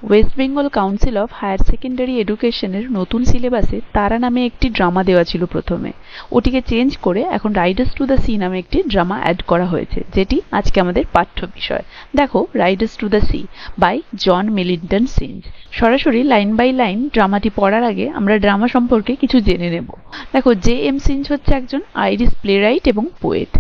West Bengal council of higher secondary এডুকেশনের নতুন সিলেবাসে তারা নামে একটি ড্রামা দেওয়া ছিল প্রথমে, ওটিকে চেঞ্জ করে এখন রাইডার্স টু দ্য সি নামে একটি ড্রামা অ্যাড করা হয়েছে, যেটি আজকে আমাদের পাঠ্য বিষয়। দেখো, Riders to the Sea by John Millington Synge. সরাসরি লাইন বাই লাইন ড্রামাটি পড়ার আগে আমরা ড্রামা সম্পর্কে কিছু জেনে নেব। দেখো, জে এম সিঞ্জ হচ্ছে একজন আইরিশ প্লেরাইট এবং পোয়েট।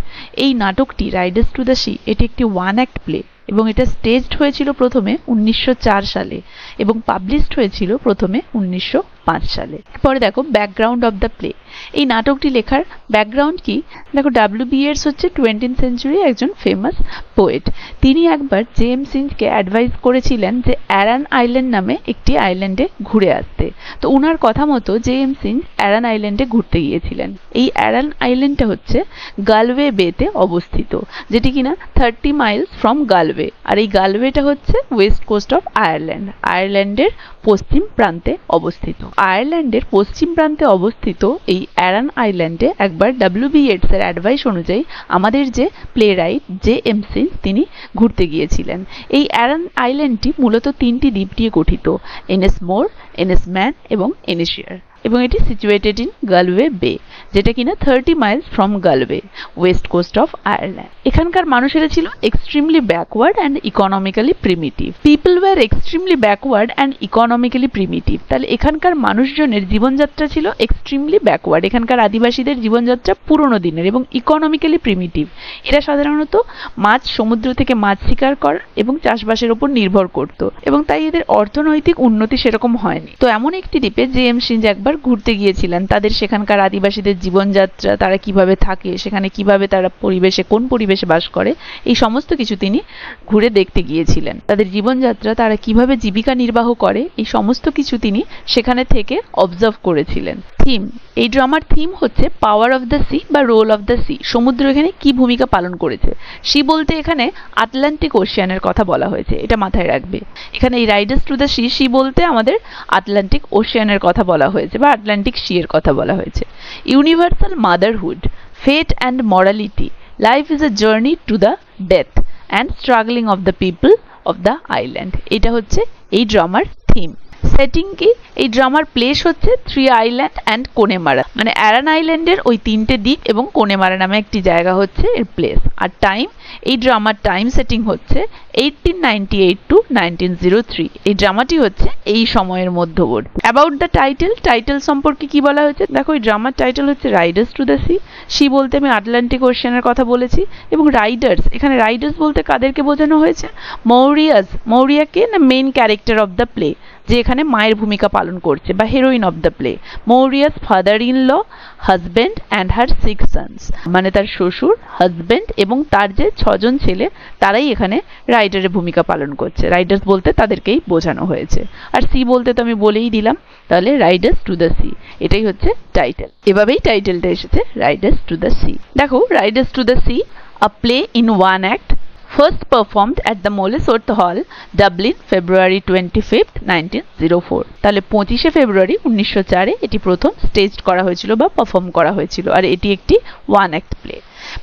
এই নাটকটি রাইডার্স টু দ্য সি এটি একটি ওয়ান অ্যাক্ট প্লে এবং এটা স্টেজড হয়েছিল প্রথমে 1904 সালে এবং পাবলিশড হয়েছিল প্রথমে 1905 সালে। পরে দেখো, ব্যাকগ্রাউন্ড অফ দ্য প্লে। এই নাটকটি লেখার ব্যাকগ্রাউন্ড কি? দেখো, W.B. Yeats হচ্ছে 20th সেঞ্চুরি একজন ফেমাস পোয়েট। তিনি একবার জে এম সিঞ্জকে অ্যাডভাইস করেছিলেন যে অ্যারান আইল্যান্ড নামে একটি আইল্যান্ডে ঘুরে আসতে। তো উনার কথা মতো জে এম সিঞ্জ অ্যারান আইল্যান্ডে ঘুরতে গিয়েছিলেন। এই অ্যারান আইল্যান্ডটা হচ্ছে গালওয়ে বেতে অবস্থিত, যেটি কিনা 30 মাইলস ফ্রম গালওয়ে। আর এই গালওয়েটা হচ্ছে ওয়েস্ট কোস্ট অফ আয়ারল্যান্ড, আয়ারল্যান্ডের পশ্চিম প্রান্তে অবস্থিত। আয়ারল্যান্ডের পশ্চিম প্রান্তে অবস্থিত এই অ্যারান আইল্যান্ডে একবার W.B. Yeats এর অ্যাডভাইস অনুযায়ী আমাদের যে playwright J M Synge তিনি ঘুরতে গিয়েছিলেন। এই অ্যারান আইল্যান্ডটি মূলত 3টি দ্বীপ নিয়ে গঠিত: এনএসমোর, এনএসম্যান এবং এনিশিয়ার, এবং এটি সিচুয়েটেড ইন গালওয়ে বে, যেটা কিনা 30 miles from Galway, west coast of Ireland. এখানকার মানুষেরা ছিল extremely backward and economically primitive. People were extremely backward and economically primitive. তাহলে এখানকার মানুষজনের জীবনযাত্রা ছিল এক্সট্রিমলি ব্যাকওয়ার্ড। এখানকার আদিবাসীদের জীবনযাত্রা পুরনো দিনের এবং ইকোনমিক্যালি প্রিমিটিভ। এরা সাধারণত মাছ, সমুদ্র থেকে মাছ শিকার করা এবং চাষবাসের উপর নির্ভর করত, এবং তাই এদের অর্থনৈতিক উন্নতি সেরকম হয়নি। তো এমন একটি দ্বীপে জে এম সিঞ্জ একবার ঘুরতে গিয়েছিলেন। তাদের সেখানকার আদিবাসীদের জীবনযাত্রা, তারা কিভাবে থাকে, সেখানে কিভাবে তারা পরিবেশে, কোন পরিবেশে বাস করে, এই সমস্ত কিছু তিনি ঘুরে দেখতে গিয়েছিলেন। তাদের জীবনযাত্রা, তারা কিভাবে জীবিকা নির্বাহ করে, এই সমস্ত কিছু তিনি সেখানে থেকে অবজার্ভ করেছিলেন। থিম, এই ড্রামার থিম হচ্ছে পাওয়ার অফ দ্য সি বা রোল অফ দ্য সি। সমুদ্র এখানে কি ভূমিকা পালন করেছে। সি বলতে এখানে আটলান্টিক ওশিয়ানের কথা বলা হয়েছে, এটা মাথায় রাখবে। এখানে এই riders to the sea, sea বলতে আমাদের আটলান্টিক ওশিয়ানের কথা বলা হয়েছে বা আটলান্টিক সি এর কথা বলা হয়েছে। Universal motherhood, fate and morality, life is a journey to the death and struggling of the people of the island. এটা হচ্ছে এই ড্রামার থিম। সেটিং কি? এই ড্রামার প্লেস হচ্ছে 3 আইল্যান্ড অ্যান্ড কোনেমারা, মানে অ্যারান আইল্যান্ডের ওই 3টে দ্বীপ এবং কোনেমারা নামে একটি জায়গা হচ্ছে এর প্লেস। আর টাইম, এই ড্রামার টাইম সেটিং হচ্ছে 1898 টু 1903। এই ড্রামাটি হচ্ছে এই সময়ের মধ্যবর্তী। অ্যাবাউট দ্য টাইটেল, টাইটেল সম্পর্কে কি বলা হয়েছে? দেখো, এই ড্রামার টাইটেল হচ্ছে riders to the sea. Sea বলতে আমি আটলান্টিক ওশিয়ানের কথা বলেছি, এবং রাইডার্স, এখানে রাইডার্স বলতে কাদেরকে বোঝানো হয়েছে? মৌরিয়াস। মৌরিয়াকে না main character of the play, যে এখানে মায়ের ভূমিকা পালন করছে বা heroine of the play. Maurya's father in law, husband and her 6 sons, মানে তার শ্বশুর, হাজব্যান্ড এবং তার যে 6 জন ছেলে, তারাই এখানে রাইডারের ভূমিকা পালন করছে। রাইডার্স বলতে তাদেরকেই বোঝানো হয়েছে। আর সি বলতে তো আমি বলেই দিলাম, তাহলে রাইডার্স টু দ্য সি, এটাই হচ্ছে টাইটেল। এভাবেই টাইটেলটা এসেছে, রাইডার্স টু দ্য সি। দেখো, Riders to the C, a play in one act, first performed at the Mollesworth Hall, Dublin, February 25th, 1904। তাহলে 25শে ফেব্রুয়ারি 1904 এটি প্রথম স্টেজড করা হয়েছিল বা পারফর্ম করা হয়েছিল, আর এটি একটি ওয়ান অ্যাক্ট প্লে।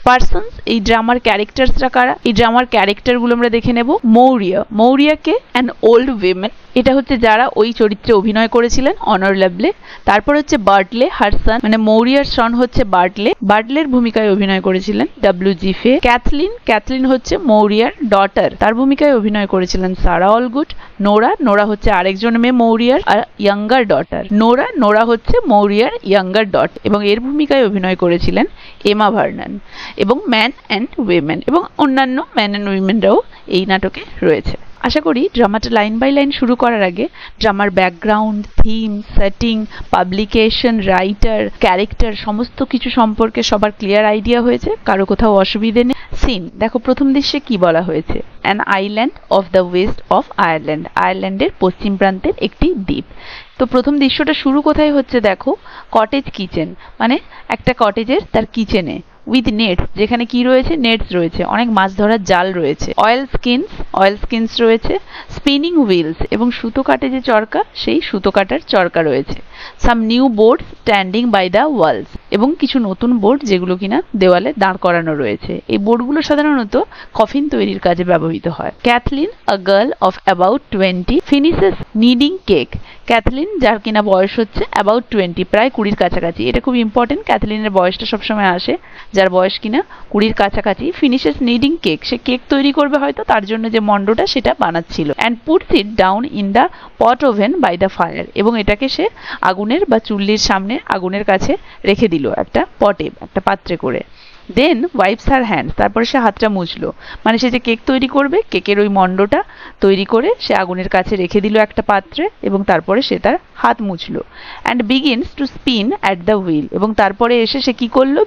পার্সনস, এই ড্রামার ক্যারেক্টার্সরা কারা? এই ড্রামার ক্যারেক্টারগুলো আমরা দেখে নেব। মৌরিয়া, মৌরিয়াকে অ্যান ওল্ড উইমেন, এটা হচ্ছে যারা ওই চরিত্রে অভিনয় করেছিলেন, অনার লেভলে। তারপর হচ্ছে বার্টলে, হার সন, মানে মৌরিয়ার সন হচ্ছে বার্টলে, বার্টলের ভূমিকায় অভিনয় করেছিলেন W.G. ফে। ক্যাথলিন, ক্যাথলিন হচ্ছে মৌরিয়ার ডটার, তার ভূমিকায় অভিনয় করেছিলেন সারা অলগুড। নোরা, নোরা হচ্ছে আরেকজন মেয়ে মৌরিয়ার আর ইয়াঙ্গার ডটার। নোরা, নোরা হচ্ছে মৌরিয়ার ইয়াঙ্গার ডট, এবং এর ভূমিকায় অভিনয় করেছিলেন এমা ভার্নন। এবং ম্যান অ্যান্ড উইমেন, এবং অন্যান্য ম্যান অ্যান্ড উইমেনরাও এই নাটকে রয়েছে। আশা করি ড্রামাটা লাইন বাই লাইন শুরু করার আগে ড্রামার background, theme, setting, publication, writer, character সমস্ত কিছু সম্পর্কে সবার ক্লিয়ার আইডিয়া হয়েছে, কারো কোথাও অসুবিধে নেই। সিন, দেখো প্রথম দৃশ্যে কি বলা হয়েছে? An island of the West of Ireland, আয়ারল্যান্ডের পশ্চিম প্রান্তের একটি দ্বীপ। তো প্রথম দৃশ্যটা শুরু কোথায় হচ্ছে? দেখো, কটেজ কিচেন, মানে একটা কটেজের তার কিচেনে উইথ নেটস, যেখানে কি রয়েছে, নেটস রয়েছে, অনেক মাছ ধরার জাল রয়েছে। অয়েল স্কিনস রয়েছে। স্পিনিং হুইলস, এবং সুতো কাটে যে চরকা, সেই সুতো কাটার চরকা রয়েছে। Some new board standing by the walls, এবং কিছু নতুন বোর্ড যেগুলো কিনা দেওয়ালে দাঁড় করানো রয়েছে। এই বোর্ডগুলো সাধারণত কফিন তৈরির কাজে ব্যবহৃত হয়। Kathleen, a girl of about 20, finishes kneading cake. Kathleen, যার কিনা বয়স হচ্ছে অ্যাবাউট 20, প্রায় 20-র কাছাকাছি। এটা খুব ইম্পর্টেন্ট, ক্যাথলিনের বয়সটা সবসময় আসে, যার বয়স কিনা 20-র কাছাকাছি। ফিনিশেস নিডিং কেক, সে কেক তৈরি করবে হয়তো, তার জন্য যে মন্ডটা সেটা বানাচ্ছিল। And puts it down in the pot oven by the fire, এবং এটাকে সে আগুনের বা চুল্লির সামনে আগুনের কাছে রেখে দিল একটা পটে, একটা পাত্রে করে। দেন ওয়াইপস হার হ্যান্ডস, তারপরে সে হাতটা মুছলো, মানে সে যে কেক তৈরি করবে, কেকের ওই মন্ডটা তৈরি করে সে আগুনের কাছে রেখে দিল একটা পাত্রে, এবং তারপরে সে তার হাত মুছলো। And begins to spin at the wheel, এবং তারপরে এসে সে কি করলো,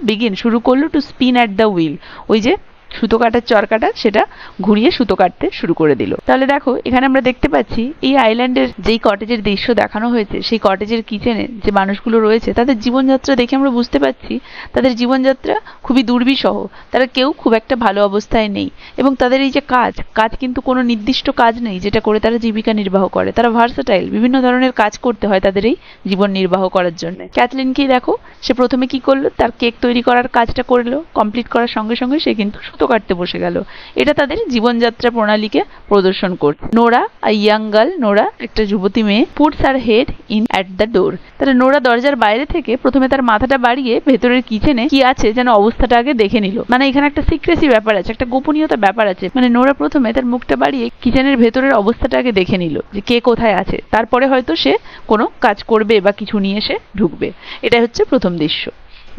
শুরু করলো to spin at the wheel, ওই যে সুতো কাটার চরকাটা সেটা ঘুরিয়ে সুতো কাটতে শুরু করে দিল। তাহলে দেখো এখানে আমরা দেখতে পাচ্ছি এই আইল্যান্ডের যেই কটেজের দৃশ্য দেখানো হয়েছে, সেই কটেজের কিচেনে যে মানুষগুলো রয়েছে তাদের জীবনযাত্রা দেখে আমরা বুঝতে পারছি তাদের জীবনযাত্রা খুবই দুর্বিষহ। তারা কেউ খুব একটা ভালো অবস্থায় নেই, এবং তাদের এই যে কাজ কিন্তু কোনো নির্দিষ্ট কাজ নেই যেটা করে তারা জীবিকা নির্বাহ করে। তারা ভার্সাটাইল, বিভিন্ন ধরনের কাজ করতে হয় তাদের এই জীবন নির্বাহ করার জন্য। ক্যাথলিনকেই দেখো, সে প্রথমে কি করলো, তার কেক তৈরি করার কাজটা করলো, কমপ্লিট করার সঙ্গে সঙ্গে সে কিন্তু সুতো কাটতে বসে গেল। এটা তাদের জীবনযাত্রা প্রণালীকে প্রদর্শন করছে। নোরা, আ ইয়াং গার্ল, নোরা একটা যুবতী মেয়ে, puts her head in at the door. তাহলে নোরা দরজার বাইরে থেকে প্রথমে তার মাথাটা বাড়িয়ে ভেতরের কিচেনে কি আছে যেন অবস্থাটা আগে দেখে নিল। মানে এখানে একটা সিক্রেসি ব্যাপার আছে, একটা গোপনীয়তা ব্যাপার আছে। মানে নোরা প্রথমে তার মুখটা বাড়িয়ে কিচেনের ভেতরের অবস্থাটা আগে দেখে নিল, যে কে কোথায় আছে, তারপরে হয়তো সে কোনো কাজ করবে বা কিছু নিয়ে এসে ঢুকবে। এটা হচ্ছে প্রথম দৃশ্য।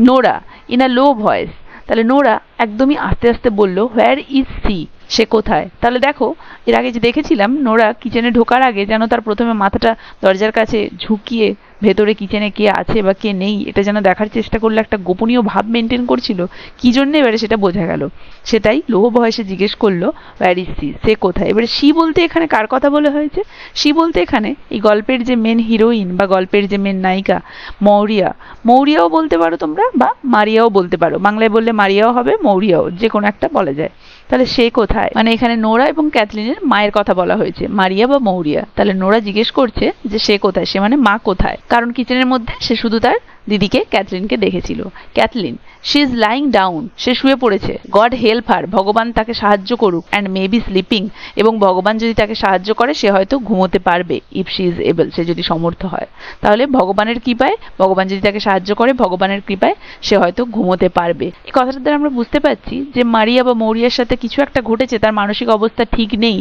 Nora in a low voice, তাহলে নোরা একদমই আস্তে আস্তে বলল, হোয়ার ইজ সি, সে কোথায়। তাহলে দেখো এর আগে যে দেখেছিলাম নোরা কিচেনে ঢোকার আগে যেন তার প্রথমে মাথাটা দরজার কাছে ঝুঁকিয়ে ভেতরে কিচেনে কে আছে বা কে নেই এটা যেন দেখার চেষ্টা করলে, একটা গোপনীয় ভাব মেনটেন করছিল, কি জন্য এবারে সেটা বোঝা গেল। সেটাই লো ভয়েসে জিজ্ঞেস করলো, হোয়ার ইজ সি, সে কোথায়। এবারে সি বলতে এখানে কার কথা বলা হয়েছে? সি বলতে এখানে এই গল্পের যে মেন হিরোইন বা গল্পের যে মেন নায়িকা মৌরিয়া, মৌরিয়াও বলতে পারো তোমরা, বা মারিয়াও বলতে পারো। বাংলায় বললে মারিয়াও হবে, মৌরিয়াও, যে কোনো একটা বলা যায়। তাহলে সে কোথায়, মানে এখানে নোরা এবং ক্যাথলিনের মায়ের কথা বলা হয়েছে, মারিয়া বা মৌরিয়া। তাহলে নোরা জিজ্ঞেস করছে যে সে কোথায়, সে মানে মা কোথায়, কারণ কিচেনের মধ্যে সে শুধু তার দিদিকে ক্যাথলিনকে দেখেছিল। Cathleen, she is lying down, সে শুয়ে পড়েছে। গড হেল্প হার, ভগবান তাকে সাহায্য করুক। অ্যান্ড মে বি স্লিপিং, এবং ভগবান যদি তাকে সাহায্য করে সে হয়তো ঘুমোতে পারবে। ইফ শি ইজ এবল, সে যদি সমর্থ হয়। তাহলে ভগবানের কৃপায়, ভগবান যদি তাকে সাহায্য করে, ভগবানের কৃপায় সে হয়তো ঘুমোতে পারবে। এই কথাটার দ্বারা আমরা বুঝতে পারছি যে মারিয়া বা মৌরিয়ার সাথে কিছু একটা ঘটেছে, তার মানসিক অবস্থা ঠিক নেই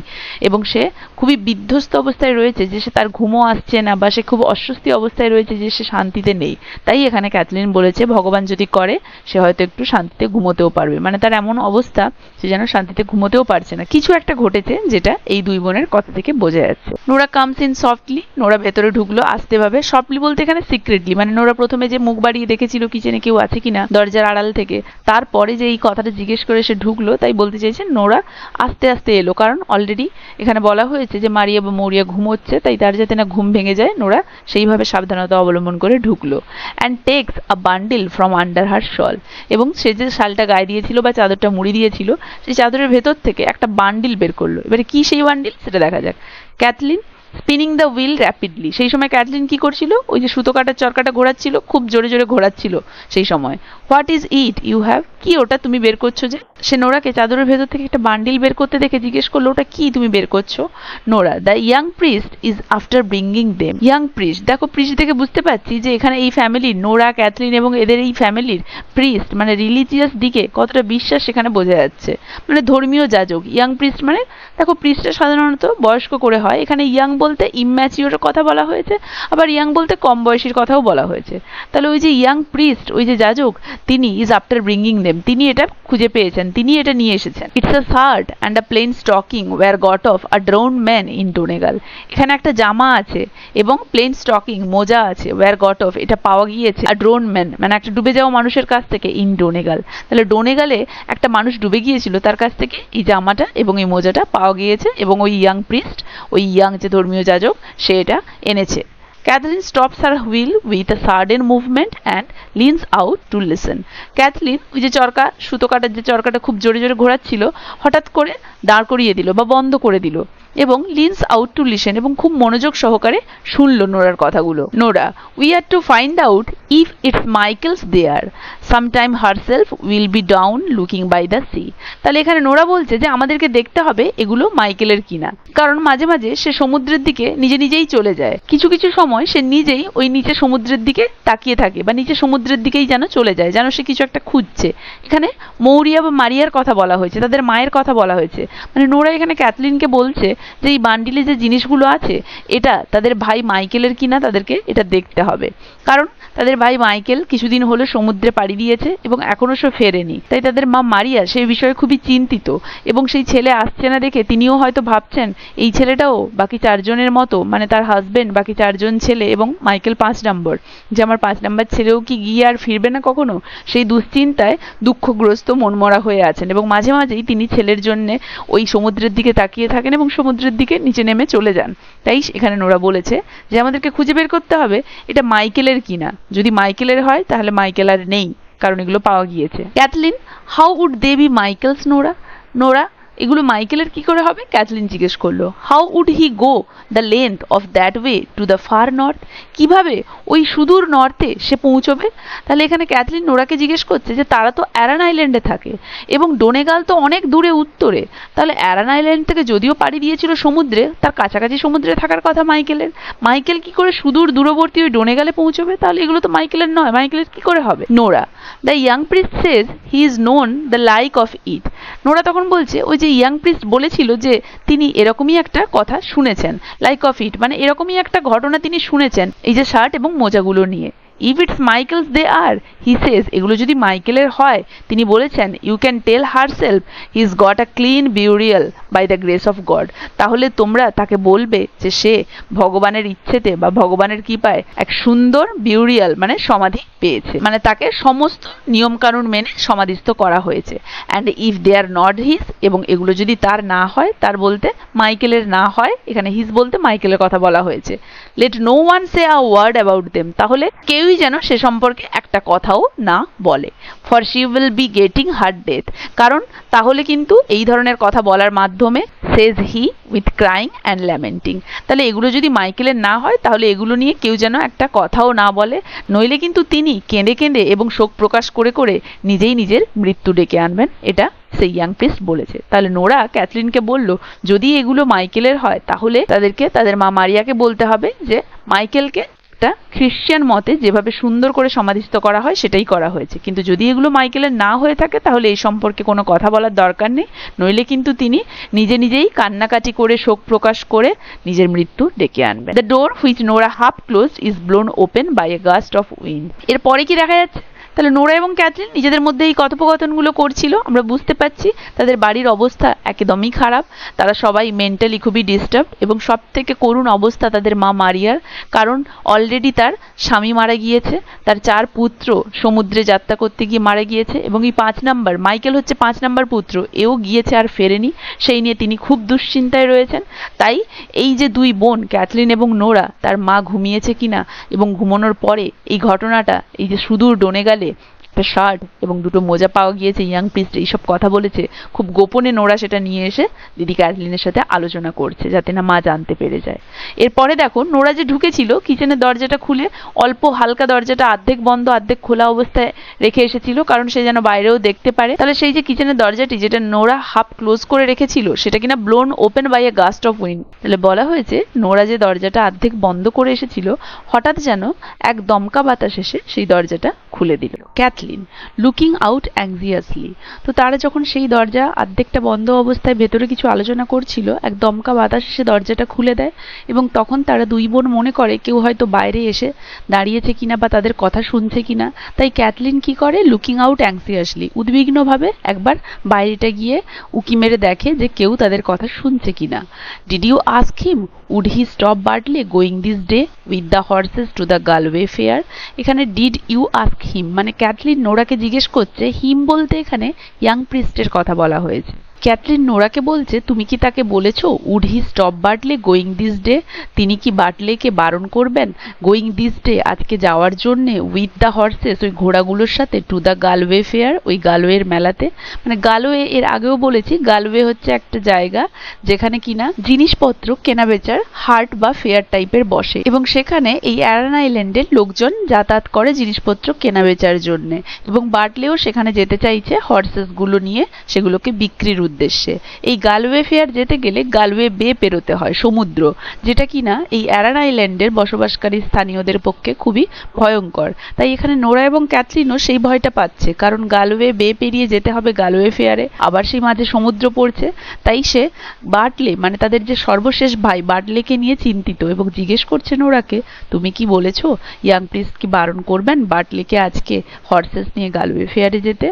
এবং সে খুবই বিধ্বস্ত অবস্থায় রয়েছে, যে সে তার ঘুমও আসছে না, বা সে খুব অস্বস্তি অবস্থায় রয়েছে, যে সে শান্তিতে নেই। তাই এখানে ক্যাথলিন বলেছে ভগবান যদি করে সে হয়তো একটু শান্তিতে ঘুমোতেও পারবে। মানে তার এমন অবস্থা সে যেন শান্তিতে ঘুমোতেও পারছে না, কিছু একটা ঘটেছে যেটা এই দুই বোনের কথা থেকে বোঝা যাচ্ছে। Nora comes in softly, Nora ভেতরে ঢুকলো আস্তে ভাবে। সফটলি বলতে এখানে সিক্রেটলি, মানে নোরা প্রথমে যে মুখ বাড়িয়ে দেখেছিল কিচেনে কেউ আছে কিনা দরজার আড়াল থেকে, তারপরে যে এই কথাটা জিজ্ঞেস করে সে ঢুকলো, তাই বলতে চাইছে নোরা আস্তে আস্তে এলো। কারণ অলরেডি এখানে বলা হয়েছে যে মারিয়া বা মৌরিয়া ঘুমোচ্ছে, তাই তার যাতে না ঘুম ভেঙে যায় নোরা সেইভাবে সাবধানতা অবলম্বন করে ঢুকলো। And takes a bundle from under her shawl, এবং সে যে শালটা গায়ে দিয়েছিল বা চাদরটা মুড়ি দিয়েছিল, সেই চাদরের ভেতর থেকে একটা বান্ডিল বের করলো। এবারে কি সেই বান্ডিল সেটা দেখা যাক। Kathleen spinning the wheel rapidly, সেই সময় ক্যাথলিন কি করছিল, ওই যে সুতো কাটার চরকাটা ঘোরাচ্ছিল, খুব জোরে জোরে ঘোরাচ্ছিল সেই সময়। What is it you have, কি ওটা তুমি বের করছো যে? সে নোরাকে চাদরের ভেতর থেকে একটা বান্ডিল বের করতে দেখে জিজ্ঞেস করলো, ওটা কি তুমি বের করছো? Nora, the young priest is after bringing them. Young priest, দেখো প্রিস্ট দেখে বুঝতে পারছি যে এখানে এই ফ্যামিলির, নোরা, ক্যাথলিন এবং এদের এই ফ্যামিলির প্রিস্ট মানে রিলিজিয়াস দিকে কতটা বিশ্বাস সেখানে বোঝা যাচ্ছে, মানে ধর্মীয় যাজক। ইয়াং প্রিস্ট মানে দেখো প্রিস্টটা সাধারণত বয়স্ক করে হয়, এখানে ইয়াং বলতে ইম্যাচিওর কথা বলা হয়েছে, আবার ইয়াং বলতে কম বয়সীর কথাও বলা হয়েছে। তাহলে ওই যে ইয়াং প্রিস্ট, ওই যে যাজক, তিনি ইজ আফটার ব্রিঙ্গিং দেম, তিনি এটা খুঁজে পেয়েছেন, তিনি এটা নিয়ে এসেছেন। It's a shirt and a plain stocking were got off a drowned man in Donegal. এখানে একটা জামা আছে এবং প্লেন স্টকিং মোজা আছে, ওয়্যার গট অফ এটা পাওয়া গিয়েছে, আ ড্রোন ম্যান মানে একটা ডুবে যাওয়া মানুষের কাছ থেকে, ইন ডোনেগাল। তাহলে ডোনেগালে একটা মানুষ ডুবে গিয়েছিল, তার কাছ থেকে এই জামাটা এবং এই মোজাটা পাওয়া গিয়েছে, এবং ওই ইয়াং প্রিস্ট, ওই ইয়াং যে ধর্মীয় যাজক, সে এটা এনেছে। Cathleen stops her wheel with a sudden movement and leans out to listen. Cathleen ওই যে চরকা, সুতো কাটার যে চরকাটা খুব জোরে জোরে ঘোরাচ্ছিল, হঠাৎ করে দাঁড় করিয়ে দিল বা বন্ধ করে দিল এবং লিনস আউট টু লিসেন, এবং খুব মনোযোগ সহকারে শুনলো নোরার কথাগুলো। Nora, we are to find out if it's Michael's there, sometime herself will be down looking by the sea. তাহলে এখানে নোরা বলছে যে আমাদেরকে দেখতে হবে এগুলো মাইকেলের কিনা, কারণ মাঝে মাঝে সে সমুদ্রের দিকে নিজে নিজেই চলে যায়, কিছু কিছু সময় সে নিজেই ওই নিচে সমুদ্রের দিকে তাকিয়ে থাকে বা নিচে সমুদ্রের দিকেই যেন চলে যায়, যেন সে কিছু একটা খুঁজছে। এখানে মৌরিয়া বা মারিয়ার কথা বলা হয়েছে, তাদের মায়ের কথা বলা হয়েছে। মানে নোরা এখানে ক্যাথলিনকে বলছে যে এই বান্ডিলে যে জিনিসগুলো আছে এটা তাদের ভাই মাইকেলের কিনা, তাদেরকে এটা দেখতে হবে, কারণ তাদের ভাই মাইকেল কিছুদিন হলো সমুদ্রে পাড়ি দিয়েছে এবং এখনো সে ফেরেনি। তাই তাদের মা মারিয়া সেই বিষয়ে খুবই চিন্তিত, এবং সেই ছেলে আসছে না দেখে তিনিও হয়তো ভাবছেন এই ছেলেটাও বাকি চারজনের মতো, মানে তার হাজবেন্ড, বাকি চারজন ছেলে এবং মাইকেল 5 নম্বর, যে আমার 5 নম্বর ছেলেও কি গিয়ে আর ফিরবে না কখনো, সেই দুশ্চিন্তায় দুঃখগ্রস্ত মনমরা হয়ে আছেন, এবং মাঝে মাঝেই তিনি ছেলের জন্য ওই সমুদ্রের দিকে তাকিয়ে থাকেন এবং সমুদ্রের দিকে নিচে নেমে চলে যান। তাই এখানে নোরা বলেছে যে আমাদেরকে খুঁজে বের করতে হবে এটা মাইকেলের কিনা, যদি মাইকেলের হয় তাহলে মাইকেল আর নেই, কারণ এগুলো পাওয়া গিয়েছে। Kathleen, how would they be Michael's Nora? Nora, এগুলো মাইকেলের কি করে হবে? ক্যাথলিন জিজ্ঞেস করলো। How would he go the length of that way to the far north? কিভাবে ওই সুদূর নর্থে সে পৌঁছবে? তাহলে এখানে ক্যাথলিন নোরাকে জিজ্ঞেস করছে যে তারা তো অ্যারান আইল্যান্ডে থাকে এবং ডোনেগাল তো অনেক দূরে উত্তরে, তাহলে অ্যারান আইল্যান্ড থেকে যদিও পাড়ি দিয়েছিল সমুদ্রে, তার কাছাকাছি সমুদ্রে থাকার কথা মাইকেলের, মাইকেল কি করে সুদূর দূরবর্তী ওই ডোনেগালে পৌঁছবে? তাহলে এগুলো তো মাইকেলের নয়, মাইকেলের কি করে হবে? Nora, the young priest Sage he is known the like of it. Nora তখন বলছে ওই যে ইয়াং প্রিস্ট বলেছিল যে তিনি এরকমই একটা কথা শুনেছেন, লাইক অফ ইট মানে এরকমই একটা ঘটনা তিনি শুনেছেন এই যে শার্ট এবং মোজাগুলো নিয়ে। If it's Michael's they are, he says, এগুলো যদি মাইকেলের হয় তিনি বলেছেন you can tell herself he is got a clean burial by the grace of God. তাহলে তোমরা তাকে বলবে যে সে ভগবানের ইচ্ছেতে বা ভগবানের কৃপায় এক সুন্দর বিউরিয়াল মানে সমাধি পেয়েছে, মানে তাকে সমস্ত নিয়ম কানুন মেনে সমাধিস্থ করা হয়েছে। And if they are not his, এবং এগুলো যদি তার না হয়, তার বলতে মাইকেলের না হয়, এখানে হিজ বলতে মাইকেলের কথা বলা হয়েছে, let no one say a word about them, তাহলে কেউই যেন সে সম্পর্কে একটা কথাও না বলে। For she will be getting her death, কারণ তাহলে কিন্তু এই ধরনের কথা বলার মাধ্যমে, says he with crying and lamenting, তাহলে এগুলো যদি মাইকেলের না হয় তাহলে এগুলো নিয়ে কেউ যেন একটা কথাও না বলে, নইলে কিন্তু তিনি কেঁদে কেঁদে এবং শোক প্রকাশ করে করে নিজেই নিজের মৃত্যু ডেকে আনবেন, এটা সেই ইয়াং প্রিস্ট বলেছে। তাহলে নোরা ক্যাথলিনকে বলল যদি এগুলো মাইকেলের হয় তাহলে তাদেরকে তাদের মা মারিয়াকে বলতে হবে যে মাইকেলকে খ্রিস্টান মতে যেভাবে সুন্দর করে সমাধিস্থ করা হয় সেটাই করা হয়েছে, কিন্তু যদি এগুলো মাইকেলের না হয়ে থাকে তাহলে এই সম্পর্কে কোনো কথা বলার দরকার নেই, নইলে কিন্তু তিনি নিজে নিজেই কান্নাকাটি করে শোক প্রকাশ করে নিজের মৃত্যু ডেকে আনবেন। The door which Nora half closed is blown open by a gust of wind. এরপরে কি দেখা যাচ্ছে? তাহলে নোরা এবং ক্যাথলিন নিজেদের মধ্যে এই কথোপকথনগুলো করছিল, আমরা বুঝতে পারছি তাদের বাড়ির অবস্থা একদমই খারাপ, তারা সবাই মেন্টালি খুবই ডিস্টার্ব, এবং সব থেকে করুণ অবস্থা তাদের মা মারিয়ার, কারণ অলরেডি তার স্বামী মারা গিয়েছে, তার 4 পুত্র সমুদ্রে যাত্রা করতে গিয়ে মারা গিয়েছে, এবং এই 5 নাম্বার মাইকেল হচ্ছে 5 নাম্বার পুত্র, এও গিয়েছে আর ফেরেনি, সেই নিয়ে তিনি খুব দুশ্চিন্তায় রয়েছেন। তাই এই যে 2 বোন ক্যাথলিন এবং নোরা, তার মা ঘুমিয়েছে কিনা এবং ঘুমানোর পরে এই ঘটনাটা, এই যে সুদূর ডোনেগালে একটা শার্ট এবং 2টো মোজা পাওয়া গিয়েছে, ইয়াং প্রিস্ট এইসব কথা বলেছে, খুব গোপনে নোরা সেটা নিয়ে এসে দিদি ক্যাথলিনের সাথে আলোচনা করছে যাতে না মা জানতে পেরে যায়। এরপরে দেখো নোরা যে ঢুকেছিল কিচেনের দরজাটা খুলে, অল্প হালকা দরজাটা অর্ধেক বন্ধ অর্ধেক খোলা অবস্থায় রেখে এসেছিল, কারণ সে যেন বাইরেও দেখতে পারে। তাহলে সেই যে কিচেনের দরজাটি যেটা নোরা হাফ ক্লোজ করে রেখেছিল সেটা কিনা blown open by a gust of wind. তাহলে বলা হয়েছে নোরা যে দরজাটা অর্ধেক বন্ধ করে এসেছিল হঠাৎ যেন এক দমকা বাতাস এসে সেই দরজাটা খুলে দিল। ক্যাথলিন, লুকিং আউট অ্যাংজিয়াসলি, তো তারা যখন সেই দরজা অর্ধেকটা বন্ধ অবস্থায় ভেতরে কিছু আলোচনা করছিল, এক দমকা বাতাস এসে দরজাটা খুলে দেয়, এবং তখন তারা 2 বোন মনে করে কেউ হয়তো বাইরে এসে দাঁড়িয়েছে কিনা বা তাদের কথা শুনছে কিনা। তাই ক্যাথলিন কি করে, লুকিং আউট অ্যাংজিয়াসলি, উদ্বিগ্নভাবে একবার বাইরেটা গিয়ে উকি মেরে দেখে যে কেউ তাদের কথা শুনছে কিনা। Did you ask him would he stop Bartley going this day with the horses to the Galway fair. এখানে ডিড ইউ আস্ক হিম মানে ক্যাথলিন নোরাকে জিজ্ঞেস করছে, হিম বলতে এখানে ইয়াং প্রিস্টের কথা বলা হয়েছে। ক্যাথরিন নোরাকে বলছে, তুমি কি তাকে বলেছো would he stop Bartley going this day? তিনি কি বার্টলেকে বারণ করবেন গোয়িং দিস ডে, আজকে যাওয়ার জন্যে উইথ দ্য হর্সেস, ওই ঘোড়াগুলোর সাথে, টু দ্য গালওয়ে ফেয়ার, ওই গালওয়ের মেলাতে। মানে গালওয়ে এর আগেও বলেছি, গালওয়ে হচ্ছে একটা জায়গা যেখানে কিনা জিনিসপত্র কেনা বেচার হাট বা ফেয়ার টাইপের বসে, এবং সেখানে এই অ্যারান আইল্যান্ডের লোকজন যাতায়াত করে জিনিসপত্র কেনা বেচার জন্যে, এবং বার্টলেও সেখানে যেতে চাইছে হর্সেস গুলো নিয়ে সেগুলোকে বিক্রির উদ্দেশ্যে। এই গালওয়ে ফেয়ার যেতে গেলে গালওয়ে বে পেরোতে হয়, সমুদ্র, যেটা কিনা এই অ্যারান আইল্যান্ডের বসবাসকারী স্থানীয়দের পক্ষে খুবই ভয়ঙ্কর। তাই এখানে নোরা এবং ক্যাথরিনও সেই ভয়টা পাচ্ছে, কারণ গালওয়ে বে পেরিয়ে যেতে হবে গালওয়ে ফেয়ারে, আবার সেই মাঝে সমুদ্র পড়ছে। তাই সে বার্টলে, মানে তাদের যে সর্বশেষ ভাই, বার্টলেকে নিয়ে চিন্তিত এবং জিজ্ঞেস করছে নোরাকে, তুমি কি বলেছো ইয়াং প্রিস্ট কি বারণ করবেন বার্টলেকে আজকে হর্সেস নিয়ে গালওয়ে ফেয়ারে যেতে?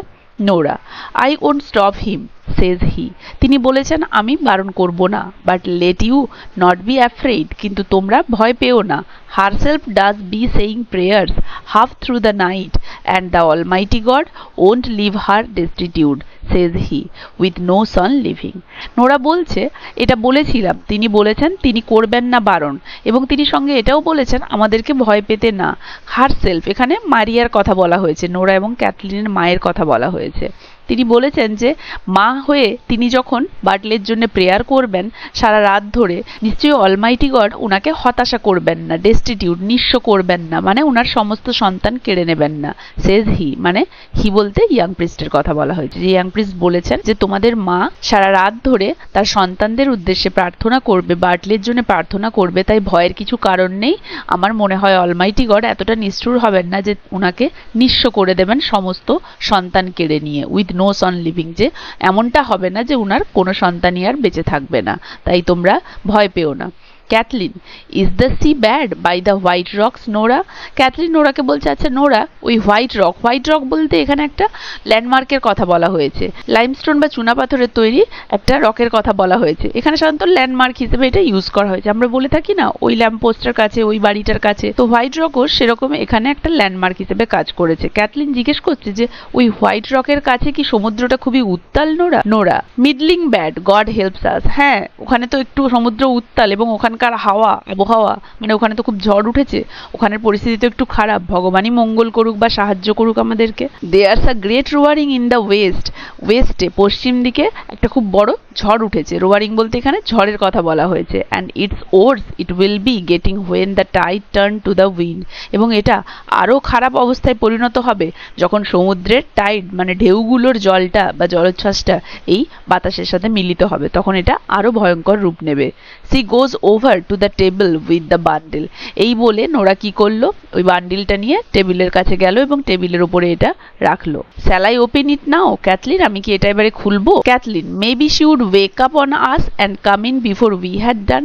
Nora, I won't stop him says he, তিনি বলেছেন আমি বারণ করব না, but let you not be afraid, কিন্তু তোমরা ভয় পেও না। Herself does be saying prayers half through the night, and the Almighty God won't leave her destitute says he, with no son living. Nora বলছে, এটা বলেছিলাম, তিনি বলেছেন তিনি করবেন না বারণ, এবং তিনি সঙ্গে এটাও বলেছেন আমাদেরকে ভয় পেতে না। হারসেলফ, এখানে মারিয়ার কথা বলা হয়েছে, নোরা এবং ক্যাথলিনের মায়ের কথা বলা হয়েছে। তিনি বলেছেন যে মা হয়ে তিনি যখন বার্টলের জন্য প্রেয়ার করবেন সারা রাত ধরে, নিশ্চয়ই অলমাইটি গড উনাকে হতাশা করবেন না, ডেস্টিটিউট, নিঃস্ব করবেন না, মানে উনার সমস্ত সন্তান কেড়ে নেবেন না। সেজ হি, মানে হি বলতে ইয়াং প্রিস্টের কথা বলা হয়েছে, যে ইয়াং প্রিস্ট বলেছেন যে তোমাদের মা সারা রাত ধরে তার সন্তানদের উদ্দেশ্যে প্রার্থনা করবে, বার্টলের জন্য প্রার্থনা করবে, তাই ভয়ের কিছু কারণ নেই। আমার মনে হয় অলমাইটি গড এতটা নিষ্ঠুর হবেন না যে উনাকে নিঃস্ব করে দেবেন সমস্ত সন্তান কেড়ে নিয়ে, উইথ নো সন লিভিং, যে এমনটা হবে না যে উনার কোনো সন্তানই আর বেঁচে থাকবে না, তাই তোমরা ভয় পেও না। Cathleen, is the sea bad by the white rocks? Nora, Cathleen নোরাকে বলছে, আচ্ছা নোরা, ওই হোয়াইট রক, হোয়াইট রক বলতে এখানে একটা ল্যান্ডমার্কের কথা বলা হয়েছে, লাইমস্টোন বা চুনা পাথরের তৈরি একটা রকের কথা বলা হয়েছে। এখানে সাধারণত ল্যান্ডমার্ক হিসেবে এটা ইউজ করা হয়েছে, আমরা বলে থাকি না ওই ল্যাম্প পোস্টের কাছে, ওই বাড়িটার কাছে, তো হোয়াইট রকও সেরকম এখানে একটা ল্যান্ডমার্ক হিসেবে কাজ করেছে। ক্যাথলিন জিজ্ঞেস করছে যে ওই হোয়াইট রকের কাছে কি সমুদ্রটা খুবই উত্তাল? Nora, Nora, meddling bad, god helps us. হ্যাঁ, ওখানে তো একটু সমুদ্র উত্তাল, এবং ওখানকার হাওয়া, আবহাওয়া, মানে ওখানে তো খুব ঝড় উঠেছে, ওখানের পরিস্থিতি তো একটু খারাপ, ভগবানই মঙ্গল করুক বা সাহায্য করুক আমাদেরকে। There's a great roaring in the west, ওয়েস্টে, পশ্চিম দিকে একটা খুব বড় ঝড় উঠেছে। রোয়ারিং বলতে এখানে ঝড়ের কথা বলা হয়েছে। And it's worse it will be getting when the tide turn to the wind, এবং এটা আরও খারাপ অবস্থায় পরিণত হবে যখন সমুদ্রের টাইড, মানে ঢেউগুলোর জলটা বা জলোচ্ছ্বাসটা এই বাতাসের সাথে মিলিত হবে, তখন এটা আরো ভয়ঙ্কর রূপ নেবে। C goes over two the table with the bundle, এই বলে নোরা কি করলো, ওই বান্ডিলটা নিয়ে টেবিলের কাছে গেল এবং টেবিলের উপরে এটা রাখলো। Shall I open it now? Kathleen, আমি কি এটা এবারে খুলবো? Kathleen, maybe she would wake up on us and come in before we had done.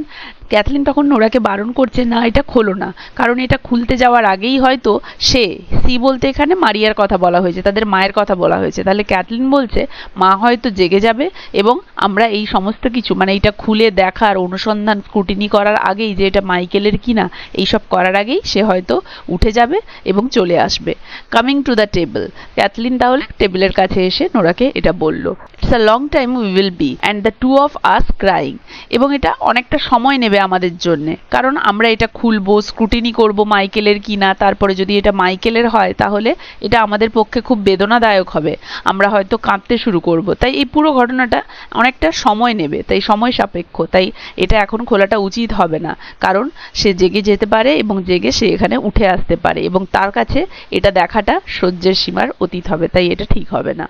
Kathleen তখন নোরাকে বারণ করছে, না এটা খোলো না, কারণ এটা খুলতে যাওয়ার আগেই হয়তো সি বলতে এখানে মারিয়ার কথা বলা হয়েছে, তাদের মায়ের কথা বলা হয়েছে, তাহলে ক্যাথলিন বলছে মা হয়তো জেগে যাবে এবং আমরা এই সমস্ত কিছু, মানে এটা খুলে দেখার, অনুসন্ধান, স্ক্রুটিনি করার আগেই যে এটা মাইকেলের কিনা, এইসব করার আগেই সে হয়তো উঠে যাবে এবং চলে আসবে। Coming to the table, Kathleen তাহলে টেবিলের কাছে এসে নোরাকে এটা বলল। It's a long time we will be and the two of us crying, এবং এটা অনেকটা সময় নেবে আমাদের জন্য, কারণ আমরা এটা খুলবো, স্ক্রুটিনি করব মাইকেলের কিনা, তারপরে যদি এটা মাইকেলের হয় তাহলে এটা আমাদের পক্ষে খুব বেদনাদায়ক হবে, আমরা হয়তো কাঁদতে শুরু করব, তাই এই পুরো ঘটনাটা অনেকটা সময় নেবে, তাই সময় সাপেক্ষ, তাই এটা এখন খোলাটা উচিত হবে না, কারণ সে জেগে যেতে পারে এবং জেগে সে এখানে উঠে আসতে পারে এবং তার কাছে এটা দেখাটা সহ্যের সীমার অতীত হবে, তাই এটা ঠিক হবে না।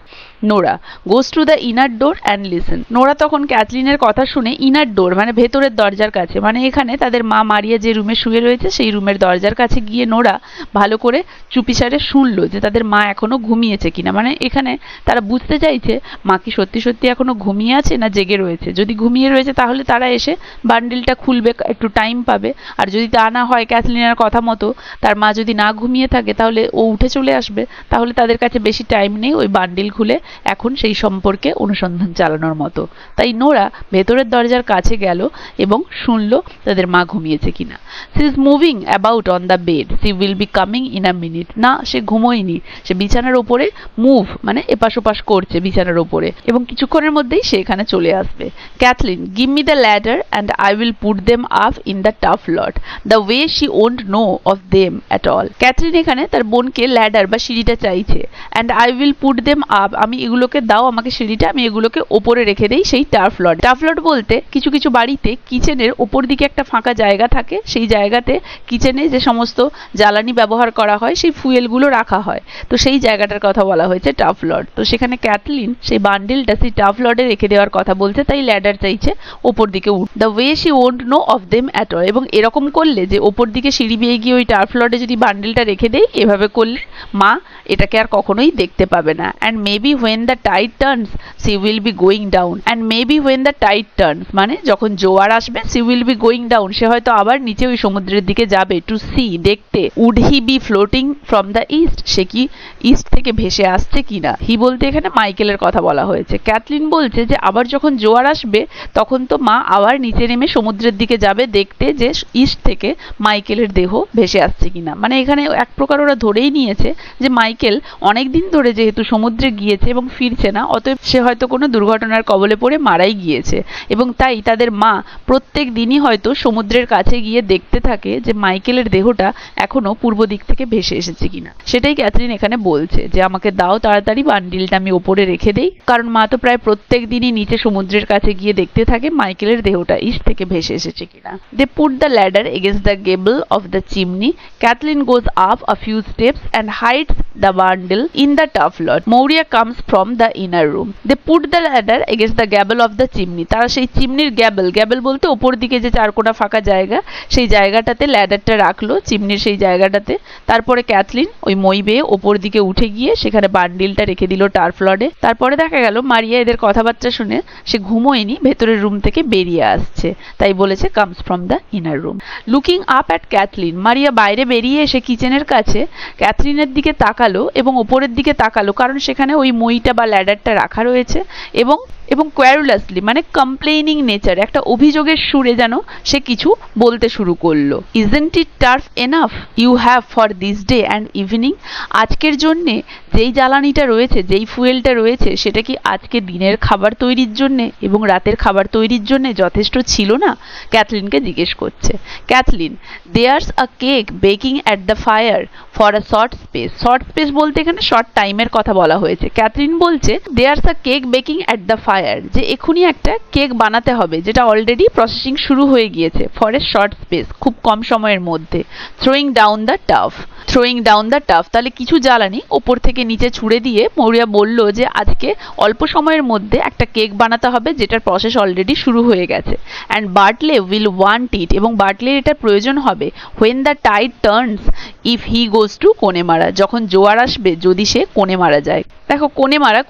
Nora goes to the inner door and listen, Nora তখন ক্যাথলিনের কথা শুনে ইনার ডোর মানে ভেতরের দরজার কাছে, মানে এখানে তাদের মা মারিয়া যে রুমে শুয়ে রয়েছে সেই রুমের দরজার কাছে গিয়ে নোরা ভালো করে চুপিসারে শুনলো যে তাদের মা এখনো ঘুমিয়েছে কিনা, মানে এখানে তারা বুঝতে চাইছে মা কি সত্যি সত্যি এখনো ঘুমিয়ে আছে না জেগে রয়েছে। যদি ঘুমিয়ে রয়েছে তাহলে তারা এসে বান্ডিলটা খুলবে, একটু টাইম পাবে, আর যদি তা না হয়, ক্যাথলিনের কথা মতো তার মা যদি না ঘুমিয়ে থাকে তাহলে ও উঠে চলে আসবে, তাহলে তাদের কাছে বেশি টাইম নেই ওই বান্ডিল খুলে এখন সেই সম্পর্কে অনুসন্ধান চালানোর মতো। তাই নোরা ভেতরের দরজার কাছে গেল এবং শুনল তাদের মা ঘুমিয়েছে কিনা। She is moving about on the bed, she will be coming in a minute. না, সে ঘুমোয়নি, সে বিছানার ওপরে মুভ মানে এপাশ ওপাশ করছে বিছানার ওপরে, এবং কিছুক্ষণের মধ্যেই সে এখানে চলে আসবে। Kathleen, give me the ladder and I will put them up in the turf loft, the way she won't know of them at all. Kathleen এখানে তার বোনকে ল্যাডার বা সিঁড়িটা চাইছে। And I will put them up, আমি এগুলোকে দাও আমাকে সিঁড়িটা, আমি এগুলোকে ওপরে রেখে দেই সেই টাফ লট। টাফ লট বলতে কিছু কিছু বাড়িতে কিচেনের ওপর দিকে একটা ফাঁকা জায়গা থাকে, সেই জায়গাতে কিচেনে যে সমস্ত জ্বালানি ব্যবহার করা হয় সেই ফুয়েলগুলো রাখা হয়, তো সেই জায়গাটার কথা বলা হয়েছে টাফ লট। তো সেখানে ক্যাথলিন সেই বান্ডিলটা সেই টাফ লটে রেখে দেওয়ার কথা বলছে, তাই ল্যাডার চাইছে ওপর দিকে উঠ, the way she won't know of them at all. এবং এরকম করলে যে ওপর দিকে সিঁড়ি বেয়ে গিয়ে ওই টাফ লটে যদি বান্ডিলটা রেখে দেয়, এভাবে করলে মা এটাকে আর কখনোই দেখতে পাবে না। And maybe when the tide turns she will be going down, and maybe when the tide turns মানে যখন জোয়ার আসবে, she will be going down, সে হয়তো আবার নিচে ওই সমুদ্রের দিকে যাবে। টু সি দেখতে, would he be floating from the east, সে কি ইস্ট থেকে ভেসে আসছে কিনা। হি বলতে এখানে মাইকেলের কথা বলা হয়েছে। ক্যাথলিন বলছে যে আবার যখন জোয়ার আসবে তখন তো মা আবার নিচে নেমে সমুদ্রের দিকে যাবে দেখতে যে ইস্ট থেকে মাইকেলের দেহ ভেসে আসছে কিনা। মানে এখানে এক প্রকার ওরা ধরেই নিয়েছে যে মাইকেল অনেক দিন ধরে যেহেতু সমুদ্রে গিয়েছে এবং ফিরছে না, অতএব সে হয়তো কোনো দুর্ঘটনার কবলে পড়ে মারাই গিয়েছে, এবং তাই তাদের মা প্রত্যেক দিনই হয়তো সমুদ্রের কাছে গিয়ে দেখতে থাকে যে মাইকেলের দেহটা এখনো পূর্ব দিক থেকে ভেসে এসেছে কিনা। সেটাই ক্যাথরিন এখানে বলছে যে আমাকে দাও তাড়াতাড়ি বান্ডিলটা, আমি ওপরে রেখে দেই, কারণ মা তো প্রায় প্রত্যেক দিনই নিচে সমুদ্রের কাছে গিয়ে দেখতে থাকে মাইকেলের দেহটা ইস্ট থেকে ভেসে এসেছে কিনা। They put the ladder against the gable of the chimney, Kathleen goes up a few steps and hides the bundle in the tough lot. Maurya comes from the inner room. They put the ladder against the gable of the chimney. তারা সেই চিমনির gravel বলতে ওপর দিকে যে চারকোনা ফাঁকা জায়গা, সেই জায়গাটাতে ল্যাডারটা রাখলো, চিমনির সেই জায়গাটাতে। তারপরে ক্যাথলিন ওই মই বেয়ে ওপর দিকে উঠে গিয়ে সেখানে বান্ডিলটা রেখে দিল টার্ফ লডে। তারপরে দেখা গেল মারিয়া এদের কথাবার্তা শুনে সে ঘুমোয়নি, ভেতরের রুম থেকে বেরিয়ে আসছে, তাই বলেছে comes from the inner room. Looking up at Kathleen, Maurya বাইরে বেরিয়ে এসে কিচেনের কাছে ক্যাথলিনের দিকে তাকালো এবং ওপরের দিকে তাকালো, কারণ সেখানে ওই মইটা বা ল্যাডারটা রাখা রয়েছে, এবং কোয়ারুলাসলি মানে কমপ্লেইনিং নেচার, একটা অভিযোগের সুরে যেন সে কিছু বলতে শুরু করলো। Isn't it turf enough you have for this day and evening, আজকের জন্যে যেই জ্বালানিটা রয়েছে, যেই ফুয়েলটা রয়েছে, সেটা কি আজকে দিনের খাবার তৈরির জন্যে এবং রাতের খাবার তৈরির জন্যে যথেষ্ট ছিল না? ক্যাথলিনকে জিজ্ঞেস করছে। Kathleen, there's a cake baking at the fire for a short space. Short space বলতে এখানে শর্ট টাইমের কথা বলা হয়েছে। ক্যাথলিন বলছে there's a cake baking at the fire, যে এখনই একটা কেক বানাতে হবে যেটা অলরেডি প্রসেসিং শুরু হয়ে গিয়েছে, ফর এ শর্ট স্পেস, খুব কম সময়ের মধ্যে। থ্রোয়িং ডাউন দ্য টাফ, তাহলে কিছু জ্বালানি ওপর থেকে নিচে ছুড়ে দিয়ে মৌরিয়া বলল যে আজকে অল্প সময়ের মধ্যে একটা কেক বানাতে হবে যেটার প্রসেস অলরেডি শুরু হয়ে গেছে। And Bartley will want it, এবং বার্টলের এটা প্রয়োজন হবে when the tide turns if he goes to Connemara, যখন জোয়ার আসবে যদি সে কোনেমারা যায়। দেখো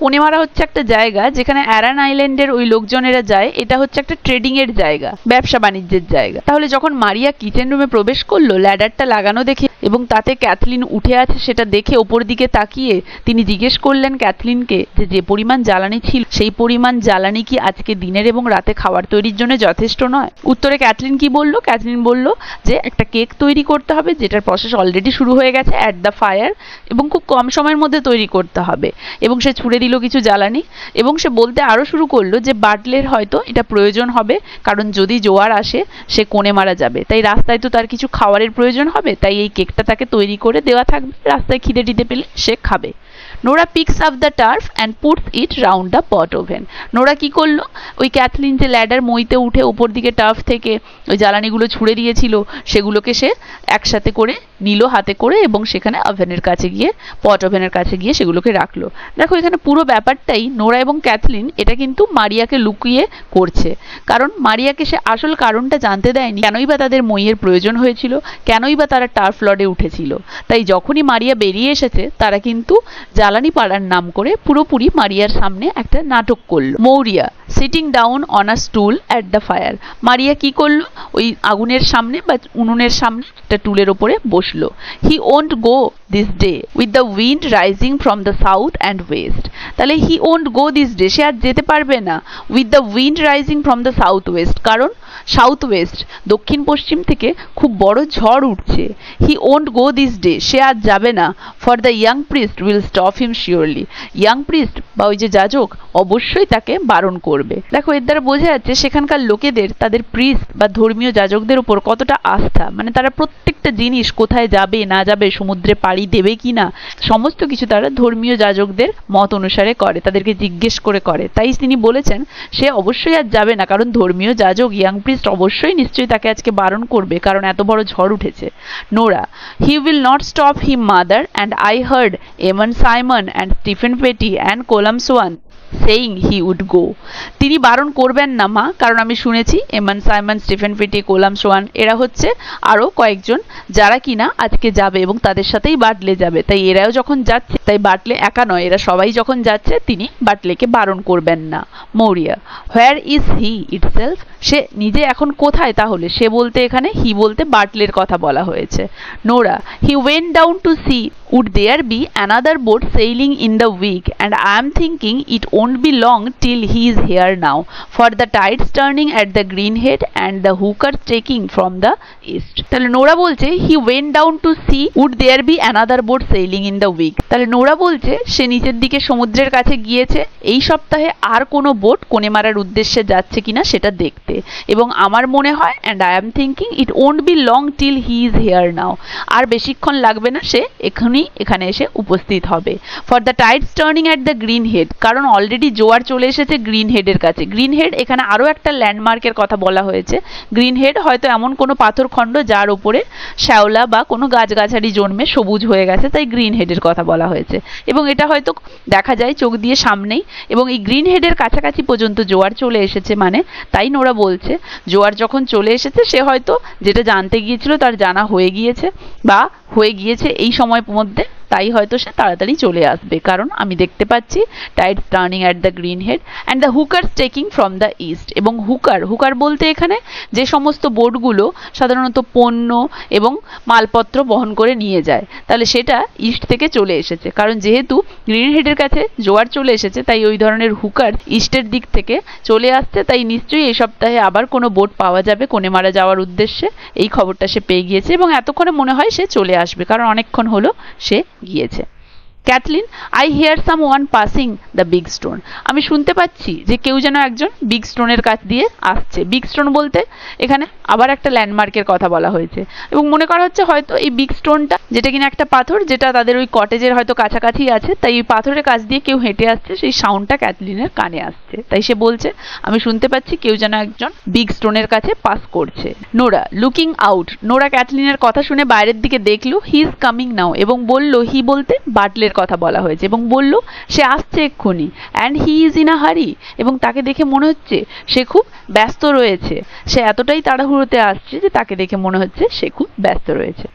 কোনেমারা হচ্ছে একটা জায়গা যেখানে অ্যারান আইল্যান্ডের ওই লোকজনেরা যায়, এটা হচ্ছে একটা ট্রেডিং এর জায়গা, ব্যবসা বাণিজ্যের জায়গা। তাহলে যখন মারিয়া কিচেন রুমে প্রবেশ করলো ল্যাডারটা লাগানো দেখে এবং তাতে ক্যাথলিন উঠে আছে সেটা দেখে ওপর দিকে তাকিয়ে তিনি জিজ্ঞেস করলেন ক্যাথলিনকে যে পরিমাণ জ্বালানি ছিল সেই পরিমাণ জ্বালানি কি আজকে দিনের এবং রাতে খাবার তৈরির জন্য যথেষ্ট নয়? উত্তরে ক্যাথলিন কি বলল? ক্যাথলিন বলল যে একটা কেক তৈরি করতে হবে যেটার প্রসেস অলরেডি শুরু হয়ে গেছে অ্যাট দ্য ফায়ার, এবং খুব কম সময়ের মধ্যে তৈরি করতে হবে। এবং সে ছুড়ে দিল কিছু জ্বালানি, এবং সে বলতে আরো শুরু করলো যে বাটলের হয়তো এটা প্রয়োজন হবে, কারণ যদি জোয়ার আসে সে কোণে মারা যাবে, তাই রাস্তায় তো তার কিছু খাবারের প্রয়োজন হবে, তাই এই কেকটা তাকে তৈরি করে দেওয়া থাকবে, রাস্তায় খিদে টিদে পেলে সে খাবে। Nora peaks up the turf and puts it round the pot oven. Nora কি করলো? ওই ক্যাথলিন যে ল্যাডার মইতে উঠে উপর দিকে টার্ফ থেকে ওই জ্বালানিগুলো ছুড়ে দিয়েছিল সেগুলোকে সে একসাথে করে নিল হাতে করে, এবং সেখানে ওভেনের কাছে গিয়ে পট ওভেনের কাছে গিয়ে সেগুলোকে রাখলো। দেখো এখানে পুরো ব্যাপারটাই নোরা এবং ক্যাথলিন এটা কিন্তু মারিয়াকে লুকিয়ে করছে, কারণ মারিয়াকে সে আসল কারণটা জানতে দেয়নি, কেনই বা তাদের মইয়ের প্রয়োজন হয়েছিল, কেনই বা তারা টার্ফ লডে উঠেছিল। তাই যখনই মারিয়া বেরিয়ে এসেছে তারা কিন্তু জ্বালানি পাড়ার নাম করে পুরোপুরি মারিয়ার সামনে একটা নাটক করলো। Maurya, sitting down on a stool at the fire. Maurya কি করলো, ওই আগুনের সামনে বা উনুনের সামনে একটা টুলের ওপরে বসলো। He won't go this day with the wind rising from the south and west. তাহলে he won't go this day, সে আর যেতে পারবে না with the wind rising from the south west, কারণ সাউথ ওয়েস্ট দক্ষিণ পশ্চিম থেকে খুব বড় ঝড় উঠছে। He won't go this day, সে আর যাবে না। For the young priest will stop him surely, young priest বা ওই যে যাজক অবশ্যই তাকে বারণ করবে। দেখো এর দ্বারা বোঝা যাচ্ছে সেখানকার লোকেদের তাদের প্রিস্ট বা ধর্মীয় যাজকদের উপর কতটা আস্থা, মানে তারা প্রত্যেকটা জিনিস কোথায় যাবে না যাবে, সমুদ্রে পাড়ি দেবে কি না, সমস্ত কিছু তারা ধর্মীয় যাজকদের মত অনুসারে করে, তাদেরকে জিজ্ঞেস করে করে। তাই তিনি বলেছেন সে অবশ্যই আর যাবে না, কারণ ধর্মীয় যাজক ইয়াং প্রিস্ট অবশ্যই নিশ্চয়ই তাকে আজকে বারণ করবে, কারণ এত বড় ঝড় উঠেছে। Nora, he will not stop him mother, and I heard Eamon Simon and Stephen Pheety and Colum Shawn saying he would go. তিনি বারণ করবেন না মা, কারণ আমি শুনেছি Eamon Simon, Stephen Pheety, Colum Shawn এরা হচ্ছে আরও কয়েকজন যারা কিনা আজকে যাবে এবং তাদের সাথেই বাটলে যাবে। তাই এরাও যখন যাচ্ছে, তাই বাটলে একা নয়, এরা সবাই যখন যাচ্ছে তিনি বাটলেকে বারণ করবেন না। Maurya, where is he itself, সে নিজে এখন কোথায় তাহলে, সে বলতে এখানে হি বলতে বাটলের কথা বলা হয়েছে। Nora, he went down to see would there be another boat sailing in the week, and I am thinking it won't be long till he is here now, for the tides turning at the Greenhead and the hookers taking from the east. তাহলে Nora বলছে he went down to see would there be another boat sailing in the week। তাহলে Nora বলছে সে নিচের দিকে সমুদ্রের কাছে গিয়েছে এই সপ্তাহে আর কোনো বোট কোণে মারার উদ্দেশ্যে যাচ্ছে কিনা সেটা দেখতে, এবং আমার মনে হয় and I am thinking it won't be long till he is here now, আর বেশিক্ষণ লাগবে না, সে এখানে এসে উপস্থিত হবে। For the Tides turning at the green head, কারণ অলরেডি জোয়ার চলে এসেছে গ্রিন হেডের কাছে। গ্রিন হেড এখানে আরও একটা ল্যান্ডমার্কের কথা বলা হয়েছে। গ্রিন হেড হয়তো এমন কোনো পাথরখণ্ড যার উপরে শ্যাওলা বা কোনো গাছগাছালি জন্মে সবুজ হয়ে গেছে, তাই গ্রিন হেডের কথা বলা হয়েছে, এবং এটা হয়তো দেখা যায় চোখ দিয়ে সামনেই, এবং এই গ্রিন হেডের কাছাকাছি পর্যন্ত জোয়ার চলে এসেছে, মানে তাই নোরা বলছে জোয়ার যখন চলে এসেছে সে হয়তো যেটা জানতে গিয়েছিল তার জানা হয়ে গিয়েছে বা হয়ে গিয়েছে এই সময়ের মধ্যে, তাই হয়তো সে তাড়াতাড়ি চলে আসবে, কারণ আমি দেখতে পাচ্ছি tide's turning at the green head and the hooker's tacking from the east. এবং হুকার বলতে এখানে যে সমস্ত বোটগুলো সাধারণত পণ্য এবং মালপত্র বহন করে নিয়ে যায়, তাহলে সেটা ইস্ট থেকে চলে এসেছে, কারণ যেহেতু গ্রিন হেডের কাছে জোয়ার চলে এসেছে তাই ওই ধরনের হুকার ইস্টের দিক থেকে চলে আসছে, তাই নিশ্চয়ই এই সপ্তাহে আবার কোনো বোট পাওয়া যাবে কোণেমারা যাওয়ার উদ্দেশ্যে, এই খবরটা সে পেয়ে গিয়েছে এবং এতক্ষণে মনে হয় সে চলে আসবে, কারণ অনেকক্ষণ হলো সে গিয়েছে। Kathleen, I hear someone passing the big stone, আমি শুনতে পাচ্ছি যে কেউ যেন একজন বিগ স্টোনের কাছ দিয়ে আসছে। বিগ স্টোন বলতে এখানে আবার একটা ল্যান্ডমার্কের কথা বলা হয়েছে, এবং মনে করা হচ্ছে হয়তো এই বিগ স্টোনটা যেটা কিনা একটা পাথর যেটা তাদের ওই কটেজের হয়তো কাছাকাছি আছে, তাই ওই পাথরের কাছ দিয়ে কেউ হেঁটে আসছে, সেই সাউন্ডটা ক্যাথলিনের কানে আসছে, তাই সে বলছে আমি শুনতে পাচ্ছি কেউ যেন একজন বিগ স্টোনের কাছে পাস করছে। নোরা, লুকিং আউট, নোরা ক্যাথলিনের কথা শুনে বাইরের দিকে দেখলো, হি ইজ কামিং নাও, এবং বলল হি বলতে বাটলের কথা বলা হয়েছে, এবং বলল সে আসছে এক্ষুনি, and he is in a হারি, এবং তাকে দেখে মনে হচ্ছে সে খুব ব্যস্ত রয়েছে, সে এতটাই তাড়াহুড়োতে আসছে যে তাকে দেখে মনে হচ্ছে সে খুব ব্যস্ত রয়েছে।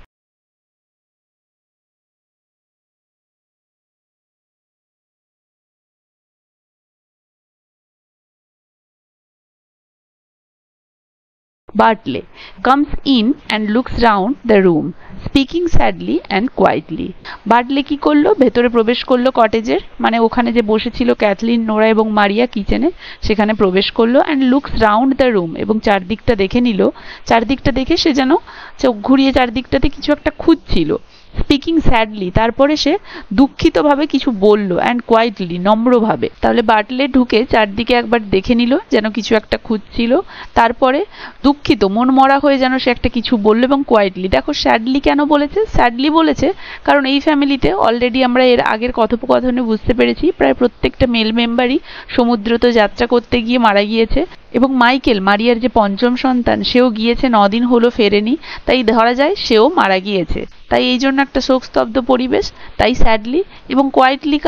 Bartley comes in and looks round the room, speaking sadly and quietly. বার্টলে কি করলো, ভেতরে প্রবেশ করলো কটেজের, মানে ওখানে যে বসেছিল ক্যাথলিন, নোরা এবং মারিয়া কিচেনে, সেখানে প্রবেশ করলো, and looks round the room, এবং চারদিকটা দেখে নিল। চারদিকটা দেখে সে যেন চোখ ঘুরিয়ে চারদিকটাতে কিছু একটা খুঁজছিল। স্পিকিং স্যাডলি, তারপরে সে দুঃখিতভাবে কিছু বলল, অ্যান্ড কোয়াইটলি, নম্রভাবে। তাহলে বাটলে ঢুকে চারদিকে একবার দেখে নিল যেন কিছু একটা খুঁজছিল, তারপরে দুঃখিত মন মরা হয়ে যেন সে একটা কিছু বললো, এবং কোয়াইটলি। দেখো স্যাডলি কেন বলেছে, স্যাডলি বলেছে কারণ এই ফ্যামিলিতে অলরেডি আমরা এর আগের কথোপকথনে বুঝতে পেরেছি প্রায় প্রত্যেকটা মেল মেম্বারই সমুদ্রতে যাত্রা করতে গিয়ে মারা গিয়েছে, এবং মাইকেল মারিয়ার যে পঞ্চম সন্তান সেও গিয়েছে, 9 দিন হলো ফেরেনি, তাই ধরা যায় সেও মারা গিয়েছে, তাই এই জন্য একটা শোকস্তব্ধ পরিবেশ, তাই স্যাডলি। এবং কোয়াইটলি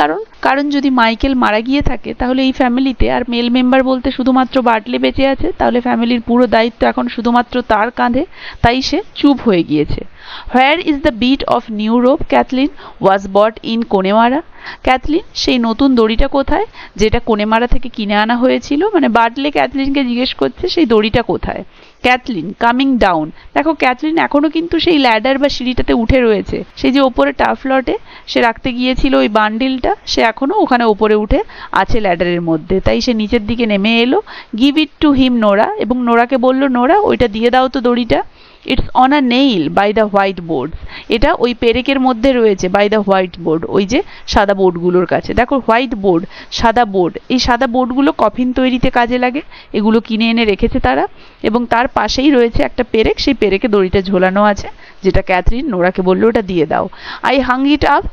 কারণ যদি মাইকেল মারা গিয়ে থাকে তাহলে এই ফ্যামিলিতে আর মেল মেম্বার বলতে শুধুমাত্র বার্টলে বেঁচে আছে, তাহলে ফ্যামিলির পুরো দায়িত্ব এখন শুধুমাত্র তার কাঁধে, তাই সে চুপ হয়ে গিয়েছে। Where is the bit of new rope Cathleen was bought in Connemara? Cathleen, সেই নতুন দড়িটা কোথায় যেটা কোনেমারা থেকে কিনে আনা হয়েছিল? মানে বার্টলে ক্যাথলিনকে জিজ্ঞেস করছে সেই দড়িটা কোথায়। ক্যাথলিন কামিং ডাউন, দেখো ক্যাথলিন এখনো কিন্তু সেই ল্যাডার বা সিঁড়িটাতে উঠে রয়েছে, সেই যে ওপরে টাফ লটে সে রাখতে গিয়েছিল ওই বান্ডিলটা, সে এখনো ওখানে ওপরে উঠে আছে ল্যাডারের মধ্যে, তাই সে নিচের দিকে নেমে এলো। Give it to him Nora, এবং নোরাকে বলল নোরা ওইটা দিয়ে দাও তো দড়িটা। It's on a nail by the white boards, এটা ওই পেরেকের মধ্যে রয়েছে, বাই দ্য হোয়াইট বোর্ড, ওই যে সাদা বোর্ডগুলোর কাছে। দেখো হোয়াইট বোর্ড, সাদা বোর্ড, এই সাদা বোর্ডগুলো কফিন তৈরিতে কাজে লাগে, এগুলো কিনে এনে রেখেছে তারা, এবং তার পাশেই রয়েছে একটা পেরেক, সেই পেরেকে দড়িটা ঝোলানো আছে, যেটা ক্যাথরিন নোরাকে বললো ওটা দিয়ে দাও। I Hang it up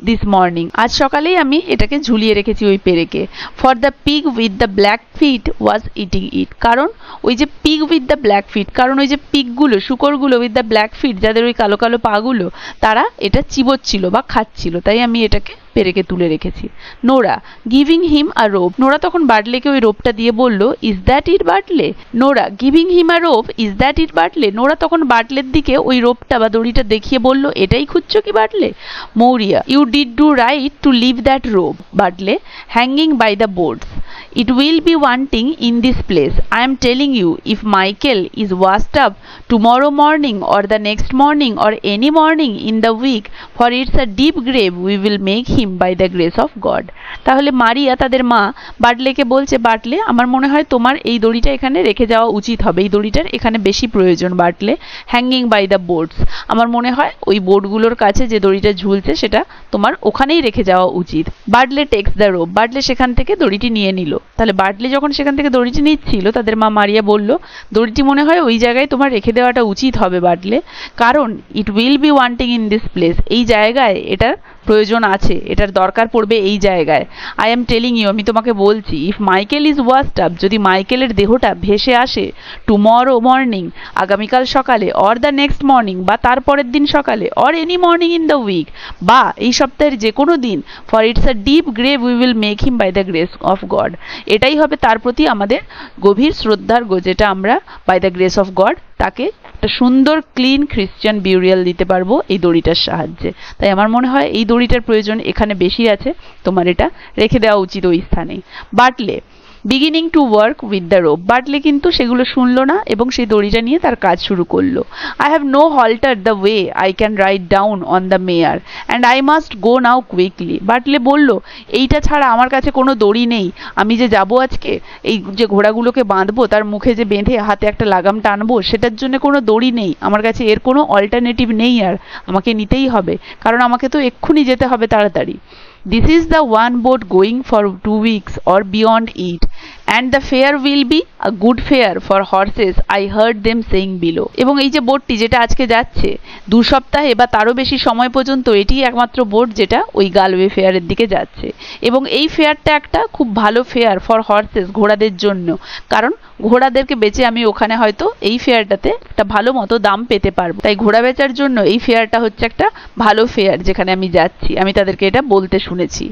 this morning, আজ সকালেই আমি এটাকে ঝুলিয়ে রেখেছি ওই পেরেকে। For the pig with the black feet was eating it, কারণ ওই যে pig with the black feet, কারণ ওই যে পিগগুলো, শুকরগুলো উইথ দ্য ব্ল্যাক ফিট, যাদের ওই কালো কালো পাগুলো, তারা এটা চিবোচ্ছিল বা খাচ্ছিল, তাই আমি এটাকে পেরেকে তুলে রেখেছি। Nora giving him a rope, Nora তখন বার্টলেকে ওই রোপটা দিয়ে বলল is that it Bartley? Nora giving him a rope is that it Bartley, Nora তখন বার্টলের দিকে ওই রোপটা বা দড়িটা দেখিয়ে বলল এটাই খুঁজছো কি বার্টলে? Maurya you did do right to leave that rope Bartley hanging by the boards, it will be wanting in this place. I am telling you, if Michael is washed up tomorrow morning or the next morning or any morning in the week, for it's a deep grave, we will make him by the grace of God. তাহলে মারিয়া তাদের মা বার্টলেকে বলছে, বার্টলে আমার মনে হয় তোমার এই দড়িটা এখানে রেখে যাওয়া উচিত হবে, এই দড়িটার এখানে বেশি প্রয়োজন বার্টলে। হ্যাঙ্গিং বাই দ্য বোর্ডস, আমার মনে হয় ওই বোর্ডগুলোর কাছে যে দড়িটা ঝুলছে সেটা তোমার ওখানেই রেখে যাওয়া উচিত। বার্টলে টেক্স দ্য রোপ, বার্টলে সেখান থেকে দড়িটি নিয়ে নিল। তাহলে বার্টলে যখন সেখান থেকে দড়িটি নিচ্ছিল, তাদের মা মারিয়া বলল দড়িটি মনে হয় ওই জায়গায় তোমার রেখে দেওয়াটা উচিত হবে বার্টলে, কারণ ইট will B wanting in this place, এই জায়গায় এটার প্রয়োজন আছে, এটার দরকার পড়বে এই জায়গায়। আই এম টেলিং ইউ, আমি তোমাকে বলছি, if Michael is washed up, যদি মাইকেলের দেহটা ভেসে আসে টুমরো মর্নিং, আগামীকাল সকালে, অর দ্য নেক্সট মর্নিং, বা তারপরের দিন সকালে, or any morning in the week, বা এই সপ্তাহের যে কোনো দিন, for it's a deep grave we will make him by the grace of God, এটাই হবে তার প্রতি আমাদের গভীর শ্রদ্ধার, যেটা আমরা by the grace of God তাকে একটা সুন্দর ক্লিন খ্রিস্টান বিউরিয়াল দিতে পারবো এই দড়িটার সাহায্যে। তাই আমার মনে হয় এই দড়িটার প্রয়োজন এখানে বেশি আছে, তোমার এটা রেখে দেওয়া উচিত ওই স্থানেই। Bartley beginning to work with the rope, Bartley কিন্তু সেগুলো শুনলো না এবং সেই দড়িটা নিয়ে তার কাজ শুরু করলো। I have no halter the way I can ride down on the mare and I must go now quickly, Bartley বলল এইটা ছাড়া আমার কাছে কোনো দড়ি নেই, আমি যে যাবো আজকে এই যে ঘোড়াগুলোকে বাঁধবো, তার মুখে যে বেঁধে হাতে একটা লাগাম টানবো, সেটার জন্য কোনো দড়ি নেই আমার কাছে, এর কোনো অল্টারনেটিভ নেই, আর আমাকে নিতেই হবে, কারণ আমাকে তো এক্ষুনি যেতে হবে তাড়াতাড়ি। This is the one boat going for 2 weeks or beyond it, and the fare will be a good fare for horses, I heard them saying below. এবং এই যে বোটটি যেটা আজকে যাচ্ছে 2 সপ্তাহে বা তারও বেশি সময় পর্যন্ত, এটি একমাত্র বোট যেটা ওই গালওয়ে ফেয়ারের দিকে যাচ্ছে, এবং এই ফেয়ারটা একটা খুব ভালো ফেয়ার ফর হর্সেস, ঘোড়াদের জন্য, কারণ ঘোড়াদেরকে বেচে আমি ওখানে হয়তো এই ফেয়ারটাতে একটা ভালো মতো দাম পেতে পারবো, তাই ঘোড়া বেচার জন্য এই ফেয়ারটা হচ্ছে একটা ভালো ফেয়ার যেখানে আমি যাচ্ছি, আমি তাদেরকে এটা বলতে শুনেছি।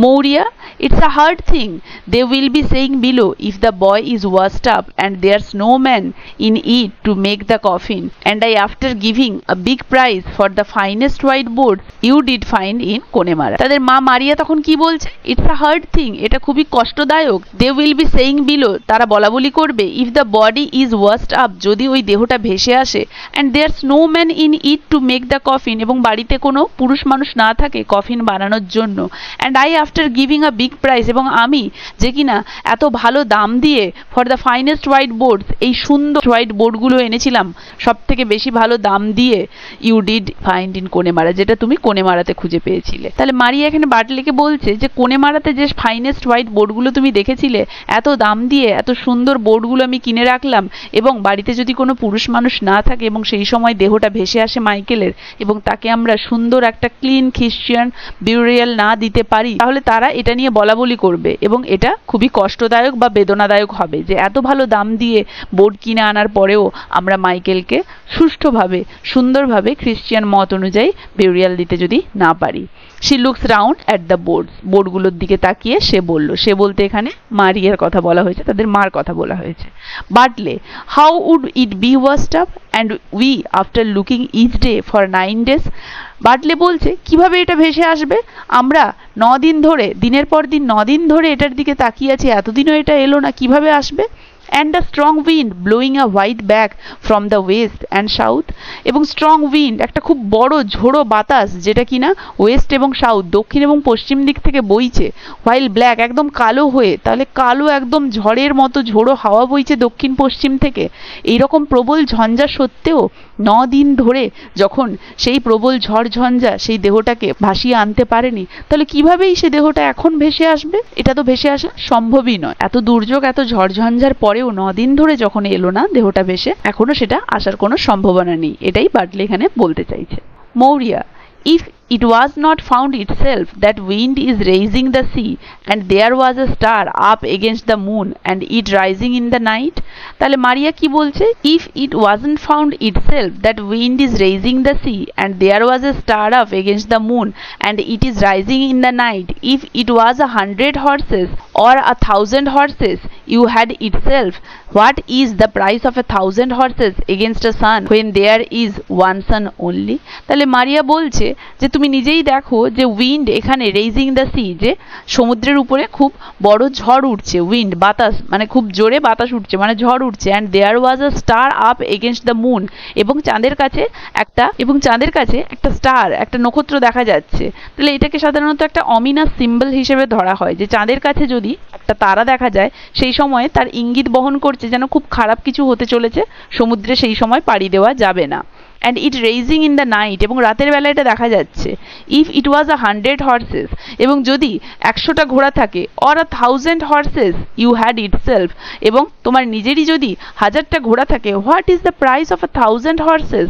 Maurya it's a hard thing they will be saying below if the boy is washed up and there's no man in it to make the coffin and I after giving a big price for the finest white board you did find in Connemara. তাদের মা Maria তখন কি বলছে, it's a hard thing, এটা খুবই কষ্টদায়ক, they will be saying below, তারা বলা বলি করবে, if the body is washed up, যদি ওই দেহটা ভেসে আসে, and there's no man in it to make the coffin, এবং বাড়িতে কোনো পুরুষ মানুষ না থাকে কফিন বানানোর জন্য, and I after giving a big price, এবং আমি যে কিনা এত ভালো দাম দিয়ে for the finest white boards, এই সুন্দর হোয়াইট বোর্ডগুলো এনেছিলাম সব থেকে বেশি ভালো দাম দিয়ে, ইউ ডিড ফাইন্ড ইন কোনেমারা, যেটা তুমি কোনেমারাতে খুঁজে পেয়েছিলে। তাহলে মারিয়া এখানে বার্টলেকে বলছে যে কোনেমারাতে যে ফাইনেস্ট হোয়াইট বোর্ডগুলো তুমি দেখেছিলে, এত দাম দিয়ে এত সুন্দর বোর্ডগুলো আমি কিনে রাখলাম, এবং বাড়িতে যদি কোনো পুরুষ মানুষ না থাকে এবং সেই সময় দেহটা ভেসে আসে মাইকেলের, এবং তাকে আমরা সুন্দর একটা ক্লিন খ্রিস্টিয়ান বিউরিয়াল না দিতে পারি, তাহলে তারা এটা নিয়ে বলা বলি করবে, এবং এটা খুবই কষ্টদায়ক বা বেদনাদায়ক হবে যে এত ভালো দাম দিয়ে বোর্ড কিনে আনার পরেও আমরা মাইকেলকে সুষ্ঠুভাবে সুন্দরভাবে খ্রিস্টিয়ান মত অনুযায়ী বেরিয়াল দিতে যদি না পারি। She looks round at the boards, বোর্ডগুলোর দিকে তাকিয়ে সে বলল, সে বলতে এখানে মারিয়ার কথা বলা হয়েছে, তাদের মার কথা বলা হয়েছে। Bartley, how would it be washed up and we after looking each day for 9 days। Bartley বলছে কিভাবে এটা ভেসে আসবে, আমরা 9 দিন ধরে, দিনের পর দিন 9 দিন ধরে এটার দিকে তাকিয়ে আছি, এতদিনও এটা এলো না, কিভাবে আসবে। and a strong wind blowing a white back from the west and south, এবং strong wind একটা খুব বড় ঝোড়ো বাতাস যেটা কিনা ওয়েস্ট এবং সাউথ দক্ষিণ এবং পশ্চিম দিক থেকে বইছে, while black একদম কালো হয়ে, তাহলে কালো একদম ঝড়ের মতো ঝোড়ো হাওয়া বইছে দক্ষিণ পশ্চিম থেকে। এইরকম প্রবল ঝঞ্ঝা সত্ত্বেও 9 দিন ধরে যখন সেই প্রবল ঝড় ঝঞ্ঝা সেই দেহটাকে ভাসিয়ে আনতে পারেনি, তাহলে কিভাবেই সে দেহটা এখন ভেসে আসবে? এটা তো ভেসে আসা সম্ভবই নয়। এত দুর্যোগ এত ঝড় ঝঞ্ঝার পরেও 9 দিন ধরে যখন এলো না দেহটা ভেসে, এখনো সেটা আসার কোনো সম্ভাবনা নেই, এটাই বাটলে এখানে বলতে চাইছে। Maurya, if it was not found itself that wind is raising the sea and there was a star up against the moon and it rising in the night, তাহলে মারিয়া কি বলছে, if it wasn't found itself that wind is raising the sea and there was a star up against the moon and it is rising in the night, if it was 100 horses or 1000 horses you had itself, what is the price of 1000 horses against a sun when there is one sun only। তাহলে মারিয়া বলছে যে তুমি নিজেই দেখো যে wind এখানে raising the sea, যে সমুদ্রের উপরে খুব বড় ঝড় উঠছে, উইন্ড বাতাস মানে খুব জোরে বাতাস উঠছে মানে ঝড় উঠছে, and there was a star up against the moon, এবং চাঁদের কাছে একটা স্টার একটা নক্ষত্র দেখা যাচ্ছে। তাহলে এটাকে সাধারণত একটা অমিনাস সিম্বল হিসেবে ধরা হয়, যে চাঁদের কাছে যদি একটা তারা দেখা যায় সেই সময়ে তার ইঙ্গিত বহন করছে যেন খুব খারাপ কিছু হতে চলেছে, সমুদ্রে সেই সময় পাড়ি দেওয়া যাবে না। and it raising in the night, এবং রাতের বেলা এটা দেখা যাচ্ছে। if it was 100 horses, এবং যদি 100টা ঘোড়া থাকে, or 1000 horses you had itself, এবং তোমার নিজেরই যদি 1000টা ঘোড়া থাকে, what is the price of 1000 horses,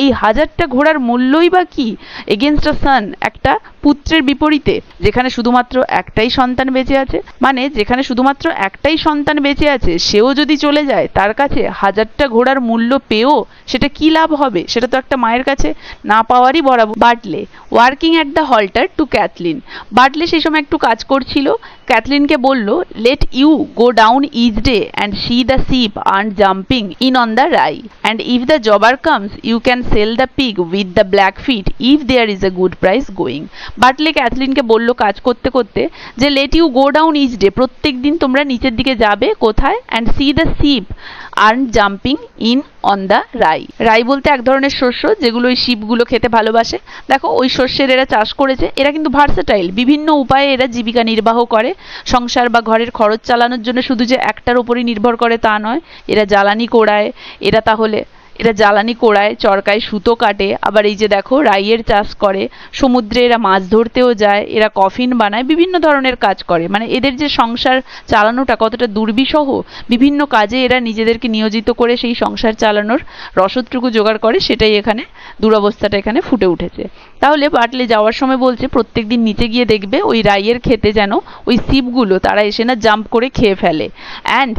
এই 1000টা ঘোড়ার মূল্যই বা কি, against a son, একটা পুত্রের বিপরীতে, যেখানে শুধুমাত্র একটাই সন্তান বেঁচে আছে, মানে যেখানে শুধুমাত্র একটাই সন্তান বেঁচে আছে সেও যদি চলে যায়, তার কাছে 1000টা ঘোড়ার মূল্য পেয়েও সেটা কি লাভ হবে, সেটা তো একটা মায়ের কাছে না পাওয়ারই বরাবর। Bartley, working at the halter to Cathleen, Bartley সেই সময় একটু কাজ করছিল, ক্যাথলিনকে বলল, let you go down each day and see the sheep aren't jumping in on the rye, and if the jobber comes you can sell the pig with the black feet if there is a good price going. Bartley ক্যাথলিনকে বলল কাজ করতে করতে যে let you go down each day, প্রত্যেক দিন তোমরা নিচের দিকে যাবে, কোথায়, and see the sheep aren't jumping in on the rye. Rye বলতে এক ধরনের শস্য যেগুলো ওই শিপগুলো খেতে ভালোবাসে। দেখো ওই শস্যের এরা চাষ করেছে, এরা কিন্তু ভার্সেটাইল, বিভিন্ন উপায়ে এরা জীবিকা নির্বাহ করে, সংসার বা ঘরের খরচ চালানোর জন্য শুধু যে একটার উপরই নির্ভর করে তা নয়, এরা জ্বালানি কোড়ায়, এরা জ্বালানি কোড়ায়, চরকায় সুতো কাটে, আবার এই যে দেখো রাইয়ের চাষ করে, সমুদ্রে এরা মাছ ধরতেও যায়, এরা কফিন বানায়, বিভিন্ন ধরনের কাজ করে। মানে এদের যে সংসার চালানোটা কতটা দুর্বিষহ, বিভিন্ন কাজে এরা নিজেদেরকে নিয়োজিত করে সেই সংসার চালানোর রসদটুকু জোগাড় করে, সেটাই এখানে দুরবস্থাটা এখানে ফুটে উঠেছে। তাহলে বাটলে যাওয়ার সময় বলছে প্রত্যেক দিন নিচে গিয়ে দেখবে ওই রাইয়ের খেতে যেন ওই শিপগুলো তারা এসে না জাম্প করে খেয়ে ফেলে, and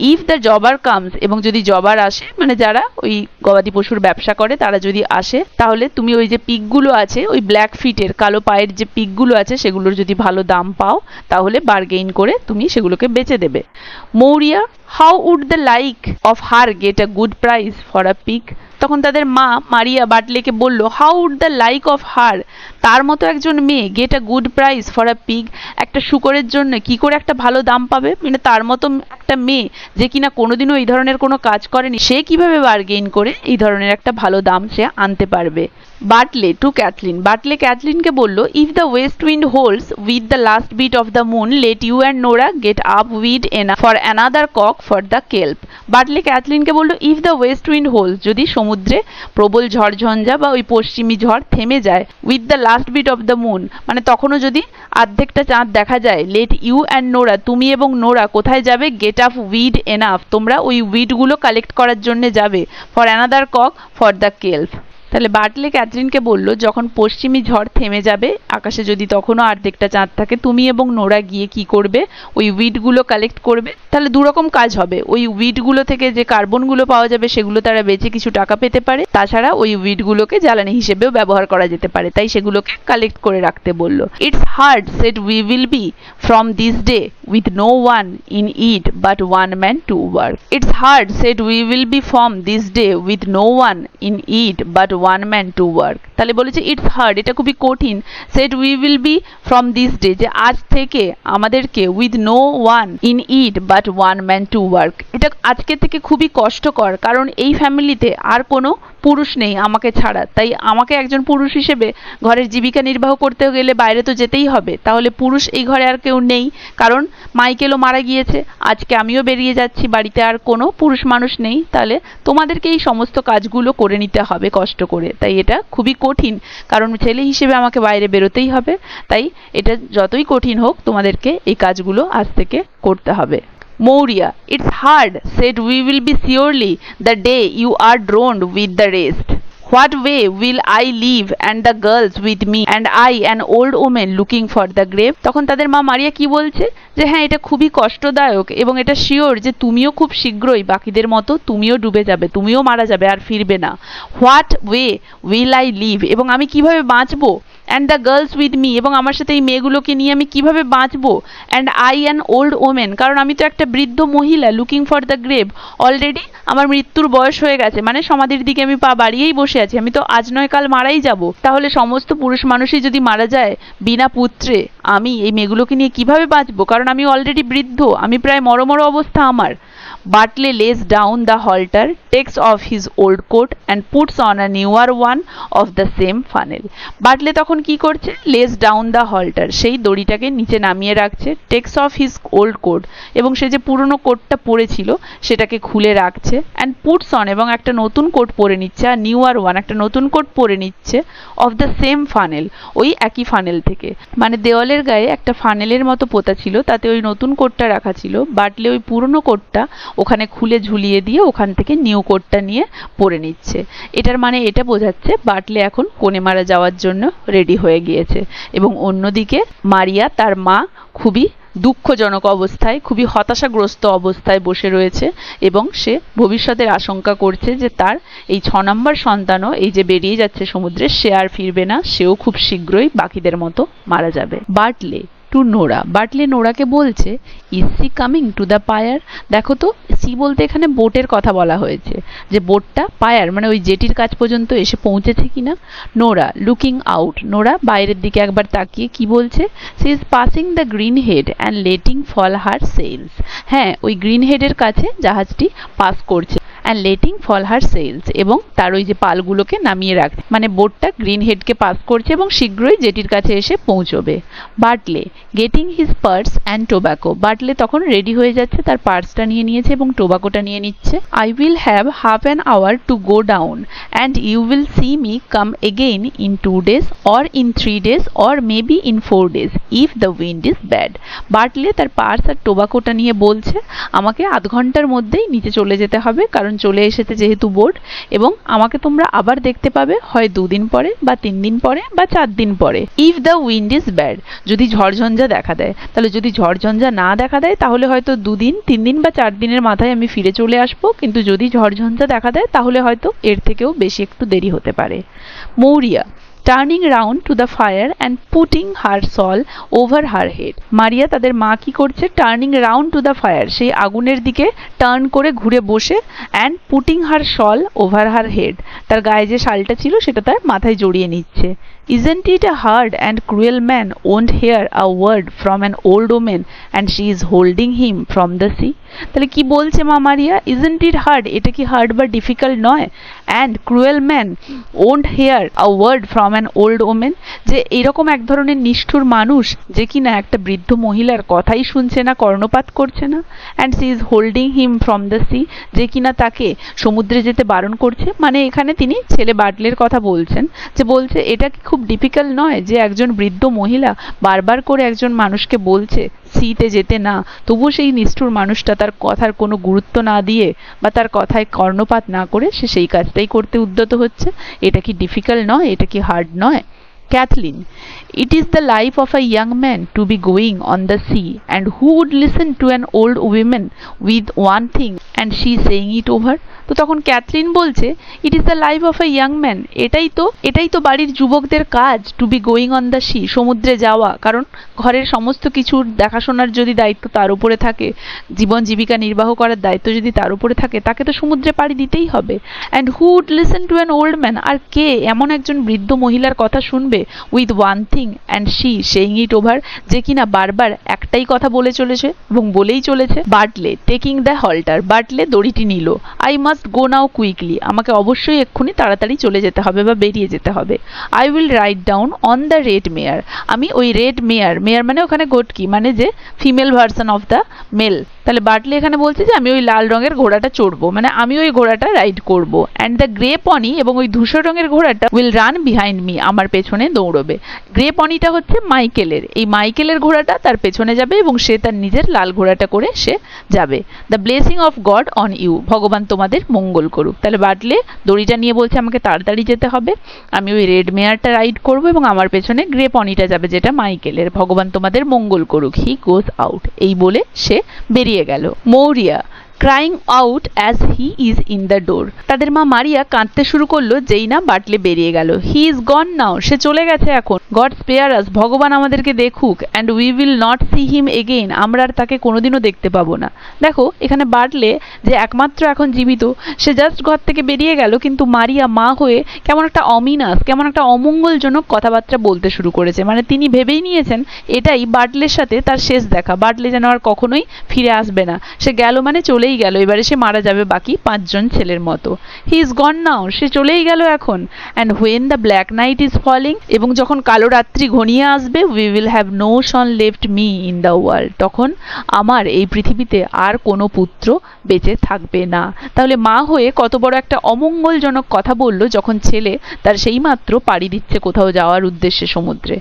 if the jobber comes, এবং যদি জবার আসে মানে যারা ওই গবাদি পশুর ব্যবসা করে তারা যদি আসে, তাহলে তুমি ওই যে পিগগুলো আছে, ওই ব্ল্যাক ফিটের কালো পায়ের যে পিগগুলো আছে সেগুলোর যদি ভালো দাম পাও তাহলে বার্গেইন করে তুমি সেগুলোকে বেচে দেবে। Maurya, how would the like of her get a good price for a pig, তখন তাদের মা মারিয়া বাটলেকে বলল, how would the like of her, তার মতো একজন মেয়ে get a good price for a pig, একটা শূকরের জন্য কি করে একটা ভালো দাম পাবে, মানে তার মতো একটা মেয়ে যে কিনা কোনোদিনও এই ধরনের কোনো কাজ করেনি, সে কিভাবে বার্গেইন করে এই ধরনের একটা ভালো দাম সে আনতে পারবে। বাটলে টু ক্যাথলিন, বাটলে ক্যাথলিনকে বলল, if the west wind holds with the last bit of the moon let you and Nora get up weed enough for another cock for the kelp. Bartley ক্যাথলিনকে বলল, if the west wind holds, যদি সমুদ্রে প্রবল ঝড়ঝঞ্ঝা বা ওই পশ্চিমী ঝড় থেমে যায়, with the last bit of the moon, মানে তখনও যদি অর্ধেকটা চাঁদ দেখা যায়, লেট ইউ অ্যান্ড নোরা, তুমি এবং নোরা কোথায় যাবে, গেট আপ উইড এনাফ, তোমরা ওই উইডগুলো কালেক্ট করার জন্য যাবে, for another cock for the kelp. তাহলে বার্টলে ক্যাথরিনকে বলল, যখন পশ্চিমী ঝড় থেমে যাবে, আকাশে যদি তখনও অর্ধেকটা চাঁদ থাকে, তুমি এবং নোরা গিয়ে কি করবে, ওই উইডগুলো কালেক্ট করবে। তাহলে দুরকম কাজ হবে, ওই উইডগুলো থেকে যে কার্বনগুলো পাওয়া যাবে সেগুলো তারা বেচে কিছু টাকা পেতে পারে, তাছাড়া ওই উইডগুলোকে জ্বালানি হিসেবেও ব্যবহার করা যেতে পারে, তাই সেগুলোকে কালেক্ট করে রাখতে বলল। It's hard shed we will be from this day with no one in it but one man to work. It's hard said we will be from this day with no one in it but one man to work. তাহলে বলেছে it's hard, এটা খুবই কঠিন, said we will be from this day, যে আজ থেকে আমাদেরকে with no one in it but one man to work, এটা আজকে থেকে খুবই কষ্টকর, কারণ এই ফ্যামিলিতে আর কোনো পুরুষ নেই আমাকে ছাড়া, তাই আমাকে একজন পুরুষ হিসেবে ঘরের জীবিকা নির্বাহ করতে গেলে বাইরে তো যেতেই হবে। তাহলে পুরুষ এই ঘরে আর কেউ নেই, কারণ মাইকেলও মারা গিয়েছে, আজকে আমিও বেরিয়ে যাচ্ছি, বাড়িতে আর কোনো পুরুষ মানুষ নেই, তাহলে তোমাদেরকে এই সমস্ত কাজগুলো করে নিতে হবে কষ্ট করে। তাই এটা খুবই কঠিন, কারণ ছেলে হিসেবে আমাকে বাইরে বেরোতেই হবে, তাই এটা যতই কঠিন হোক তোমাদেরকে এই কাজগুলো আজ থেকে করতে হবে। Maurya, it's hard, said we will be surely the day you are drowned with the rest. What way will I live and the girls with me and I an old woman looking for the grave? তখন তাদের মা মারিয়া কি বলছে, যে হ্যাঁ এটা খুবই কষ্টদায়ক এবং এটা শিওর যে তুমিও খুব শীঘ্রই বাকিদের মতো তুমিও ডুবে যাবে, তুমিও মারা যাবে আর ফিরবে না। What way will I live, এবং আমি কিভাবে বাঁচবো, and the girls with me, এবং আমার সাথে এই মেয়েগুলোকে নিয়ে আমি কিভাবে বাঁচবো, and I an old woman, কারণ আমি তো একটা বৃদ্ধ মহিলা, looking for the grave, already আমার মৃত্যুর বয়স হয়ে গেছে, মানে সমাধির দিকে আমি পা বাড়িয়েই বসে আছি, আমি তো আজ নয় কাল মারাই যাব। তাহলে সমস্ত পুরুষ মানুষই যদি মারা যায় বিনা পুত্রে, আমি এই মেয়েগুলোকে নিয়ে কিভাবে বাঁচবো, কারণ আমি অলরেডি বৃদ্ধ, আমি প্রায় মরমর অবস্থা আমার। Bartley lays down the halter, takes off his old coat and puts on a newer one of the same funnel. Bartley তখন কি করছে, lays down the halter, সেই দড়িটাকে নিচে নামিয়ে রাখছে, takes off his old coat, এবং সে যে পুরনো কোটটা পরেছিল সেটাকে খুলে রাখছে, and puts on, এবং একটা নতুন কোট পরে নিচ্ছে, আর newer one, একটা নতুন কোট পরে নিচ্ছে, of the same funnel, ওই একই ফানেল থেকে, মানে দেওয়ালের গায়ে একটা ফানেলের মতো পোতা ছিল, তাতে ওই নতুন কোটটা রাখা ছিল। বাটলে ওই পুরনো কোটটা ওখানে খুলে ঝুলিয়ে দিয়ে ওখান থেকে নিউ কোটটা নিয়ে পরে নিচ্ছে। এটার মানে এটা বোঝাচ্ছে বাটলে এখন কনেমারা যাওয়ার জন্য রেডি হয়ে গিয়েছে, এবং অন্যদিকে মারিয়া তার মা খুবই দুঃখজনক অবস্থায়, খুবই হতাশাগ্রস্ত অবস্থায় বসে রয়েছে, এবং সে ভবিষ্যতের আশঙ্কা করছে যে তার এই 6 নম্বর সন্তানও এই যে বেরিয়ে যাচ্ছে সমুদ্রে, সে আর ফিরবে না, সেও খুব শীঘ্রই বাকিদের মতো মারা যাবে। বাটলে টু নোরা, বাটলে নোরাকে বলছে, is she coming to the pier, দেখো তো সি বলতে এখানে বোটের কথা বলা হয়েছে, যে বোটটা পায়ার মানে ওই জেটির কাছ পর্যন্ত এসে পৌঁছেছে কিনা। নোরা লুকিং আউট, নোরা বাইরের দিকে একবার তাকিয়ে কি বলছে, she is passing the green head and letting fall her sails, হ্যাঁ ওই গ্রিন হেডের কাছে জাহাজটি পাস করছে, and letting fall her sails, এবং তার ওই যে পালগুলোকে নামিয়ে রাখছে, মানে বোটটা গ্রিন হেডকে পাস করছে এবং শীঘ্রই জেটির কাছে এসে পৌঁছবে। Bartley getting his purse and tobacco, Bartley তখন রেডি হয়ে যাচ্ছে, তার পার্সটা নিয়ে নিয়েছে এবং টোব্যাকোটা নিয়ে নিচ্ছে। I will have half an hour to go down and you will see me come again in 2 days or in 3 days or maybe in 4 days if the wind is bad. Bartley তার purse আর টোব্যাকোটা নিয়ে বলছে, আমাকে আধ ঘন্টার মধ্যেই নিচে চলে যেতে হবে, কারণ চলে এসেছে যেহেতু বোট, এবং আমাকে তোমরা আবার দেখতে পাবে হয় 2 দিন পরে বা 3 দিন পরে বা 4 দিন পরে। If the wind is bad, যদি ঝড়ঝঞ্ঝা দেখা দেয়, তাহলে যদি ঝড়ঝঞ্ঝা না দেখা দেয় তাহলে হয়তো 2 দিন 3 দিন বা 4 দিনের মাথায় আমি ফিরে চলে আসবো, কিন্তু যদি ঝড়ঝঞ্ঝা দেখা দেয় তাহলে হয়তো এর থেকেও বেশি একটু দেরি হতে পারে। Maurya turning round to the fire and putting her shawl over her head, Maurya তাদের মা কি করছে, turning round to the fire, সেই আগুনের দিকে টার্ন করে ঘুরে বসে, and putting her shawl over her head, তার গায়ে যে শালটা ছিল সেটা তার মাথায় জড়িয়ে নিচ্ছে। Isn't it a hard and cruel man won't hear a word from an old woman and she is holding him from the sea? তাহলে কি বলছে মা মারিয়া, isn't it hard, এটা কি হার্ড বা ডিফিকাল্ট নয়, and cruel man won't hear a word from an old woman, যে এরকম এক ধরনের নিষ্ঠুর মানুষ যে কিনা একটা বৃদ্ধ মহিলার কথাই শুনছে না, কর্ণপাত করছে না, and she is holding him from the sea, যে কিনা তাকে সমুদ্রে যেতে বারণ করছে, মানে এখানে তিনি ছেলে বাটলের কথা বলছেন, যে বলছে এটা কি খুব ডিফিকাল্ট নয় যে একজন বৃদ্ধ মহিলা বারবার করে একজন মানুষকে বলছে সিতে যেতে না, তবুও সেই নিষ্ঠুর মানুষটা তার কথার কোনো গুরুত্ব না দিয়ে বা তার কথায় কর্ণপাত না করে সে সেই কাজটাই করতে উদ্যত হচ্ছে। এটা কি ডিফিকাল্ট নয়? এটা কি হার্ড নয়? Kathleen, it is the life of a young man to be going on the sea, and who would listen to an old woman with one thing and she saying it over? তো তখন Kathleen বলছে, it is the life of a young man, এটাই তো বাড়ির যুবকদের কাজ, to be going on the sea, সমুদ্রে যাওয়া। কারণ ঘরের সমস্ত কিছুর দেখাশোনার যদি দায়িত্ব তার উপরে থাকে, জীবন জীবিকা নির্বাহ করার দায়িত্ব যদি তার উপরে থাকে, তাকে তো সমুদ্রে পাড়ি দিতেই হবে। And who would listen to an old man, আর কে এমন একজন বৃদ্ধ মহিলার কথা শুনবে, with one thing and she saying it over, যে কিনা বারবার একটাই কথা বলে চলেছে এবং বলেই চলেছে। বার্টলে টেকিং দ্য হল্টার, বার্টলে দড়িটি নিল। I must go now quickly, আমাকে অবশ্যই এক্ষুনি তাড়াতাড়ি চলে যেতে হবে বা বেরিয়ে যেতে হবে। I will write down on the red mare, আমি ওই রেড মেয়ার, মেয়ার মানে ওখানে গোটকি, মানে যে female version of the male. তাহলে বার্টলে এখানে বলছে যে আমি ওই লাল রঙের ঘোড়াটা চড়বো, মানে আমি ওই ঘোড়াটা রাইড করব। অ্যান্ড দ্য গ্রে পনি, এবং ওই ধূসর রঙের ঘোড়াটা উইল রান বিহাইন্ড মি, আমার পেছনে দৌড়বে। গ্রে পনিটা হচ্ছে মাইকেলের, এই মাইকেলের ঘোড়াটা তার পেছনে যাবে এবং সে তার নিজের লাল ঘোড়াটা করে সে যাবে। The blessing of God on you, ভগবান তোমাদের মঙ্গল করুক। তাহলে বার্টলে দড়িটা নিয়ে বলছে আমাকে তাড়াতাড়ি যেতে হবে, আমি ওই রেড মেয়ারটা রাইড করব এবং আমার পেছনে গ্রে পনিটা যাবে যেটা মাইকেলের, ভগবান তোমাদের মঙ্গল করুক। হি গোজ আউট, এই বলে সে বেরিয়ে গেল। Maurya crying out as he is in the ডোর, তাদের মা মারিয়া কাঁদতে শুরু করলো যেই না বার্টলে বেরিয়ে গেল। হি ইজ গন নাও, সে চলে গেছে এখন। গড স্পেয়ার আস, ভগবান আমাদেরকে দেখুক। And we will not see him again, আমরা আর তাকে কোনোদিনও দেখতে পাবো না। দেখো এখানে বার্টলে যে একমাত্র এখন জীবিত, সে জাস্ট ঘর থেকে বেরিয়ে গেল, কিন্তু মারিয়া মা হয়ে কেমন একটা অমিনাস, কেমন একটা অমঙ্গলজনক কথাবার্তা বলতে শুরু করেছে। মানে তিনি ভেবেই নিয়েছেন এটাই বার্টলের সাথে তার শেষ দেখা, বার্টলে যেন আর কখনোই ফিরে আসবে না, সে গেল মানে চলেই গেল, এবারে সে মারা যাবে বাকি 5 জন ছেলের মতো। হি ইজ গন নাও, সে চলেই গেল এখন। And when the black night is falling, এবং যখন কালো রাত্রি ঘনিয়ে আসবে, we will have no son left me in the world, তখন আমার এই পৃথিবীতে আর কোনো পুত্র বেঁচে থাকবে না। তাহলে মা হয়ে কত বড় একটা অমঙ্গলজনক কথা বলল যখন ছেলে তার সেই মাত্র পাড়ি দিচ্ছে কোথাও যাওয়ার উদ্দেশ্যে সমুদ্রে।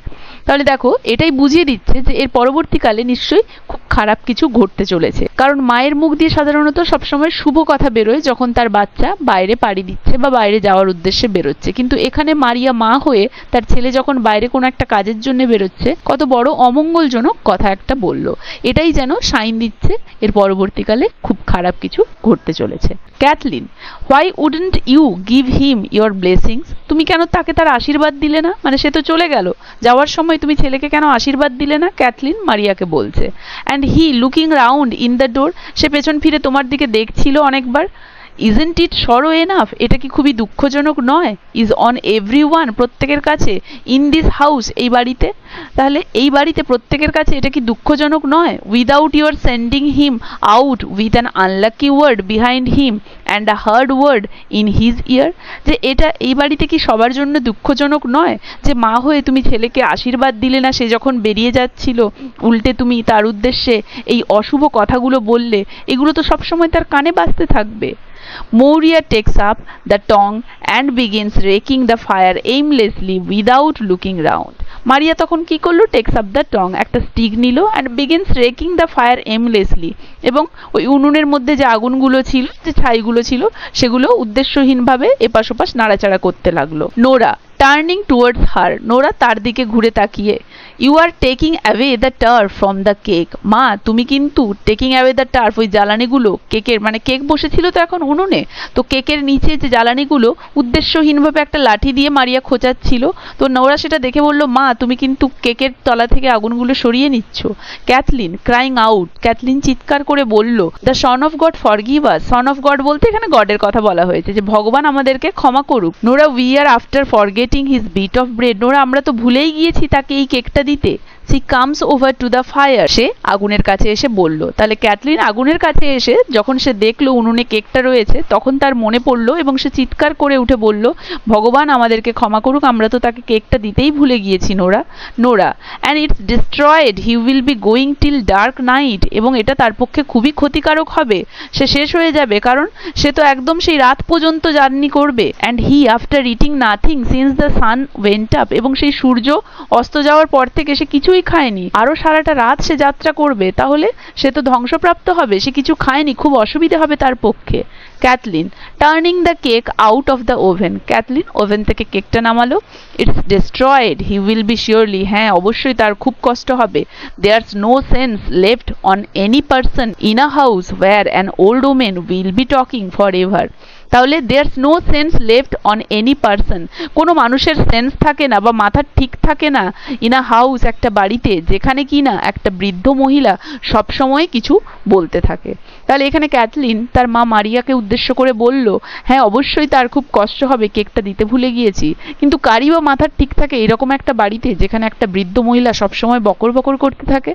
তাহলে দেখো এটাই বুঝিয়ে দিচ্ছে যে এর পরবর্তীকালে নিশ্চয়ই খুব খারাপ কিছু ঘটতে চলেছে, কারণ মায়ের মুখ দিয়ে সাধারণত সবসময় শুভ কথা বেরোয় যখন তার বাচ্চা বাইরে পাড়ি দিচ্ছে বা বাইরে যাওয়ার উদ্দেশ্যে বেরোচ্ছে, কিন্তু এখানে মারিয়া মা হয়ে তার ছেলে যখন বাইরে কোনো একটা কাজের জন্য বেরোচ্ছে, কত বড় অমঙ্গলজনক কথা একটা বলল। এটাই যেন সাইন দিচ্ছে এর পরবর্তীকালে খুব খারাপ কিছু ঘটতে চলেছে। Kathleen, why wouldn't you give him your blessings, তুমি কেন তাকে তার আশীর্বাদ দিলে না? মানে সে তো চলে গেল, যাওয়ার সময় তুমি ছেলেকে কেন আশীর্বাদ দিলে না? ক্যাথলিন মারিয়াকে বলছে। And he looking round in the door, সে পেছন ফিরে তোমার দিকে দেখছিল অনেকবার। ইজন্ট ইট সরো এনাফ, এটা কি খুবই দুঃখজনক নয়? ইজ অন এভরি ওয়ান, প্রত্যেকের কাছে। ইন দিস হাউস, এই বাড়িতে, তাহলে এই বাড়িতে প্রত্যেকের কাছে এটা কি দুঃখজনক নয়? Without your sending him out with an unlucky word behind him and a hard word in his ear, যে এটা এই বাড়িতে কি সবার জন্য দুঃখজনক নয় যে মা হয়ে তুমি ছেলেকে আশীর্বাদ দিলে না সে যখন বেরিয়ে যাচ্ছিল, উল্টে তুমি তার উদ্দেশ্যে এই অশুভ কথাগুলো বললে, এগুলো তো সবসময় তার কানে বাজতে থাকবে। Moria takes up the tongue and begins raking the fire aimlessly without looking round. মারিয়া তখন কি করলো? টেক্স আপ দ্য টং, একটা স্টিক নিল, and begins raking the fire aimlessly, এবং ওই উনুনের মধ্যে যে আগুনগুলো ছিল, যে ছাইগুলো ছিল, সেগুলো উদ্দেশ্যহীনভাবে এপাশ ওপাশ নাড়াচাড়া করতে লাগলো। Nora turning towards her, Nora তার দিকে ঘুরে তাকিয়ে, you are taking away the turf from the cake, মা তুমি কিন্তু টেকিং অ্যাওয়ে দ্য টার্ফ, ওই জ্বালানিগুলো কেকের, মানে কেক বসেছিল তো এখন উনুনে, তো কেকের নিচে যে জ্বালানিগুলো উদ্দেশ্যহীনভাবে একটা লাঠি দিয়ে মারিয়া খোঁচাচ্ছিল, তো নোরা সেটা দেখে বলল, মা তুমি কিন্তু কেকের তলা থেকে আগুনগুলো সরিয়ে নিচ্ছ। ক্যাথলিন ক্রাইং আউট, ক্যাথলিন চিৎকার করে বলল, the son of god forgive us, Son of god বলতে এখানে গডের কথা বলা হয়েছে, যে ভগবান আমাদেরকে ক্ষমা করুক। Nora we are after forgetting his bit of bread, Nora আমরা তো ভুলেই গিয়েছি তাকে এই কেকটা দিতে। She comes over to the fire, সে আগুনের কাছে এসে বলল। তাহলে ক্যাথলিন আগুনের কাছে এসে যখন সে দেখলো উনুনে কেকটা রয়েছে, তখন তার মনে পড়লো এবং সে চিৎকার করে উঠে বলল, ভগবান আমাদেরকে ক্ষমা করুক, আমরা তো তাকে কেকটা দিতেই ভুলে গিয়েছি Nora. Nora and it's destroyed, he will be going till dark night, এবং এটা তার পক্ষে খুবই ক্ষতিকারক হবে, সে শেষ হয়ে যাবে, কারণ সে তো একদম সেই রাত পর্যন্ত জার্নি করবে। And he after eating nothing since the sun went up, এবং সেই সূর্য অস্ত যাওয়ার পর থেকে সে কিছুই কিছুই খায়নি, আরো সারাটা রাত সে যাত্রা করবে, তাহলে সে তো ধ্বংসপ্রাপ্ত হবে, সে কিছু খায়নি, খুব অসুবিধা হবে তার পক্ষে। Cathleen turning the cake out of the oven, Cathleen oven থেকে কেকটা নামালো। It's destroyed, he will be surely, হ্যাঁ অবশ্যই তার খুব কষ্ট হবে। There's no sense left on any person in a house where an old woman will be talking for ever. তাহলে there's no sense left on any person, কোনো মানুষের sense থাকে না বা মাথার ঠিক থাকে না ইন আ হাউস, একটা বাড়িতে, যেখানে কি না একটা বৃদ্ধ মহিলা সবসময় কিছু বলতে থাকে। তাহলে এখানে ক্যাথলিন তার মা মারিয়াকে উদ্দেশ্য করে বলল, হ্যাঁ অবশ্যই তার খুব কষ্ট হবে, কেকটা দিতে ভুলে গিয়েছি, কিন্তু কারই বা মাথার ঠিক থাকে এরকম একটা বাড়িতে যেখানে একটা বৃদ্ধ মহিলা সবসময় বকর বকর করতে থাকে।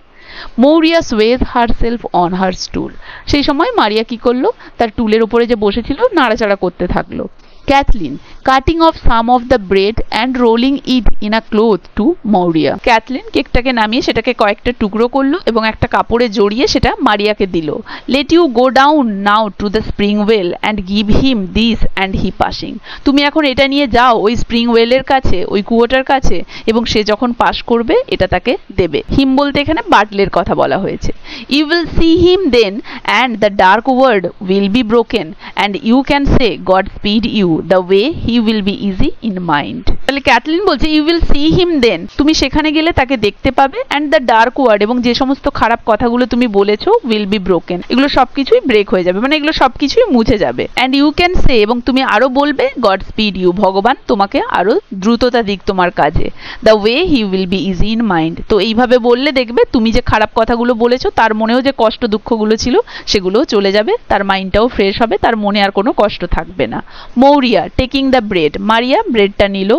Maurya sways herself on her stool, সেই সময় মারিয়া কি করলো, তার টুলের উপরে যে বসেছিল নাড়াচাড়া করতে থাকলো। Cathleen cutting off some of the bread and rolling it in a cloth to Maurya, Cathleen কেকটাকে নামিয়ে সেটাকে কয়েকটা টুকরো করলো এবং একটা কাপড়ে জড়িয়ে সেটা মারিয়াকে দিল। Let you go down now to the spring well and give him this and he passing, তুমি এখন এটা নিয়ে যাও ওই স্প্রিং ওয়েলের কাছে, ওই কুয়োটার কাছে, এবং সে যখন পাস করবে এটা তাকে দেবে। হিম বলতে এখানে বাটলের কথা বলা হয়েছে। You will see him then and the dark word will be broken and you can say God speed you the way he will be easy in mind. তাহলে ক্যাথলিন বলছে you will see him then, তুমি সেখানে গেলে তাকে দেখতে পাবে, and the dark word, এবং যে সমস্ত খারাপ কথাগুলো তুমি বলেছো, উইল বি ব্রোকেন, এগুলো সবকিছুই ব্রেক হয়ে যাবে, মানে এগুলো সবকিছুই মুছে যাবে। অ্যান্ড ইউ ক্যান সে, এবং তুমি আরো বলবে, গড স্পিড ইউ, ভগবান তোমাকে আরো দ্রুততা দিক তোমার কাজে, the way he will be easy in mind. তো এইভাবে বললে দেখবে তুমি যে খারাপ কথাগুলো বলেছো তার মনেও যে কষ্ট দুঃখগুলো ছিল সেগুলোও চলে যাবে, তার মাইন্ডটাও ফ্রেশ হবে, তার মনে আর কোনো কষ্ট থাকবে না। Maurya taking the bread, Maria ব্রেডটা নিল।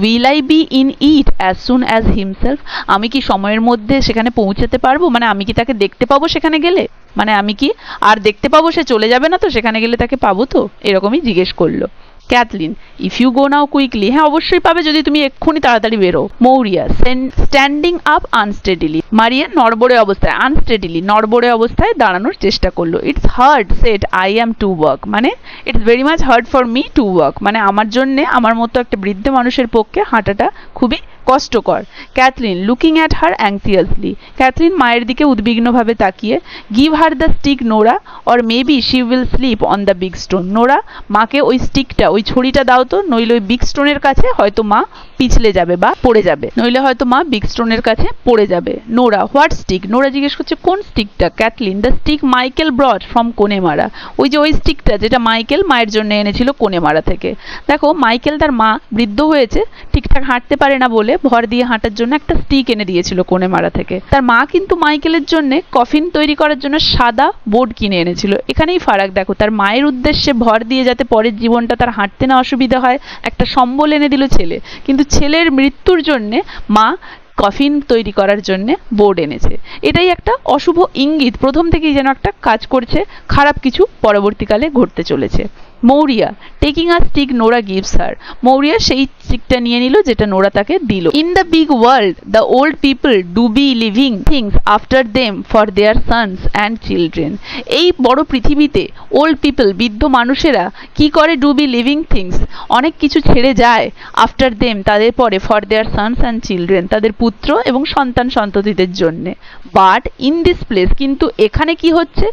Will I be in it as soon as himself, আমি কি সময়ের মধ্যে সেখানে পৌঁছাতে পারবো, মানে আমি কি তাকে দেখতে পাবো সেখানে গেলে, মানে আমি কি আর দেখতে পাবো, সে চলে যাবে না তো, সেখানে গেলে তাকে পাবো তো, এরকমই জিজ্ঞেস করলো। Cathleen if you go now quickly, হ্যাঁ অবশ্যই পাবে যদি তুমি এক্ষুনি তাড়াতাড়ি বেরো। Maurya standing up unsteadily, Maria নড়বড়ে অবস্থায়, আনস্টেডিলি নড়বড়ে অবস্থায় দাঁড়ানোর চেষ্টা করলো। It's hard set I am to walk, মানে it's very much hard for me to walk, মানে আমার জন্যে, আমার মতো একটা বৃদ্ধ মানুষের পক্ষে হাঁটাটা খুবই কষ্টকর। Cathleen looking at her anxiously, Cathleen মায়ের দিকে উদ্বিগ্নভাবে তাকিয়ে। Give her the stick Nora or maybe she will slip on the big stone, Nora মাকে ওই স্টিকটা, ওই ছড়িটা দাও তো, নইলে ওই বিগ স্টোনের কাছে হয়তো মা পিছলে যাবে বা পড়ে যাবে, নইলে হয়তো মা বিগ স্টোনের কাছে পড়ে যাবে। নোরা হোয়াট স্টিক, নোরা জিজ্ঞেস করছে কোন স্টিকটা। Cathleen the stick Michael brought from Connemara, ওই যে ওই স্টিকটা যেটা মাইকেল মায়ের জন্য এনেছিল কোনেমারা থেকে। দেখো মাইকেল তার মা বৃদ্ধ হয়েছে, ঠিকঠাক হাঁটতে পারে না বলে ভর দিয়ে হাঁটার জন্য একটা স্টিক এনে দিয়েছিল কোনেমারা থেকে। তার মা কিন্তু মাইকেলের জন্য কফিন তৈরি করার জন্য সাদা বোর্ড কিনে এনেছিল। এখানেই ফারাক দেখো, তার মায়ের উদ্দেশ্যে ভর দিয়ে যাতে পরের জীবনটা তার হাঁটতে না অসুবিধা হয় একটা সম্বল এনে দিল ছেলে, কিন্তু ছেলের মৃত্যুর জন্যে মা কফিন তৈরি করার জন্য বোর্ড এনেছে। এটাই একটা অশুভ ইঙ্গিত, প্রথম থেকেই যেন একটা কাজ করছে, খারাপ কিছু পরবর্তীকালে ঘটতে চলেছে। Maurya taking a stick Nora gives her, Maurya সেই স্টিকটা নিয়ে নিল যেটা নোরা তাকে দিল। In the big world the old people do be leaving things after them for their sons and children, এই বড় পৃথিবীতে ওল্ড পিপল বৃদ্ধ মানুষেরা কি করে, ডু বি লিভিং থিংস অনেক কিছু ছেড়ে যায়, আফটার দেম তাদের পরে, for their sons and children তাদের পুত্র এবং সন্তান সন্ততিদের জন্যে। বাট ইন দিস প্লেস, কিন্তু এখানে কি হচ্ছে,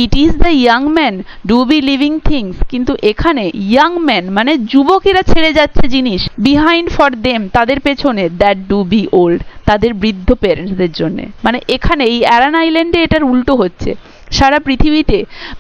ইট is the young man do be leaving things, কিন্তু এখানে ইয়াং ম্যান মানে যুবকেরা ছেড়ে যাচ্ছে জিনিস, বিহাইন্ড ফর দেম তাদের পেছনে, দ্যাট ডু বি ওল্ড তাদের বৃদ্ধ প্যারেন্টসদের জন্য। মানে এখানে এই অ্যারান আইল্যান্ডে এটার উল্টো হচ্ছে, সারা পৃথিবীতে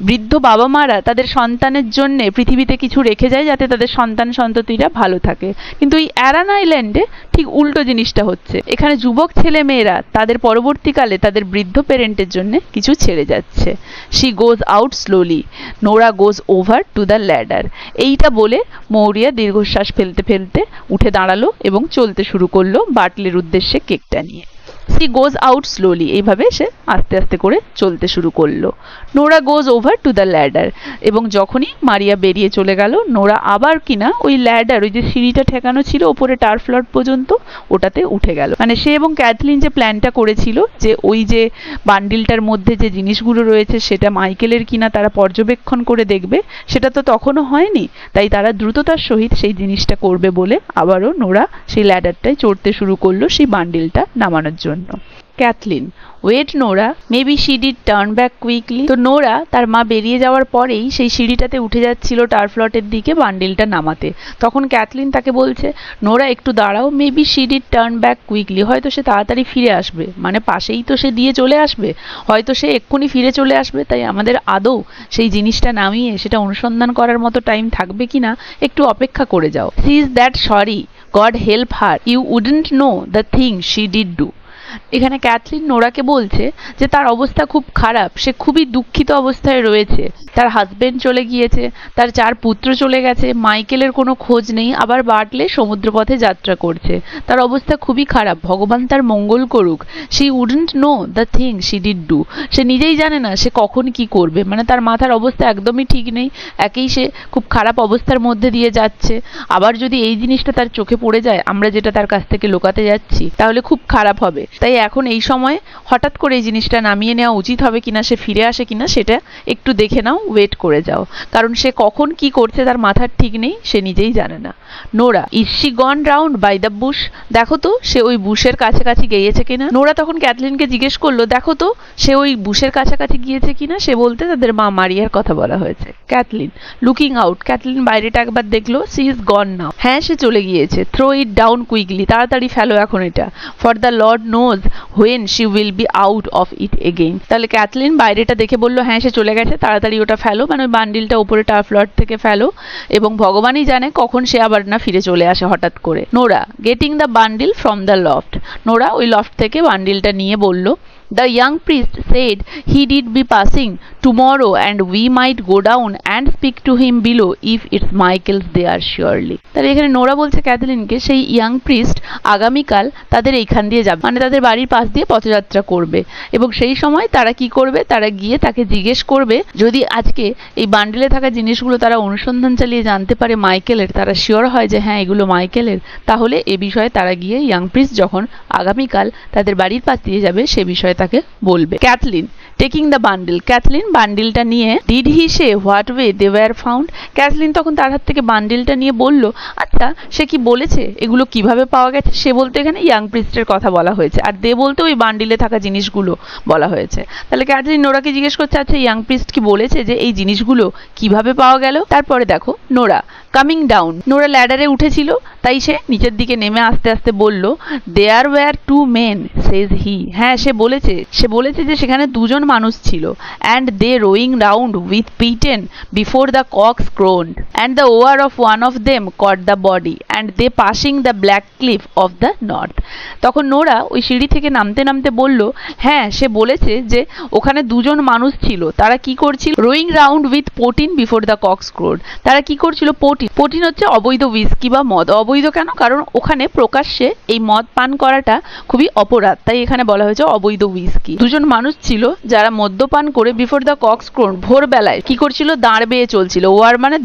বৃদ্ধ বাবা মারা তাদের সন্তানের জন্য পৃথিবীতে কিছু রেখে যায় যাতে তাদের সন্তান সন্ততিরা ভালো থাকে, কিন্তু এই অ্যারান আইল্যান্ডে ঠিক উল্টো জিনিসটা হচ্ছে, এখানে যুবক ছেলে মেয়েরা তাদের পরবর্তীকালে তাদের বৃদ্ধ প্যারেন্টের জন্য কিছু ছেড়ে যাচ্ছে। She goes out slowly, Nora goes over to the ladder, এইটা বলে মৌরিয়া দীর্ঘশ্বাস ফেলতে ফেলতে উঠে দাঁড়ালো এবং চলতে শুরু করলো বাটলের উদ্দেশ্যে কেকটা নিয়ে। সি গোজ আউট স্লোলি, এইভাবে সে আস্তে আস্তে করে চলতে শুরু করলো। Nora goes over to the ladder, এবং যখনই মারিয়া বেরিয়ে চলে গেল নোরা আবার কিনা ওই ল্যাডার, ওই যে সিঁড়িটা ঠেকানো ছিল ওপরে টার্ফ ফ্লোর পর্যন্ত, ওটাতে উঠে গেল। মানে সে এবং ক্যাথলিন যে প্ল্যানটা করেছিল যে ওই যে বান্ডিলটার মধ্যে যে জিনিসগুলো রয়েছে সেটা মাইকেলের কিনা তারা পর্যবেক্ষণ করে দেখবে, সেটা তো তখনও হয়নি, তাই তারা দ্রুততার সহিত সেই জিনিসটা করবে বলে আবারও নোরা সেই ল্যাডারটায় চড়তে শুরু করলো সেই বান্ডিলটা নামানোর জন্য। জন্য। Kathleen, wait Nora, maybe she did turn back quickly. তো নোরা তার মা বেরিয়ে যাওয়ার পরেই সেই সিঁড়িটাতে উঠে যাচ্ছিল টার্ফ লটের দিকে বান্ডিলটা নামাতে। তখন ক্যাথলিন তাকে বলছে, নোরা একটু দাঁড়াও, maybe she did turn back quickly, হয়তো সে তাড়াতাড়ি ফিরে আসবে, মানে পাশেই তো সে দিয়ে চলে আসবে, হয়তো সে এক্ষুনি ফিরে চলে আসবে, তাই আমাদের আদৌ সেই জিনিসটা নামিয়ে সেটা অনুসন্ধান করার মতো টাইম থাকবে কিনা একটু অপেক্ষা করে যাও। She is that sorry, God help her, you wouldn't know the thing she did do. এখানে ক্যাথলিন নোরাকে বলছে যে তার অবস্থা খুব খারাপ, সে খুবই দুঃখিত অবস্থায় রয়েছে, তার হাজবেন্ড চলে গিয়েছে, তার 4 পুত্র চলে গেছে, মাইকেলের কোনো খোঁজ নেই, আবার বার্টলে সমুদ্রপথে যাত্রা করছে, তার অবস্থা খুবই খারাপ, ভগবান তার মঙ্গল করুক। She wouldn't know the thing she did do, সে নিজেই জানে না সে কখন কি করবে, মানে তার মাথার অবস্থা একদমই ঠিক নেই, একেই সে খুব খারাপ অবস্থার মধ্যে দিয়ে যাচ্ছে, আবার যদি এই জিনিসটা তার চোখে পড়ে যায় আমরা যেটা তার কাছ থেকে লুকাতে যাচ্ছি তাহলে খুব খারাপ হবে। তাই এখন এই সময় হঠাৎ করে এই জিনিসটা নামিয়ে নেওয়া উচিত হবে কিনা, সে ফিরে আসে কিনা সেটা একটু দেখে নাও, ওয়েট করে যাও, কারণ সে কখন কি করছে তার মাথার ঠিক নেই, সে নিজেই জানে না। Nora, is she gone round by the bush, দেখো তো সে ওই বুশের কাছাকাছি গিয়েছে কিনা। নোরা তখন ক্যাথলিনকে জিজ্ঞেস করলো, দেখো তো সে ওই বুশের কাছাকাছি গিয়েছে কিনা, সে বলতে তাদের মা মারিয়ার কথা বলা হয়েছে। ক্যাথলিন, লুকিং আউট, ক্যাথলিন বাইরেটা একবার দেখলো, সি ইজ গন নাও, হ্যাঁ সে চলে গিয়েছে, থ্রো ইট ডাউন কুইকলি, তাড়াতাড়ি ফেলো এখন এটা, for the Lord knows when she will be out of it again. তাহলে ক্যাথলিন বাইরেটা দেখে বললো, হ্যাঁ সে চলে গেছে, তাড়াতাড়ি ওটা ফেলো, মানে ওই বান্ডিলটা উপরে টার্ফ লট থেকে ফেলো, এবং ভগবানই জানে কখন সে আবার না ফিরে চলে আসে হঠাৎ করে। Nora, getting the bundle from the loft, Nora ওই লফট থেকে বান্ডিলটা নিয়ে বলল, the young priest said he did be passing tomorrow and we might go down and speak to him below if it's Michael's there surely। তাহলে এখানে Nora বলছে ক্যাথলিনকে সেই young priest আগামীকাল তাদের এইখান দিয়ে যাবে, মানে তাদের বাড়ির পাশ দিয়ে পথযাত্রা করবে, এবং সেই সময় তারা কি করবে, তারা গিয়ে তাকে জিজ্ঞেস করবে, যদি আজকে এই বান্ডিলে থাকা জিনিসগুলো তারা অনুসন্ধান চালিয়ে জানতে পারে মাইকেলের, তারা শিওর হয় যে হ্যাঁ এগুলো মাইকেলের, তাহলে এ বিষয়ে তারা গিয়ে ইয়াং প্রিস্ট যখন আগামীকাল তাদের বাড়ির পাশ দিয়ে যাবে সে বিষয়ে তাকে বলবে। Cathleen, taking the bundle, Cathleen বান্ডিলটা নিয়ে, did he say what way they were found, Cathleen তখন তার হাত থেকে বান্ডিলটা নিয়ে বলল, আচ্ছা সে কি বলেছে এগুলো কিভাবে পাওয়া গেছে, সে বলতে এখানে ইয়াং প্রিস্টের কথা বলা হয়েছে, আর দে বলতে ওই বান্ডিলে থাকা জিনিসগুলো বলা হয়েছে। তাহলে ক্যাথলিন নোরাকে জিজ্ঞেস করছে, আচ্ছা ইয়াং প্রিস্ট কি বলেছে যে এই জিনিসগুলো কিভাবে পাওয়া গেল। তারপরে দেখো নোরা কামিং ডাউন, নোরা ল্যাডারে উঠেছিল তাই সে নিচের দিকে নেমে আস্তে আস্তে বলল, দেয়ার ওয়্যার 2 men says he, হ্যাঁ সে বলেছে যে সেখানে 2 জন মানুষ ছিল, and they rowing round with Peyton before the cocks crowed, and the oar of one of them caught the body, and they passing the black cliff of the north। তখন Nora ওই সিঁড়ি থেকে নামতে নামতে বলল, হ্যাঁ সে বলেছে যে ওখানে 2 জন মানুষ ছিল, তারা কি করছিল, rowing round with Peyton before the cocks crowed, তারা কি করছিল, পটিন হচ্ছে অবৈধ হুইস্কি বা মদ, অবৈধ কেন, কারণ ওখানে প্রকাশ্যে এই মদ পান করাটা খুবই অপরাধ, তাই এখানে বলা হয়েছে অবৈধ হুইস্কি। 2 জন মানুষ ছিল যারা মদ্যপান করে বিফোর দ্য কক্স ক্রোন, ভোরবেলায় কি করছিল, দাঁড় বেয়ে চলছিল, ওয়ার মানে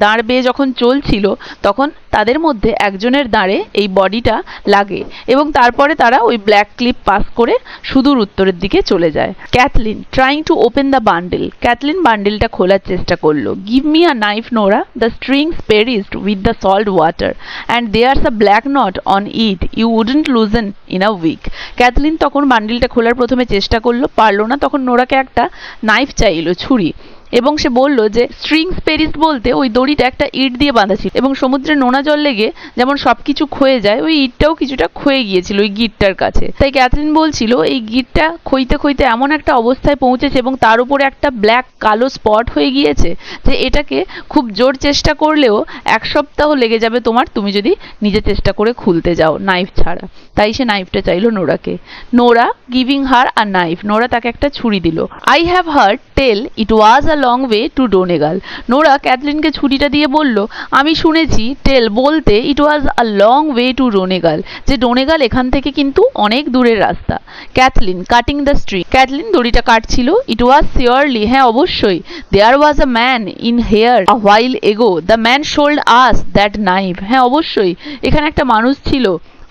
দাঁড় বেয়ে যখন চলছিল তখন তাদের মধ্যে একজনের দাঁড়ে এই বডিটা লাগে, এবং তারপরে তারা ওই ব্ল্যাক ক্লিপ পাস করে সুদূর উত্তরের দিকে চলে যায়। Cathleen, trying to open the bundle, Cathleen বান্ডিলটা খোলার চেষ্টা করলো, give me a knife Nora, the strings perished with the salt water and there's a black knot on it, you wouldn't loosen in a week. Cathleen তখন বান্ডিলটা খোলার প্রথমে চেষ্টা করলো, পারলো না, তখন নোরাকে একটা নাইফ চাইলো, ছুরি, এবং সে বলল যে স্ট্রিংস পেরিস বলতে ওই দড়িটা একটা ইট দিয়ে বাঁধা ছিল, এবং সমুদ্রে নোনা জল লেগে যেমন সবকিছু ক্ষয়ে যায় ওই ইটটাও কিছুটা ক্ষয়ে গিয়েছিল ওই গিটটার কাছে। তাই ক্যাথলিন বলছিল এই গিটটা ক্ষইতে ক্ষইতে এমন একটা অবস্থায় পৌঁছেছে এবং তার উপরে একটা ব্ল্যাক কালো স্পট হয়ে গিয়েছে যে এটাকে খুব জোর চেষ্টা করলেও 1 সপ্তাহ লেগে যাবে তোমার, তুমি যদি নিজে চেষ্টা করে খুলতে যাও নাইফ ছাড়া। তাই সে নাইফটা চাইলো নোরাকে। Nora giving her a knife, Nora তাকে একটা ছুরি দিল। I have heard tell it was a long way to Donegal, Nora ক্যাথলিনকে ছুরিটা দিয়ে বলল, আমি শুনেছি টেল বলতে it was a long way to Donegal, যে ডোনেগাল এখান থেকে কিন্তু অনেক দূরের রাস্তা। Cathleen cutting the string, Cathleen দড়িটা কাটছিল। ইট ওয়াজ সিওরলি, হ্যাঁ অবশ্যই। There was a man in here a while এগো, the man sold us that knife, হ্যাঁ অবশ্যই এখানে একটা মানুষ ছিল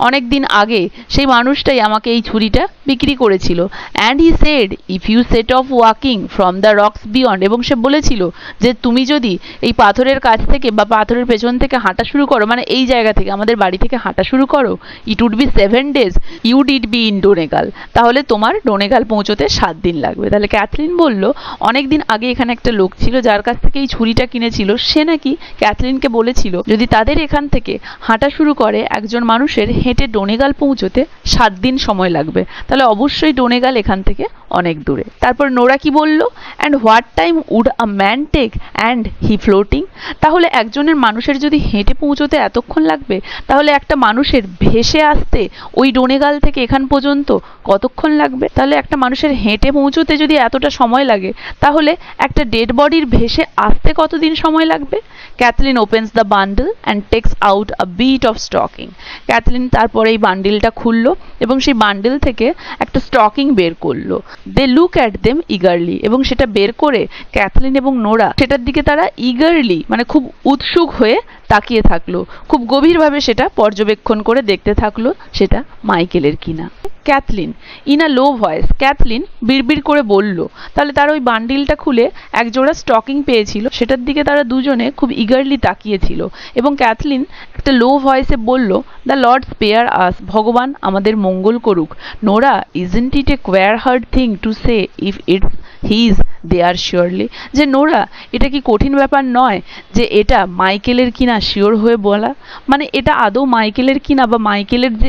অনেক দিন আগে সেই মানুষটাই আমাকে এই ছুরিটা বিক্রি করেছিল। And he said if you set off walking from the rocks beyond, এবং সে বলেছিল যে তুমি যদি এই পাথরের কাছ থেকে বা পাথরের পেছন থেকে হাঁটা শুরু করো, মানে এই জায়গা থেকে আমাদের বাড়ি থেকে হাঁটা শুরু করো, it would be 7 days, you'd it be in Donegal, তাহলে তোমার ডোনেগাল পৌঁছতে 7 দিন লাগবে। তাহলে ক্যাথলিন বলল অনেক দিন আগে এখানে একটা লোক ছিল যার কাছ থেকে এই ছুরিটা কিনেছিল, সে নাকি ক্যাথলিনকে বলেছিল যদি তাদের এখান থেকে হাঁটা শুরু করে একজন মানুষের হেঁটে ডোনেগাল পৌঁছতে 7 দিন সময় লাগবে, তাহলে অবশ্যই ডোনেগাল এখান থেকে অনেক দূরে। তারপর নোরা কি বলল, and what time would a man take and he floating, তাহলে একজনের মানুষের যদি হেঁটে পৌঁছতে এতক্ষণ লাগবে, তাহলে একটা মানুষের ভেসে আসতে ওই ডোনেগাল থেকে এখান পর্যন্ত কতক্ষণ লাগবে? তাহলে একটা মানুষের হেঁটে পৌঁছতে যদি এতটা সময় লাগে, তাহলে একটা ডেড বডির ভেসে আসতে কতদিন সময় লাগবে? Kathleen opens the bundle and takes out a bit of stocking. Kathleen তারপরে এই বান্ডিলটা খুললো এবং সেই বান্ডিল থেকে একটা স্টকিং বের করলো। They look at them eagerly, এবং সেটা বের করে ক্যাথলিন এবং নোরা সেটার দিকে তারা ইগারলি মানে খুব উৎসুক হয়ে তাকিয়ে থাকলো, খুব গভীরভাবে সেটা পর্যবেক্ষণ করে দেখতে থাকলো সেটা মাইকেলের কিনা। Kathleen in a low voice, Kathleen বিড়বিড় করে বলল, তাহলে তারা ওই বান্ডিলটা খুলে এক জোড়া স্টকিং পেয়েছিল, সেটার দিকে তারা দুজনে খুব ইগারলি তাকিয়েছিল এবং ক্যাথলিন একটা লো ভয়েসে বলল, দ্য লর্ড স্পেয়ার আস, ভগবান আমাদের মঙ্গল করুক। Nora, isn't it a queer hard thing to say if it's his they are surely, যে নোরা এটা কি কঠিন ব্যাপার নয় যে এটা মাইকেলের কিনা শিওর হয়ে বলা, মানে এটা আদৌ মাইকেলের কিনা বা মাইকেলের যে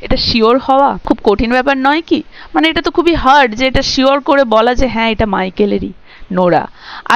এটা শিওর হওয়া খুব কঠিন ব্যাপার নয় কি? মানে এটা তো খুবই হার্ড যে এটা শিওর করে বলা যে হ্যাঁ এটা মাইকেলেরই। Nora,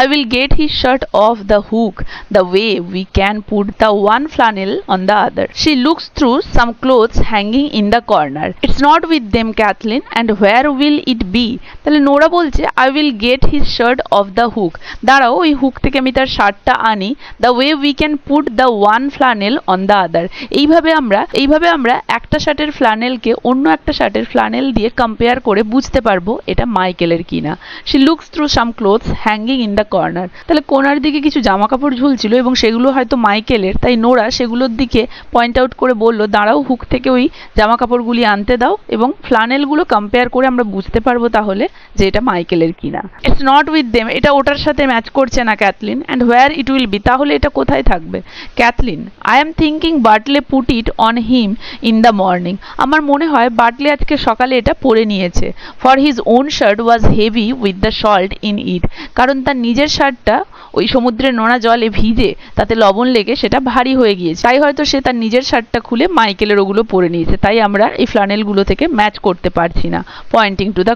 I will get his shirt off the hook the way we can put the one flannel on the other. She looks through some clothes hanging in the corner. It's not with them, Kathleen, and where will it be? তাহলে Nora বলছে I will get his shirt off the hook. দাঁড়াও ওই hook থেকে আমি তার শার্টটা আনি, the way we can put the one flannel on the other. এইভাবে আমরা একটা শার্টের ফ্ল্যানেলকে অন্য একটা শার্টের ফ্ল্যানেল দিয়ে কম্পেয়ার করে বুঝতে পারবো এটা মাইকেলের কিনা। She looks through some clothes hanging in the corner, তাহলে কোনার দিকে কিছু জামা কাপড় ঝুলছিল এবং সেগুলো হয়তো মাইকেলের, তাই নোরা সেগুলোর দিকে পয়েন্ট আউট করে বলল, দাঁড়াও হুক থেকে ওই জামা কাপড়গুলি আনতে দাও এবং ফ্ল্যানেলগুলো কম্পেয়ার করে আমরা বুঝতে পারবো তাহলে যে এটা মাইকেলের কিনা। ইটস নট উইথ দেম, এটা ওটার সাথে ম্যাচ করছে না Cathleen. And where it will be, তাহলে এটা কোথায় থাকবে? Cathleen, I am thinking Bartley put it on him in the morning, আমার মনে হয় বাটলে আজকে সকালে এটা পরে নিয়েছে। For his own shirt was heavy with the salt in it, কারণ তার নিজের শার্টটা ওই সমুদ্রের নোনা জলে ভিজে তাতে লবণ লেগে সেটা ভারী হয়ে গিয়েছে, তাই হয়তো সে তার নিজের শার্টটা খুলে মাইকেলের ওগুলো পরে নিয়েছে, তাই আমরা এই ফ্ল্যানেলগুলো থেকে ম্যাচ করতে পারছি না। পয়েন্টিং টু দ্য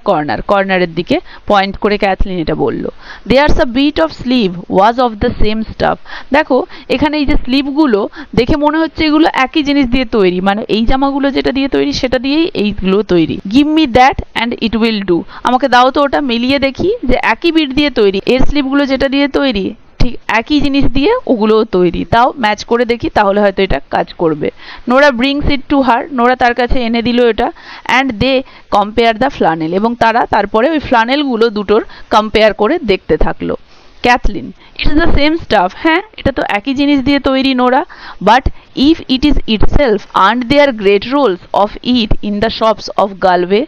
কর্নারের দিকে পয়েন্ট করে ক্যাথলিন এটা বলল। There's a bit of sleeve was of the same stuff, দেখো এখানে এই যে স্লিভগুলো দেখে মনে হচ্ছে এগুলো একই জিনিস দিয়ে তৈরি, মানে এই জামাগুলো যেটা দিয়ে তৈরি সেটা দিয়েই এইগুলো তৈরি। Give me that and it will do, আমাকে দাও তো ওটা, মিলিয়ে দেখি যে একই বিট দিয়ে তৈরি, এর স্লিভগুলো যেটা দিয়ে তৈরি ঠিক একই জিনিস দিয়ে ওগুলোও তৈরি, তাও ম্যাচ করে দেখি তাহলে হয়তো এটা কাজ করবে। Nora brings it to her, Nora তার কাছে এনে দিল এটা। And they compare the flannel, এবং তারা তারপরে ওই ফ্ল্যানেলগুলো দুটোর কম্পেয়ার করে দেখতে থাকলো। Kathleen, it's the same stuff, হ্যাঁ এটা তো একই জিনিস দিয়ে তৈরি Nora, but if it is itself aren't there great rolls of it in the shops of Galway,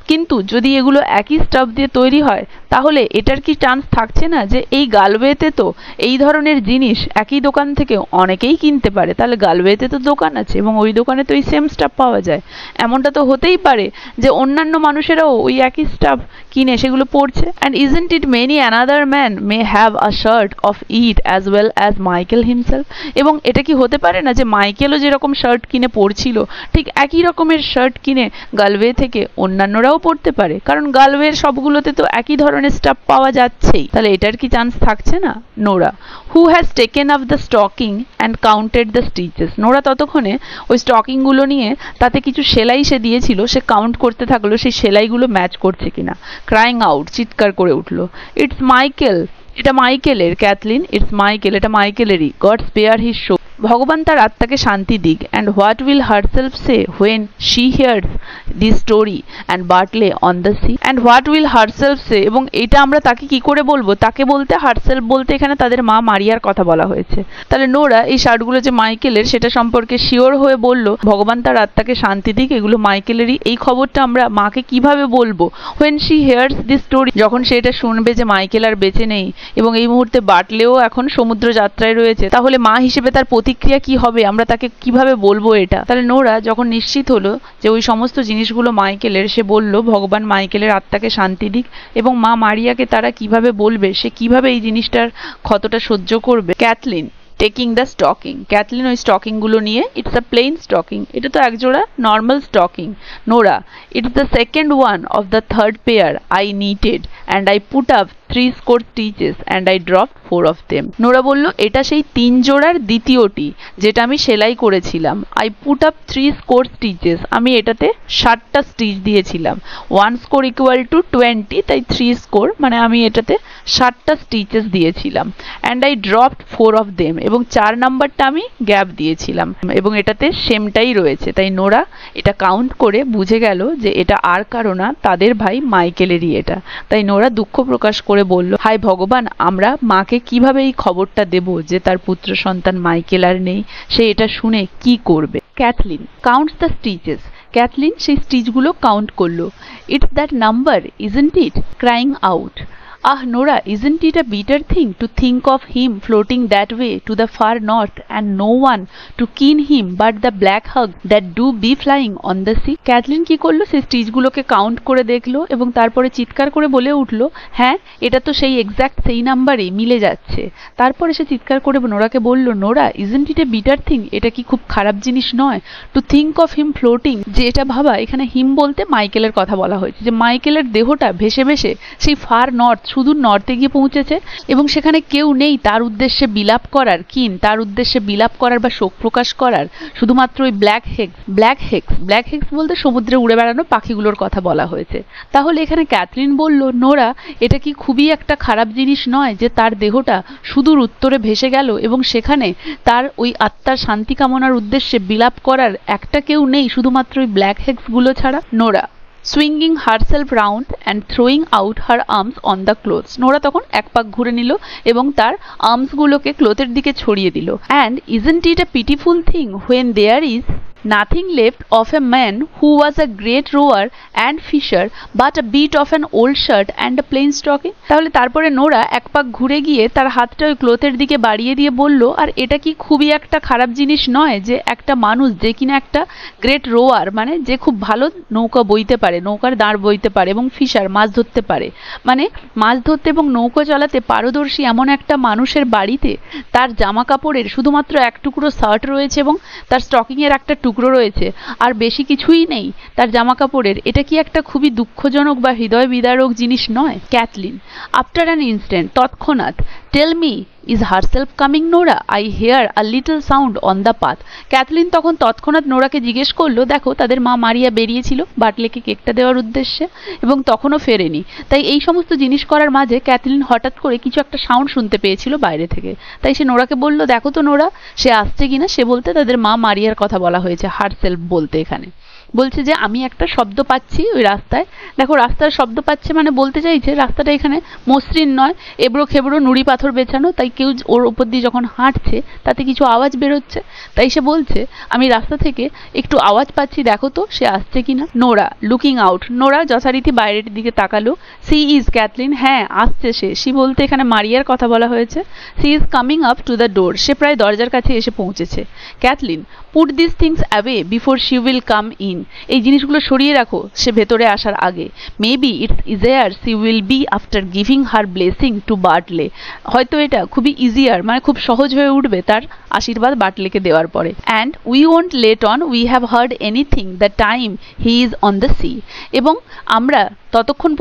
কিন্তু যদি এগুলো একই স্টাফ দিয়ে তৈরি হয় তাহলে এটার কি চান্স থাকছে না যে এই গালওয়েতে তো এই ধরনের জিনিস একই দোকান থেকে অনেকেই কিনতে পারে, তাহলে গালওয়েতে তো দোকান আছে এবং ওই দোকানে তো এই সেম স্টাফ পাওয়া যায়, এমনটা তো হতেই পারে যে অন্যান্য মানুষেরাও ওই একই স্টাফ কিনে সেগুলো পরছে। And isn't it many another man may have a shirt of it as well as Michael himself, এবং এটা কি হতে পারে না যে মাইকেলও যেরকম শার্ট কিনে পরছিল ঠিক একই রকমের শার্ট কিনে গালওয়ে থেকে অন্যান্যরাও পড়তে পারে, কারণ গালওয়ের সবগুলোতে তো একই ধরনের স্টাফ পাওয়া যাচ্ছেই, তাহলে এটার কি চান্স থাকছে না? Nora, who has taken up the stocking and counted the stitches, Nora ততক্ষণে ওই স্টকিংগুলো নিয়ে তাতে কিছু সেলাই সে দিয়েছিল সে কাউন্ট করতে থাকলো সেই সেলাইগুলো ম্যাচ করছে কিনা। ক্রাইং আউট, চিৎকার করে উঠলো, ইটস মাইকেল, এটা মাইকেলের। ক্যাথলিন, ইটস মাইকেল, এটা মাইকেলেরই। গড স্পেয়ার হিজ শো, ভগবান তার আত্মাকে শান্তি দিক। And what will herself say when she hears this story and Bartley on the sea. And what will herself say, এবং এটা আমরা তাকে কি করে বলবো? তাকে বলতে হারসেলফ বলতে এখানে তাদের মা মারিয়ার কথা বলা হয়েছে। তাহলে নোরা এই শার্টগুলো যে মাইকেলের সেটা সম্পর্কে শিওর হয়ে বলল ভগবান তার আত্মাকে শান্তি দিক, এগুলো মাইকেলেরই। এই খবরটা আমরা মাকে কিভাবে বলবো? When she hears this story, যখন সে এটা শুনবে যে মাইকেল আর বেঁচে নেই এবং এই মুহূর্তে বাটলেও এখন সমুদ্র যাত্রায় রয়েছে, তাহলে মা হিসেবে তার প্রতিক্রিয়া কি হবে? আমরা তাকে কিভাবে বলবো এটা? তাহলে নোরা যখন নিশ্চিত হলো যে ওই সমস্ত জিনিসগুলো মাইকেলের, সে বলল ভগবান মাইকেলের আত্মাকে শান্তি দিক, এবং মা মারিয়াকে তারা কিভাবে বলবে, সে কিভাবে এই জিনিসটার ক্ষতটা সহ্য করবে। Kathleen taking the stocking, Kathleen ওই স্টকিং গুলো নিয়ে, ইটস আ প্লেন স্টকিং, এটা তো একজোড়া normal stocking. Nora, it's the second one of the third pair I knitted and I put up 3 score stitches and I dropped 4 of them. Nora বলল এটা সেই 3 জোড়ার দ্বিতীয়টি যেটা আমি সেলাই করেছিলাম। I put up 3 score stitches, আমি এটাতে 60টা স্টিচ দিয়েছিলাম। 1 score equal to 20, তাই 3 score মানে আমি এটাতে 60টা স্টিচেস দিয়েছিলাম। and I dropped 4 of them, এবং 4 নাম্বারটা আমি গ্যাপ দিয়েছিলাম, এবং এটাতে সেমটাই রয়েছে। তাই নোরা এটা কাউন্ট করে বুঝে গেল যে এটা আর কারো না, তাদের ভাই মাইকেলেরই এটা। তাই নোরা দুঃখ প্রকাশ করে বলল, হায় ভগবান, আমরা মাকে কিভাবে এই খবরটা দেব যে তার পুত্র সন্তান মাইকেল আর নেই? সে এটা শুনে কি করবে? Kathleen counts the stitches, Kathleen সেই স্টিচগুলো কাউন্ট করলো। It's that number isn't it, crying out, Ah Nora, isn't it a bitter thing to think of him floating that way to the far north and no one to keen him but the black hug that do be flying on the sea? Kathleen কি করলো? সে স্টিচগুলোকে count করে দেখলো এবং তারপরে চিৎকার করে বলে উঠলো, হ্যাঁ এটা তো সেই এক্স্যাক্ট সেই নাম্বারে মিলে যাচ্ছে। তারপরে সে চিৎকার করে নোরাকে বলল, Nora, isn't it a bitter thing, এটা কি খুব খারাপ জিনিস নয়? To think of him floating, যে এটা ভাবা, এখানে হিম বলতে মাইকেলের কথা বলা হয়েছে, যে মাইকেলের দেহটা ভেসে ভেসে সেই ফার নর্থ, সুদূর নর্থে গিয়ে পৌঁছেছে এবং সেখানে কেউ নেই তার উদ্দেশ্যে বিলাপ করার, তার উদ্দেশ্যে বিলাপ করার বা শোক প্রকাশ করার, শুধুমাত্র ওই ব্ল্যাক হেক্স বলতে সমুদ্রে উড়ে বেড়ানো পাখিগুলোর কথা বলা হয়েছে। তাহলে এখানে ক্যাথলিন বলল, নোরা, এটা কি খুবই একটা খারাপ জিনিস নয় যে তার দেহটা সুদূর উত্তরে ভেসে গেল এবং সেখানে তার ওই আত্মার শান্তি কামনার উদ্দেশ্যে বিলাপ করার একটা কেউ নেই শুধুমাত্র ওই ব্ল্যাক হেক্স গুলো ছাড়া? Nora swinging herself round and throwing out her arms on the clothes, Nora তখন এক পাক ঘুরে নিল এবং তার আর্মস গুলোকে ক্লোথের দিকে ছড়িয়ে দিল। and isn't it a pitiful thing when there is nothing left of a man who was a great rower and fisher but a bit of an old shirt and a plain stocking? তাহলে তারপরে Nora এক পাক ঘুরে গিয়ে তার হাতটা ওই ক্লোথের দিকে বাড়িয়ে দিয়ে বলল, আর এটা কি খুবই একটা খারাপ জিনিস নয় যে একটা মানুষ যে কিনা একটা গ্রেট রোয়ার মানে যে খুব ভালো নৌকা বইতে পারে, নৌকার দাঁড় বইতে পারে, এবং ফিশার মাছ ধরতে পারে, মানে মাছ ধরতে এবং নৌকা চালাতে পারদর্শী এমন একটা মানুষের বাড়িতে তার জামা কাপড়ের শুধুমাত্র এক টুকরো শার্ট রয়েছে এবং তার স্টকিং এর একটা টুকরো রয়েছে, আর বেশি কিছুই নেই তার জামা কাপড়ের, এটা কি একটা খুবই দুঃখজনক বা হৃদয় বিদারক জিনিস নয়? ক্যাথলিন আফটার অ্যান ইনস্ট্যান্ট, তৎক্ষণাৎ, tell me, is herself coming, Nora? I hear a little sound on the path. Kathleen তখন তৎক্ষণাৎ নোরাকে জিজ্ঞেস করলো, দেখো তাদের মা মারিয়া বেরিয়েছিল বাটলেকে কেকটা দেওয়ার উদ্দেশ্যে এবং তখনও ফেরেনি, তাই এই সমস্ত জিনিস করার মাঝে ক্যাথলিন হঠাৎ করে কিছু একটা সাউন্ড শুনতে পেয়েছিল বাইরে থেকে। তাই সে নোরাকে বলল, দেখো তো নোরা, সে আসছে কিনা। সে বলতে তাদের মা মারিয়ার কথা বলা হয়েছে, হারসেলফ বলতে এখানে বলছে যে আমি একটা শব্দ পাচ্ছি ওই রাস্তায়। দেখো রাস্তার শব্দ পাচ্ছে মানে বলতে চাইছে রাস্তাটা এখানে মসৃণ নয়, এবড়ো খেবড়ো নুড়ি পাথর বেছানো, তাই কেউ ওর উপর দিয়ে যখন হাঁটছে তাতে কিছু আওয়াজ বেরোচ্ছে। তাই সে বলছে আমি রাস্তা থেকে একটু আওয়াজ পাচ্ছি, দেখো তো সে আসছে কিনা। নোরা লুকিং আউট, নোরা যথারীতি বাইরের দিকে তাকালো। সি ইজ, ক্যাথলিন, হ্যাঁ আসছে সে। সি বলতে এখানে মারিয়ার কথা বলা হয়েছে। She is coming up to the door, সে প্রায় দরজার কাছে এসে পৌঁছেছে। Cathleen put this things away before she will come in, এই জিনিসগুলো সরিয়ে রাখো সে ভেতরে আসার আগে। Maybe it's easier she will be after giving her blessing to Bartley, হয়তো এটা খুবই ইজিয়ার মানে খুব সহজ হয়ে উঠবে তার আশীর্বাদ বাটলেকে দেওয়ার পরে। And we won't late on we have heard anything the time he is on the C, এবং আমরা যতক্ষণ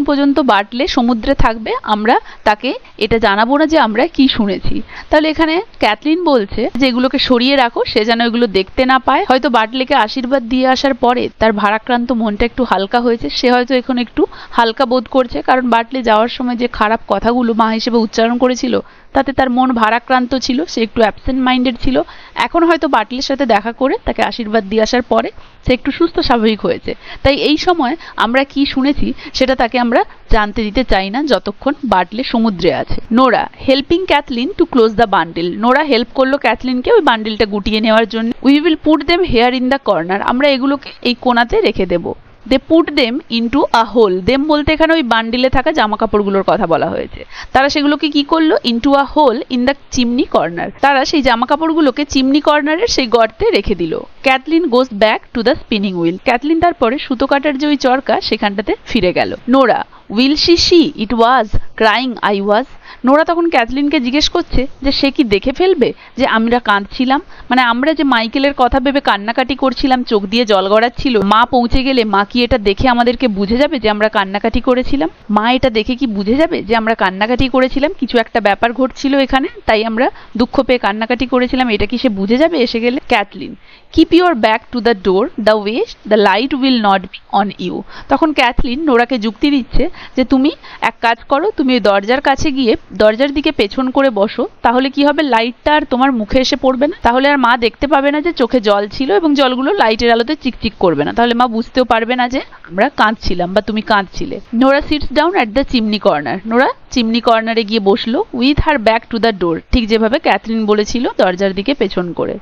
পর্যন্ত বাটলে সমুদ্রে থাকবে আমরা তাকে এটা জানাবো না যে আমরা কি শুনেছি। তাহলে এখানে ক্যাথলিন বলছে যে এগুলোকে সরিয়ে রাখো, সে যেন এগুলো দেখতে না পায়। হয়তো বাটলেকে আশীর্বাদ দিয়ে আসার পরে তার ভারাক্রান্ত মনটা একটু হালকা হয়েছে, সে হয়তো এখন একটু হালকা বোধ করছে, কারণ বাটলে যাওয়ার সময় যে খারাপ কথাগুলো মা হিসেবে উচ্চারণ করেছিল তাতে তার মন ভারাক্রান্ত ছিল, সে একটু অ্যাবসেন্ট মাইন্ডেড ছিল। এখন হয়তো বাটলের সাথে দেখা করে তাকে আশীর্বাদ দিয়ে আসার পরে সে একটু সুস্থ স্বাভাবিক হয়েছে। তাই এই সময় আমরা কি শুনেছি সেটা তাকে আমরা জানতে দিতে চাই না যতক্ষণ বাটলে সমুদ্রে আছে। Nora helping Kathleen to close the bundle. Nora help করলো ক্যাথলিনকে ওই বান্ডিলটা গুটিয়ে নেওয়ার জন্য। We will put them here in the corner. আমরা এগুলোকে এই কোণাতে রেখে দেবো। They put them into a hole. Them বলতে এখানে ওই বান্ডিলে থাকা জামা কাপড়গুলোর কথা বলা হয়েছে। তারা সেগুলোকে কি করলো? Into a hole in the chimney corner. তারা সেই জামা কাপড়গুলোকে চিমনি কর্নারের সেই গর্তে রেখে দিল। Kathleen goes back to the spinning wheel. Kathleen তারপরে সুতো কাটার যে ওই চরকা সেখানটাতে ফিরে গেল। Nora will see it was crying I was. Nora তখন ক্যাথলিনকে জিজ্ঞেস করছে যে সে কি দেখে ফেলবে যে আমরা কাঁদছিলাম, মানে আমরা যে মাইকেলের কথা ভেবে কান্নাকাটি করছিলাম, চোখ দিয়ে জল গড়াচ্ছিল, মা পৌঁছে গেলে মা কি এটা দেখে আমাদেরকে বুঝে যাবে যে আমরা কান্নাকাটি করেছিলাম? মা এটা দেখে কি বুঝে যাবে যে আমরা কান্নাকাটি করেছিলাম, কিছু একটা ব্যাপার ঘটছিল এখানে, তাই আমরা দুঃখ পেয়ে কান্নাকাটি করেছিলাম, এটা কি সে বুঝে যাবে এসে গেলে? Kathleen keep your back to the door the west the light will not be on you. তখন ক্যাথলিন নোরাকে যুক্তি দিচ্ছে যে তুমি এক কাজ করো, তুমি ওই দরজার কাছে গিয়ে দরজার দিকে পেছন করে বসো, তাহলে কি হবে, লাইটটা আর তোমার মুখে এসে পড়বে না, তাহলে আর মা দেখতে পাবে না যে চোখে জল ছিল এবং জলগুলো লাইটের আলোতে চিকচিক করবে না, তাহলে মা বুঝতেও পারবে না যে আমরা কাঁদছিলাম বা তুমি কাঁদছিলে। Nora sits down at the chimney corner. Nora chimney কর্নারে গিয়ে বসলো with her back to the door, ঠিক যেভাবে ক্যাথলিন বলেছিল দরজার দিকে পেছন করে।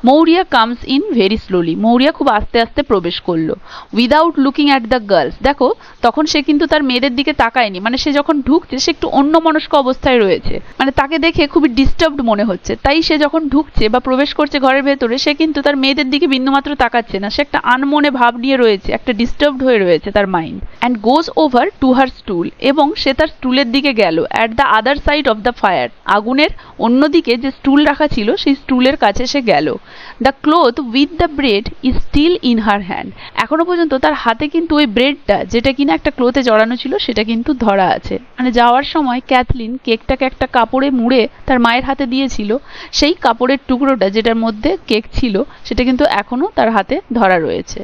Maurya comes in very slowly. Maurya খুব আস্তে আস্তে প্রবেশ করলো। Without looking at the girls. দেখো তখন সে কিন্তু তার মেয়েদের দিকে তাকায়নি, মানে সে যখন ঢুকছে সে একটু অন্যমনস্ক অবস্থায় রয়েছে, মানে তাকে দেখে খুবই ডিস্টার্বড মনে হচ্ছে, তাই সে যখন ঢুকছে বা প্রবেশ করছে ঘরের ভেতরে সে কিন্তু তার মেয়েদের দিকে বিন্দুমাত্র তাকাচ্ছে না, সে একটা আনমনে ভাব নিয়ে রয়েছে, একটা ডিস্টার্বড হয়ে রয়েছে তার mind. And goes over to her স্টুল। এবং সে তার স্টুলের দিকে গেল। At the other side of the fire. আগুনের অন্যদিকে যে স্টুল রাখা ছিল সেই স্টুলের কাছে সে গেল। The cloth with the bread is still in her hand. এখনো পর্যন্ত তার হাতে কিন্তু ওই ব্রেডটা যেটা কিনা একটা ক্লোথে জড়ানো ছিল সেটা কিন্তু ধরা আছে। মানে যাওয়ার সময় ক্যাথলিন কেকটাকে একটা কাপড়ে মুড়ে তার মায়ের হাতে দিয়েছিল, সেই কাপড়ের টুকরোটা যেটার মধ্যে কেক ছিল সেটা কিন্তু এখনো তার হাতে ধরা রয়েছে।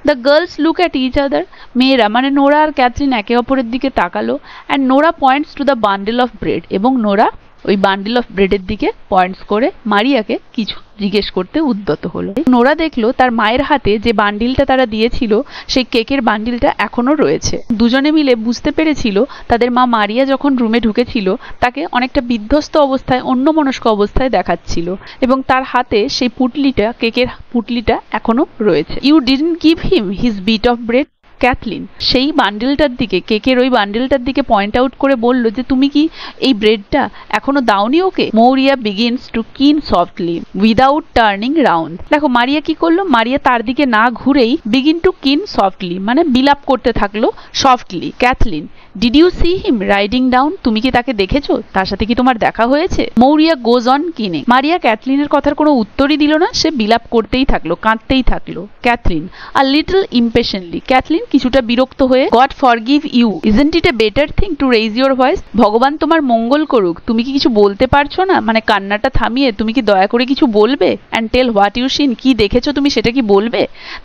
The girls look at each other. মেয়েরা মানে নোরা আর ক্যাথলিন একে অপরের দিকে তাকালো। And Nora points to the bundle of bread. এবং নোরা ওই বান্ডেল অফ ব্রেডের দিকে পয়েন্টস করে মারিয়াকে কিছু জিজ্ঞেস করতে উদ্যত হলো। নোরা দেখলো তার মায়ের হাতে যে বান্ডিলটা তারা দিয়েছিল সেই কেকের বান্ডিলটা এখনো রয়েছে। দুজনে মিলে বুঝতে পেরেছিল তাদের মা মারিয়া যখন রুমে ঢুকেছিল তাকে অনেকটা বিধ্বস্ত অবস্থায়, অন্যমনস্ক অবস্থায় দেখাচ্ছিল এবং তার হাতে সেই পুটলিটা, কেকের পুটলিটা এখনো রয়েছে। You didn't give him his bit of bread. Kathleen সেই বান্ডেলটার দিকে, কেকের ওই বান্ডেলটার দিকে পয়েন্ট আউট করে বলল যে তুমি কি এই ব্রেডটা এখনো দাওনি ওকে? মৌরিয়া বিগিনস টু কিন সফটলি উইদাউট টার্নিং রাউন্ড। দেখো মারিয়া কি করলো, মারিয়া তার দিকে না ঘুরেই বিগিন টু কিন সফটলি মানে বিলাপ করতে থাকলো softly. Kathleen did you see him riding down. তুমি কি তাকে দেখেছো? তার সাথে কি তোমার দেখা হয়েছে? Maurya goes on কিনিং। মারিয়া ক্যাথলিনের কথার কোনো উত্তরই দিল না, সে বিলাপ করতেই থাকলো, কাঁদতেই থাকলো। Cathleen a little impatiently. Cathleen কিছুটা বিরক্ত হয়ে God forgive you isn't it a better thing to raise your voice. ভগবান তোমার মঙ্গল করুক, তুমি কি কিছু বলতে পারছো না? মানে কান্নাটা থামিয়ে তুমি কি দয়া করে কিছু বলবে? And tell what you seen. কি দেখেছো তুমি সেটা কি বলবে?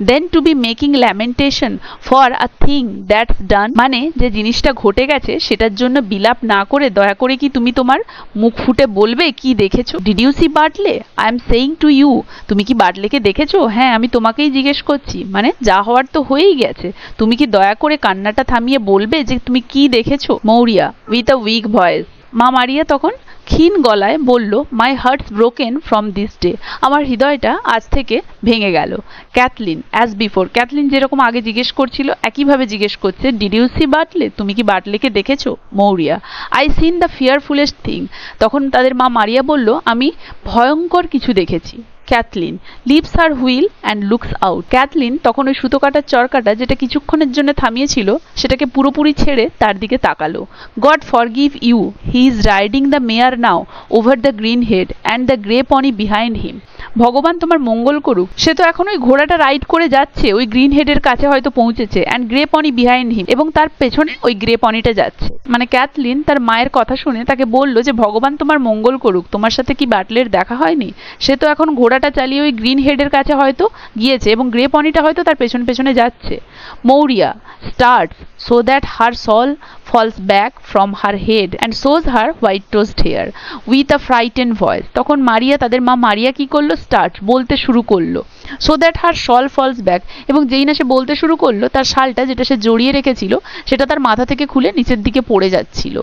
Then to be making lamentation for a thing that's done. মানে যে জিনিসটা ঘটে গেছে সেটার জন্য বিলাপ না করে দয়া করে কি তুমি তোমার মুখ ফুটে বলবে কি দেখেছো? Did you see Bartley? I am saying to you. তুমি কি বাটলেকে দেখেছো? হ্যাঁ আমি তোমাকেই জিজ্ঞেস করছি, মানে যা হওয়ার তো হয়েই গেছে, তুমি কি দয়া করে কান্নাটা থামিয়ে বলবে যে তুমি কি দেখেছো? Maurya with a weak voice. মা মারিয়া তখন ক্ষীণ গলায় বলল my heart's broken from this day. আমার হৃদয়টা আজ থেকে ভেঙে গেল। Kathleen as before. ক্যাথলিন যেরকম আগে জিজ্ঞেস করছিল একইভাবে জিজ্ঞেস করছে ডিড ইউ সি বাটলে? তুমি কি বাটলেকে দেখেছো? Maurya I seen the fearfullest thing. তখন তাদের মা মারিয়া বলল আমি ভয়ঙ্কর কিছু দেখেছি। Cathleen leaves her wheel and looks out. Cathleen তখন ওই সুতো কাটার চরকাটা যেটা কিছুক্ষণের জন্য থামিয়েছিল সেটাকে পুরোপুরি ছেড়ে তার দিকে তাকালো। God forgive you, he is riding the mare now over the green head and the grey pony behind him. ভগবান তোমার মঙ্গল করুক, সে তো এখন ওই ঘোড়াটা রাইড করে যাচ্ছে, ওই গ্রিন হেডের কাছে হয়তো পৌঁছেছে, অ্যান্ড গ্রে পনি বিহাইন্ড হিম, এবং তার পেছনে ওই গ্রে পনিটা যাচ্ছে। মানে ক্যাথলিন তার মায়ের কথা শুনে তাকে বলল যে ভগবান তোমার মঙ্গল করুক, তোমার সাথে কি বাটলের দেখা হয়নি? সে তো এখন ঘোড়া ঘোড়াটা চালিয়ে ওই গ্রিন হেডের কাছে হয়তো গিয়েছে এবং গ্রে পনিটা হয়তো তার পেছনে পেছনে যাচ্ছে। Maurya starts so that her shawl falls back from her head and shows her white tossed hair with a frightened voice। তখন মারিয়া, তাদের মা মারিয়া কি করলো, স্টার্ট বলতে শুরু করলো, so that her shawl falls back, এবং যেই না সে বলতে শুরু করলো তার শালটা যেটা সে জড়িয়ে রেখেছিল সেটা তার মাথা থেকে খুলে নিচের দিকে পড়ে যাচ্ছিল,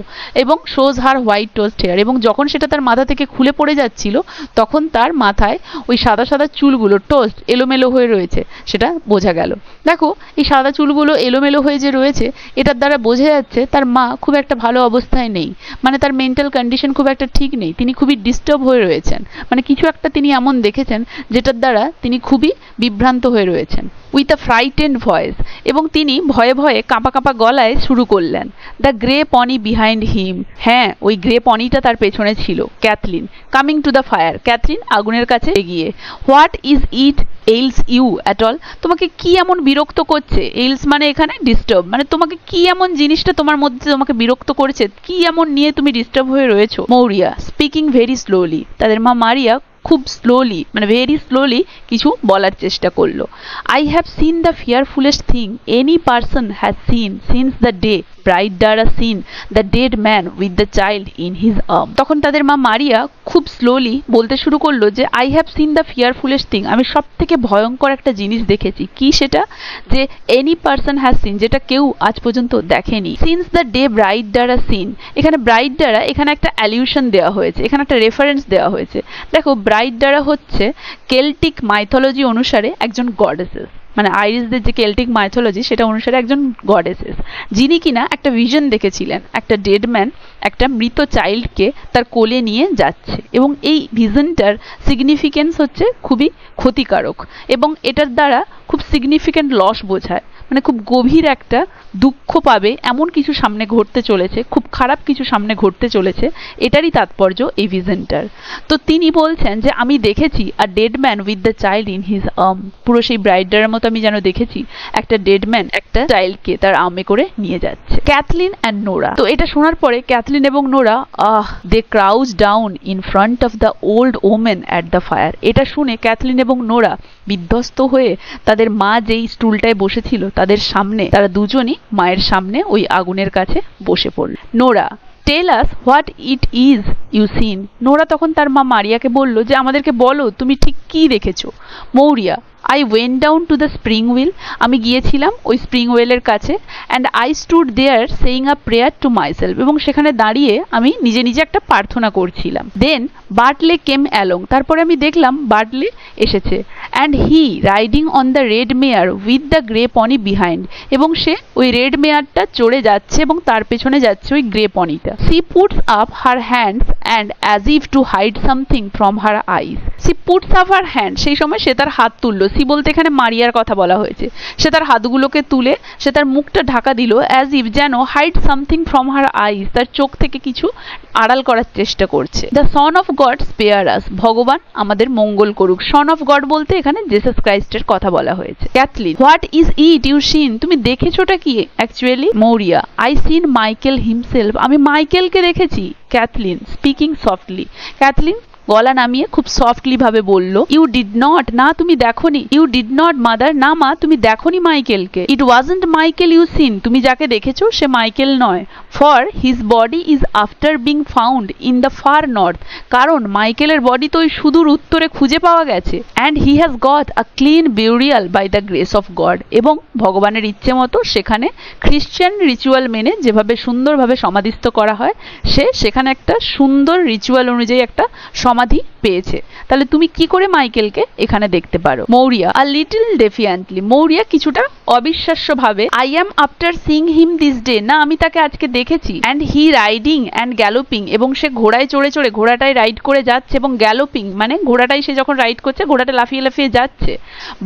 এবং shows her white tossed hair, এবং যখন সেটা তার মাথা থেকে খুলে পড়ে যাচ্ছিল তখন তার মাথায় ওই সাদা সাদা চুলগুলো টোস্ট এলোমেলো হয়ে রয়েছে, সেটা বোঝা গেল। দেখো এই সাদা চুলগুলো এলোমেলো হয়ে যে রয়েছে এটার দ্বারা বোঝা যাচ্ছে তার মা খুব একটা ভালো অবস্থায় নেই, মানে তার মেন্টাল কন্ডিশন খুব একটা ঠিক নেই, তিনি খুবই ডিস্টার্ব হয়ে রয়েছেন, মানে কিছু একটা তিনি এমন দেখেছেন যেটার দ্বারা তিনি খুবই বিভ্রান্ত হয়ে রয়েছেন। উইথ আ ফ্রাইটেন্ড ভয়েস, এবং তিনি ভয়ে ভয়ে কাঁপা কাঁপা গলায় শুরু করলেন, the grey pony behind him, হ্যাঁ ওই গ্রে পনিটা তার পেছনে ছিল। Cathleen coming to the fire, Cathleen আগুনের কাছে এগিয়ে, what is it ails you at all, তোমাকে কি এমন বিরক্ত করছে, এইলস মানে এখানে ডিস্টার্ব, মানে তোমাকে কি এমন জিনিসটা তোমার মধ্যে তোমাকে বিরক্ত করেছে, কি এমন নিয়ে তুমি ডিস্টার্ব হয়ে রয়েছো। মৌরিয়া স্পিকিং ভেরি স্লোলি, তাদের মা মারিয়া খুব স্লোলি মানে ভেরি স্লোলি কিছু বলার চেষ্টা করলো। I have seen the fearfullest thing any person has seen since the day Bride Dara seen the dead man with the child in his arm. তখন তাদের মা মারিয়া খুব স্লোলি বলতে শুরু করলো যে I have seen the fearfullest thing, আমি সব থেকে ভয়ঙ্কর একটা জিনিস দেখেছি। কি সেটা? যে এনি পার্সন হ্যাজ সিন, যেটা কেউ আজ পর্যন্ত দেখেনি। Since the day Bride Dara scene, এখানে ব্রাইড দ্বারা এখানে একটা অ্যালিউশন দেওয়া হয়েছে, এখানে একটা রেফারেন্স দেওয়া হয়েছে। দেখো ব্রাইড দ্বারা হচ্ছে কেল্টিক মাইথোলজি অনুসারে একজন গডেসেস, মানে আইরিশদের যে কেল্টিক মাইথোলজি সেটা অনুসারে একজন গডেসেস, যিনি কিনা একটা ভিশন দেখেছিলেন, একটা ডেড ম্যান একটা মৃত চাইল্ডকে তার কোলে নিয়ে যাচ্ছে, এবং এই ভিশনটার সিগনিফিকেন্স হচ্ছে খুবই ক্ষতিকারক, এবং এটার দ্বারা খুব সিগনিফিক্যান্ট লস বোঝায়, মানে খুব গভীর একটা দুঃখ পাবে এমন কিছু সামনে ঘটতে চলেছে, খুব খারাপ কিছু সামনে ঘটতে চলেছে, এটারই তাৎপর্য এই ভিশনটার। তো তিনি বলছেন যে আমি দেখেছি আ dead man with the child in his arm, পুরো সেই ব্রাইডারের মতো আমি যেন দেখেছি একটা ডেড ম্যান একটা চাইল্ডকে তার আর্মে করে নিয়ে যাচ্ছে। ক্যাথলিন অ্যান্ড নোরা, তো এটা শোনার পরে ক্যাথলিন এবং Nora they crouch down in front of the old woman at the fire, এটা শুনে ক্যাথলিন এবং নোরা বিধ্বস্ত হয়ে তাদের মা যেই স্টুলটায় বসেছিল তাদের সামনে, তারা দুজনই মায়ের সামনে ওই আগুনের কাছে বসে পড়ল। Nora tell us what it is you seen, Nora তখন তার মা মারিয়াকে বলল যে আমাদেরকে বলো তুমি ঠিক কি দেখেছো। Maurya I went down to the spring wheel, আমি গিয়েছিলাম ওই স্প্রিং ওয়েলের কাছে, and I stood there saying a prayer to myself, এবং সেখানে দাঁড়িয়ে আমি নিজে নিজে একটা প্রার্থনা করছিলাম। Then Bartley came along, তারপরে আমি দেখলাম বার্টলে এসেছে, and he riding on the red mare with the grey pony behind, এবং সে ওই রেড মেয়ারটা চড়ে যাচ্ছে এবং তার পেছনে যাচ্ছে ওই grey পনিটা। She puts up her hands and as if to hide something from her eyes, she puts up her hand, সেই সময় সে তার হাত তুললো, সি বলতে এখানে মারিয়ার কথা বলা হয়েছে, সে তার হাতগুলোকে তুলে সে তার মুখটা ঢাকা দিল, অ্যাজ ইফ যেন hide something from her eyes, তার চোখ থেকে কিছু আড়াল করার চেষ্টা করছে। The son of God spare us, ভগবান আমাদের মঙ্গল করুক। সন অফ গড বলতে এখানে জেসাস ক্রাইস্টের কথা বলা হয়েছে। Kathleen what is it you seen, তুমি দেখেছোটা কি actually. Maurya I seen Michael himself, আমি মাইকেলকে দেখেছি। ক্যাথলিন স্পিকিং সফটলি, ক্যাথলিন গলা নামিয়ে খুব সফটলি ভাবে বলল, ইউ ডিড নট, না তুমি দেখোনি। ইউ ডিড নট মাদার, না মা তুমি দেখোনি মাইকেলকে। It wasn't Michael you seen, তুমি যাকে দেখেছো সে মাইকেল নয়। For his body is after being found in the far north, কারণ মাইকেলের বডি তো ওই সুদূর উত্তরে খুঁজে পাওয়া গেছে। And he has got a clean burial by the grace of God, এবং ভগবানের ইচ্ছে মতো সেখানে খ্রিশ্চান রিচুয়াল মেনে যেভাবে সুন্দরভাবে সমাধিস্থ করা হয়, সে সেখানে একটা সুন্দর রিচুয়াল অনুযায়ী একটা সমাধি পেয়েছে। তাহলে তুমি কি করে মাইকেলকে এখানে দেখতে পারো। মৌরিয়া আ লিটল ডেফিয়েন্টলি, মৌরিয়া কিছুটা অবিশ্বাস্য ভাবে, I am after seeing him this day, না আমি তাকে আজকে দেখেছি। And he riding and galloping, এবং সে ঘোড়ায় চড়ে চড়ে ঘোড়াটাই রাইড করে যাচ্ছে, এবং গ্যালোপিং মানে ঘোড়াটাই সে যখন রাইড করছে ঘোড়াটা লাফিয়ে লাফিয়ে যাচ্ছে।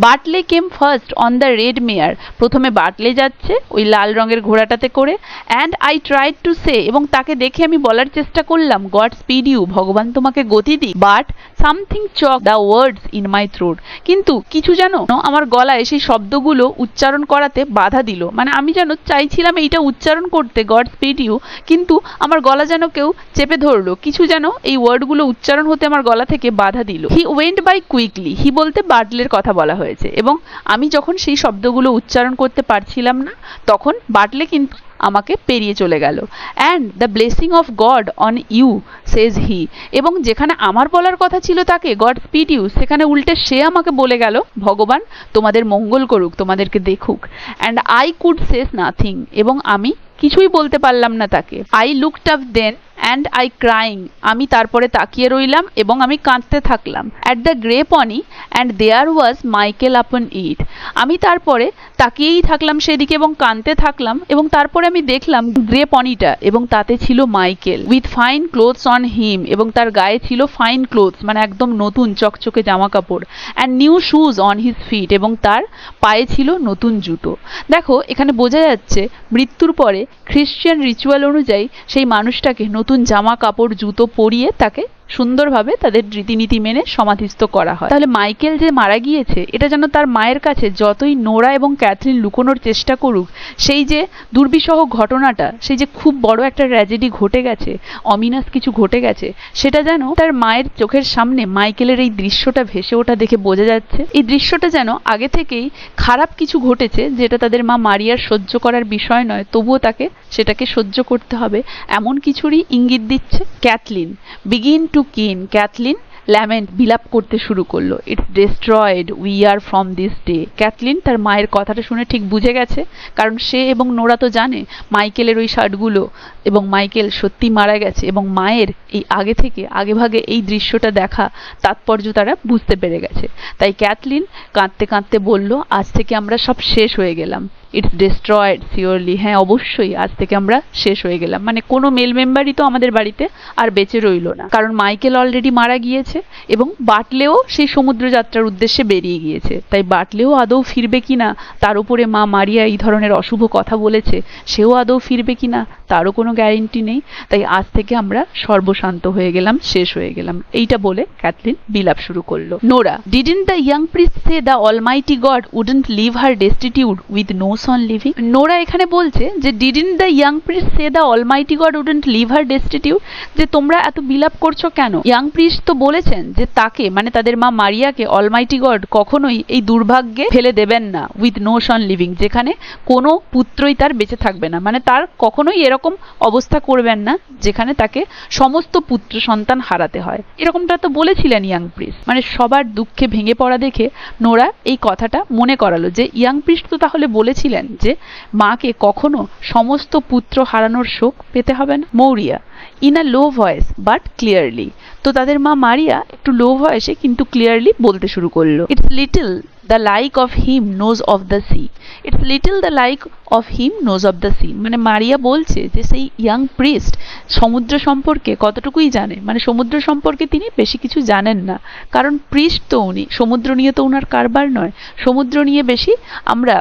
বার্টলে কেম ফার্স্ট অন দ্য রেড মেয়ার, প্রথমে বার্টলে যাচ্ছে ওই লাল রঙের ঘোড়াটাতে করে। And I tried to say, এবং তাকে দেখে আমি বলার চেষ্টা করলাম, গড স্পিড ইউ, ভগবান তোমাকে গতি দিই। But something choke the words in my throat, কিন্তু কিছু যেন আমার গলায় সেই শব্দগুলো উচ্চারণ উচ্চারণ করাতে বাধা দিল। মানে আমি যেন চাইছিলাম এইটা উচ্চারণ করতে, গড স্পিড ইউ, কিন্তু আমার গলা যেন কেউ চেপে ধরলো, কিছু যেন এই ওয়ার্ডগুলো উচ্চারণ হতে আমার গলা থেকে বাধা দিল। হি ওয়েন্ট বাই কুইকলি, হি বলতে বাটলের কথা বলা হয়েছে, এবং আমি যখন সেই শব্দগুলো উচ্চারণ করতে পারছিলাম না তখন বাটলে কিন্তু আমাকে পেরিয়ে চলে গেল। And the blessing of God on you says he, এবং যেখানে আমার বলার কথা ছিল তাকে গড স্পিড ইউ, সেখানে উল্টে সে আমাকে বলে গেল ভগবান তোমাদের মঙ্গল করুক, তোমাদেরকে দেখুক। And I could say nothing, এবং আমি কিছুই বলতে পারলাম না তাকে। I looked up then and I crying, আমি তারপরে তাকিয়ে রইলাম এবং আমি কাঁদতে থাকলাম। At the grey pony and there was Michael upon it, আমি তারপরে তাকিয়েই থাকলাম সেদিকে এবং কাঁদতে থাকলাম, এবং তারপরে আমি দেখলাম গ্রে পনিটা এবং তাতে ছিল Michael, with fine clothes on him, এবং তার গায়ে ছিল ফাইন ক্লোথস মানে একদম নতুন চকচকে জামা কাপড়, and new shoes on his fit, এবং তার পায়ে ছিল নতুন জুতো। দেখো এখানে বোঝা যাচ্ছে মৃত্যুর পরে খ্রিশ্চান রিচুয়াল অনুযায়ী সেই মানুষটাকে নতুন জামা কাপড় জুতো পরিয়ে তাকে সুন্দরভাবে তাদের রীতিনীতি মেনে সমাধিস্থ করা হয়। তাহলে মাইকেল যে মারা গিয়েছে এটা যেন তার মায়ের কাছে যতই নোরা এবং ক্যাথরিন লুকোনোর চেষ্টা করুক, সেই যে দুর্বিষহ ঘটনাটা, সেই যে খুব বড় একটা ট্র্যাজেডি ঘটে গেছে, অমিনাস কিছু ঘটে গেছে, সেটা যেন তার মায়ের চোখের সামনে মাইকেলের এই দৃশ্যটা ভেসে ওঠা দেখে বোঝা যাচ্ছে এই দৃশ্যটা যেন আগে থেকেই খারাপ কিছু ঘটেছে, যেটা তাদের মা মারিয়ার সহ্য করার বিষয় নয়, তবুও তাকে সেটাকে সহ্য করতে হবে, এমন কিছুরই ইঙ্গিত দিচ্ছে। Kathleen begin to keen, Kathleen lament বিলাপ করতে শুরু করলো। It's destroyed we are from this day, Kathleen তার মায়ের কথাটা শুনে ঠিক বুঝে গেছে, কারণ সে এবং নোরা তো জানে মাইকেলের ওই শার্টগুলো এবং মাইকেল সত্যি মারা গেছে, এবং মায়ের এই আগে থেকে আগেভাগে এই দৃশ্যটা দেখা তাৎপর্য তারা বুঝতে পেরে গেছে। তাই ক্যাথলিন কাঁদতে কাঁদতে বলল, আজ থেকে আমরা সব শেষ হয়ে গেলাম। ইটস ডিস্ট্রয়েড সিওরলি, হ্যাঁ অবশ্যই আজ থেকে আমরা শেষ হয়ে গেলাম, মানে কোনো মেল মেম্বারই তো আমাদের বাড়িতে আর বেঁচে রইল না, কারণ মাইকেল অলরেডি মারা গিয়েছে এবং বাটলেও সেই সমুদ্র যাত্রার উদ্দেশ্যে বেরিয়ে গিয়েছে। তাই বাটলেও আদৌ ফিরবে কিনা, তার উপরে মা মারিয়া এই ধরনের অশুভ কথা বলেছে, সেও আদৌ ফিরবে কিনা তারও কোনো গ্যারেন্টি নেই। তাই আজ থেকে আমরা সর্বশান্ত হয়ে গেলাম, শেষ হয়ে গেলাম, এইটা বলে ক্যাথলিন বিলাপ শুরু করলো। Nora, didn't the young priest say the Almighty God wouldn't leave her destitute with no son living? Nora এখানে বলছে যে didn't the young priest say the Almighty God wouldn't leave her destitute, যে তোমরা এত বিলাপ করছো কেন? ইয়াং প্রিস্ট তো বলেছেন যে তাকে মানে তাদের মা মারিয়াকে অলমাইটি গড কখনোই এই দুর্ভাগ্যে ফেলে দেবেন না, উইথ নো সন লিভিং, যেখানে কোনো পুত্রই তার বেঁচে থাকবে না, মানে তার কখনোই এরকম অবস্থা করবেন না যেখানে তাকে সমস্ত পুত্র সন্তান হারাতে হয়, এরকমটা তো বলেছিলেন ইয়াং প্রিস্ট। মানে সবার দুঃখে ভেঙে পড়া দেখে নোরা এই কথাটা মনে করালো যে ইয়াং প্রিস্ট তো তাহলে বলেছিলেন যে মাকে কখনো সমস্ত পুত্র হারানোর শোক পেতে হবে না। Maurya in a low voice but clearly, তো তাদের মা মারিয়া একটু লো ভয়েসে কিন্তু ক্লিয়ারলি বলতে শুরু করলো, it's little the like of him knows of the sea, it's little the like of him knows of the sea, মানে মারিয়া বলছে যে সেই ইয়াং প্রিস্ট সমুদ্র সম্পর্কে কতটুকুই জানে, মানে সমুদ্র সম্পর্কে তিনি বেশি কিছু জানেন না, কারণ প্রিস্ট তো উনি, সমুদ্র নিয়ে তো উনার কারবার নয়, সমুদ্র নিয়ে বেশি আমরা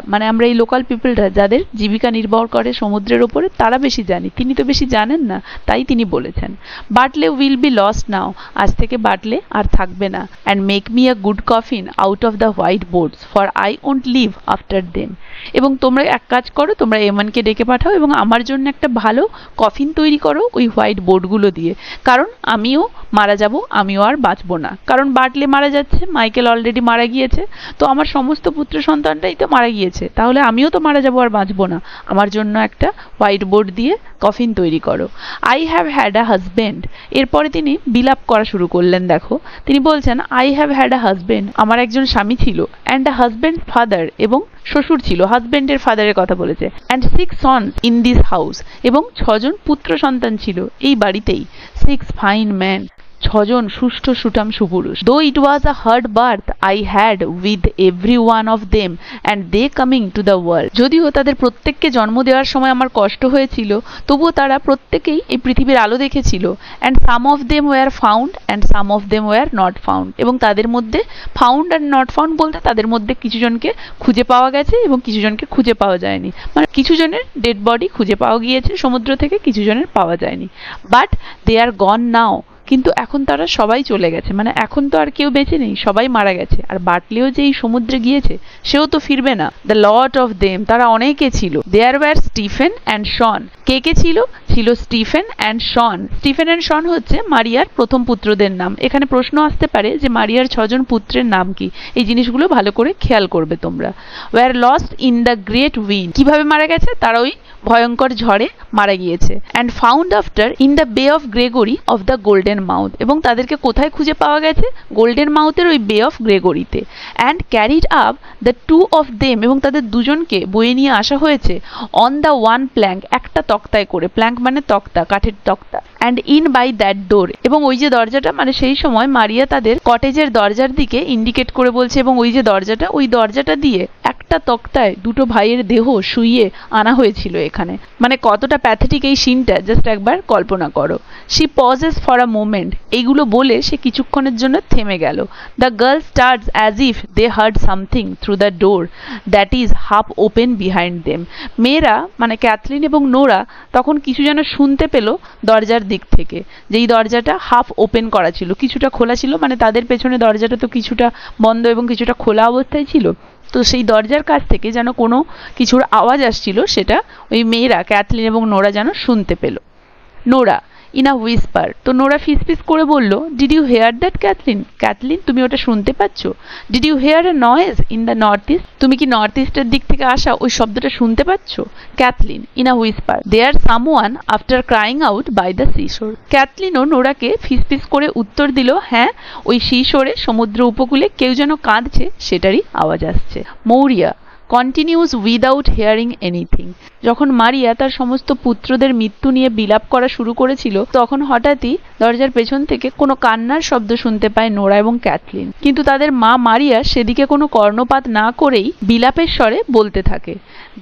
এই লোকাল পিপলরা যাদের জীবিকা নির্ভর করে সমুদ্রের ওপরে তারা বেশি জানি, তিনি তো বেশি জানেন না, তাই তিনি বলেছেন। Bartley will be lost now, আজ থেকে বাটলে আর থাকবে না। And make me a good coffin out of the white boards for I won't live after them, এবং তোমরা এক কাজ করো, তোমরা এমনকে ডেকে পাঠাও এবং আমার জন্য একটা ভালো কফিন তৈরি করো ওই হোয়াইট বোর্ডগুলো দিয়ে, কারণ আমিও মারা যাব, আমিও আর বাঁচবো না, কারণ বাটলে মারা যাচ্ছে, মাইকেল অলরেডি মারা গিয়েছে, তো আমার সমস্ত পুত্র সন্তানটাই তো মারা গিয়েছে, তাহলে আমিও তো মারা যাবো আর বাঁচবো না, আমার জন্য একটা হোয়াইট বোর্ড দিয়ে কফিন তৈরি করো। I have had a husband, এরপরে তিনি বিলাপ করা শুরু করলেন। দেখো তিনি বলছেন I have had a husband, আমার একজন স্বামী ছিল, অ্যান্ড আ হাজবেন্ড ফাদার, এবং শ্বশুর ছিল, হাজবেন্ডের ফাদারের কথা বলেছে, and 6 sons in this house, এবং 6জন পুত্র সন্তান ছিল এই বাড়িতেই, 6 ফাইন ম্যান, 6জন সুষ্ঠ সুঠাম সুপুরুষ। Though it was a hard birth I had with every one of them and they coming to the world, যদিও তাদের প্রত্যেককে জন্ম দেওয়ার সময় আমার কষ্ট হয়েছিল, তবুও তারা প্রত্যেকেই এই পৃথিবীর আলো দেখেছিল। And some of them were found and some of them were not found, এবং তাদের মধ্যে ফাউন্ড অ্যান্ড নট ফাউন্ড বলতে তাদের মধ্যে কিছু জনকে খুঁজে পাওয়া গেছে এবং কিছু জনকে খুঁজে পাওয়া যায়নি, মানে কিছু জনের ডেড বডি খুঁজে পাওয়া গিয়েছে সমুদ্র থেকে, কিছু জনের পাওয়া যায়নি। বাট দে আর গন নাও, কিন্তু এখন তারা সবাই চলে গেছে, মানে এখন তো আর কেউ বেঁচে নেই, সবাই মারা গেছে। আর বার্টলেও যে এই সমুদ্রে গিয়েছে সেও তো ফিরবে না। দ্য লট অফ দেম, তারা অনেকে ছিল। There were Stephen and Shawn. কে কে ছিল? ছিল Stephen and Shawn. Stephen and Shawn হচ্ছে মারিয়ার প্রথম পুত্রদের নাম। এখানে প্রশ্ন আসতে পারে যে মারিয়ার 6 জন পুত্রের নাম কি। এই জিনিসগুলো ভালো করে খেয়াল করবে তোমরা। Were lost in the great wind. কিভাবে মারা গেছে? তারা ওই ভয়ঙ্কর ঝড়ে মারা গিয়েছে। And found after in the Bay of Gregory of the Golden Mouth. এবং তাদেরকে কোথায় খুঁজে পাওয়া গেছে? গোল্ডেন মাউথের ওই বে অফ গ্রেগরিতে। And carried up the 2 of them. এবং তাদের দুজনকে বয়ে নিয়ে আসা হয়েছে অন দ্য ওয়ান প্ল্যাঙ্ক, একটা তক্তায় করে। প্ল্যাঙ্ক মানে তক্তা, কাঠের তক্তা। অ্যান্ড ইন বাই দ্যাট ডোর। এবং ওই যে দরজাটা, মানে সেই সময় মারিয়া তাদের কটেজের দরজার দিকে ইন্ডিকেট করে বলছে, এবং ওই যে দরজাটা, ওই দরজাটা দিয়ে একটা তক্তায় দুটো ভাইয়ের দেহ শুইয়ে আনা হয়েছিল এখানে। মানে কতটা প্যাথেটিক এই সিনটা, জাস্ট একবার কল্পনা করো। She pauses for a moment. এইগুলো বলে সে কিছুক্ষণের জন্য থেমে গেল। The girl starts as if they heard something through the door that is half open behind them. মেয়েরা মানে ক্যাথলিন এবং নোরা তখন কিছু যেন শুনতে পেল দরজার দিক থেকে, যেই দরজাটা হাফ ওপেন করা ছিল, কিছুটা খোলা ছিল। মানে তাদের পেছনে দরজাটা তো কিছুটা বন্ধ এবং কিছুটা খোলা অবস্থায় ছিল। তো সেই দরজার কাছ থেকে যেন কোনো কিছুর আওয়াজ আসছিল, সেটা ওই মেয়েরা ক্যাথলিন এবং নোরা যেন শুনতে পেল। Nora in a whisper. তো নোরা ফিসফিস করে বলল, did you hear that Kathleen? Kathleen, তুমি ওটা শুনতে পাচ্ছ? Did you hear a noise in the north east? তুমি কি নর্থ ইস্টের দিক থেকে আসা ওই শব্দটা শুনতে পাচ্ছ? Kathleen in a whisper, there someone after crying out by the seashore. ক্যাথলিনও নোরাকে ফিসফিস করে উত্তর দিল, হ্যাঁ, ওই সিশোরে, সমুদ্র উপকূলে কেউ যেন কাঁদছে, সেটারই আওয়াজ আসছে। Maurya continuous without hearing anything. যখন মারিয়া তার সমস্ত পুত্রদের মৃত্যু নিয়ে বিলাপ করা শুরু করেছিল, তখন হঠাৎই দরজার পেছন থেকে কোনো কান্নার শব্দ শুনতে পায় নোরা এবং ক্যাথলিন। কিন্তু তাদের মা মারিয়া সেদিকে কোনো কর্ণপাত না করেই বিলাপের স্বরে বলতে থাকে,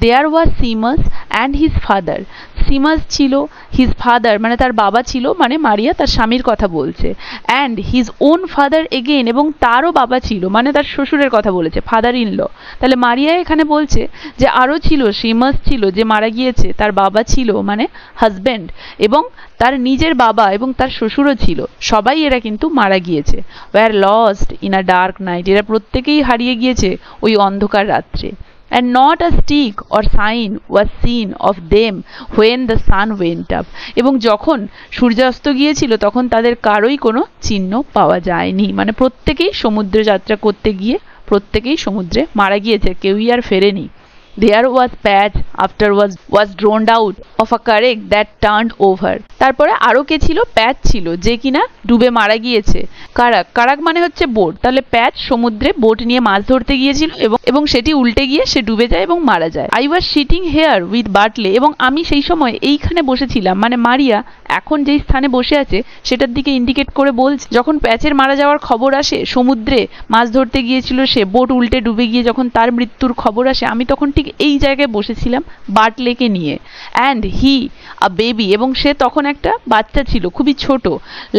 দেয়ার ওয়াজ সিমাস অ্যান্ড হিজ ফাদার। সিমাস ছিল, হিজ ফাদার মানে তার বাবা ছিল, মানে মারিয়া তার স্বামীর কথা বলছে। And his own father again, এবং তারও বাবা ছিল, মানে তার শ্বশুরের কথা বলেছে, ফাদার ইন ল। তাহলে মারিয়া এখানে বলছে যে আরও ছিল, সিমাস ছিল যে মারা গিয়েছে, তার বাবা ছিল মানে হাজব্যান্ড, এবং তার নিজের বাবা এবং তার শ্বশুরও ছিল। সবাই এরা কিন্তু মারা গিয়েছে। Were lost in a dark night. এরা প্রত্যেকেই হারিয়ে গিয়েছে ওই অন্ধকার রাত্রে। And not a stick or sign was seen of them when the sun went up. এবং যখন সূর্যাস্ত গিয়েছিল তখন তাদের কারোই কোনো চিহ্ন পাওয়া যায়নি। মানে প্রত্যেকেই সমুদ্র যাত্রা করতে গিয়ে প্রত্যেকেই সমুদ্রে মারা গিয়েছে, কেউই আর ফেরেনি। There was patch after was drowned out of a carrack that turned over. তারপরে আরো কে ছিল? প্যাচ ছিল, যে কিনা ডুবে মারা গিয়েছে। কারাক, কারাক মানে হচ্ছে বোট। তাহলে প্যাচ সমুদ্রে বোট নিয়ে মাছ ধরতে গিয়েছিল এবং সেটি উল্টে গিয়ে সে ডুবে যায় এবং মারা যায়। I was sitting here with Bartley. এবং আমি সেই সময় এইখানে বসেছিলাম, মানে মারিয়া এখন যেই স্থানে বসে আছে সেটার দিকে ইন্ডিকেট করে বলছে, যখন প্যাচের মারা যাওয়ার খবর আসে, সমুদ্রে মাছ ধরতে গিয়েছিল সে, বোট উল্টে ডুবে গিয়ে যখন তার মৃত্যুর খবর আসে, আমি তখন ঠিক এই জায়গায় বসেছিলাম বার্টলেকে নিয়ে। অ্যান্ড হি আ বেবি, এবং সে তখন একটা বাচ্চা ছিল, খুবই ছোট।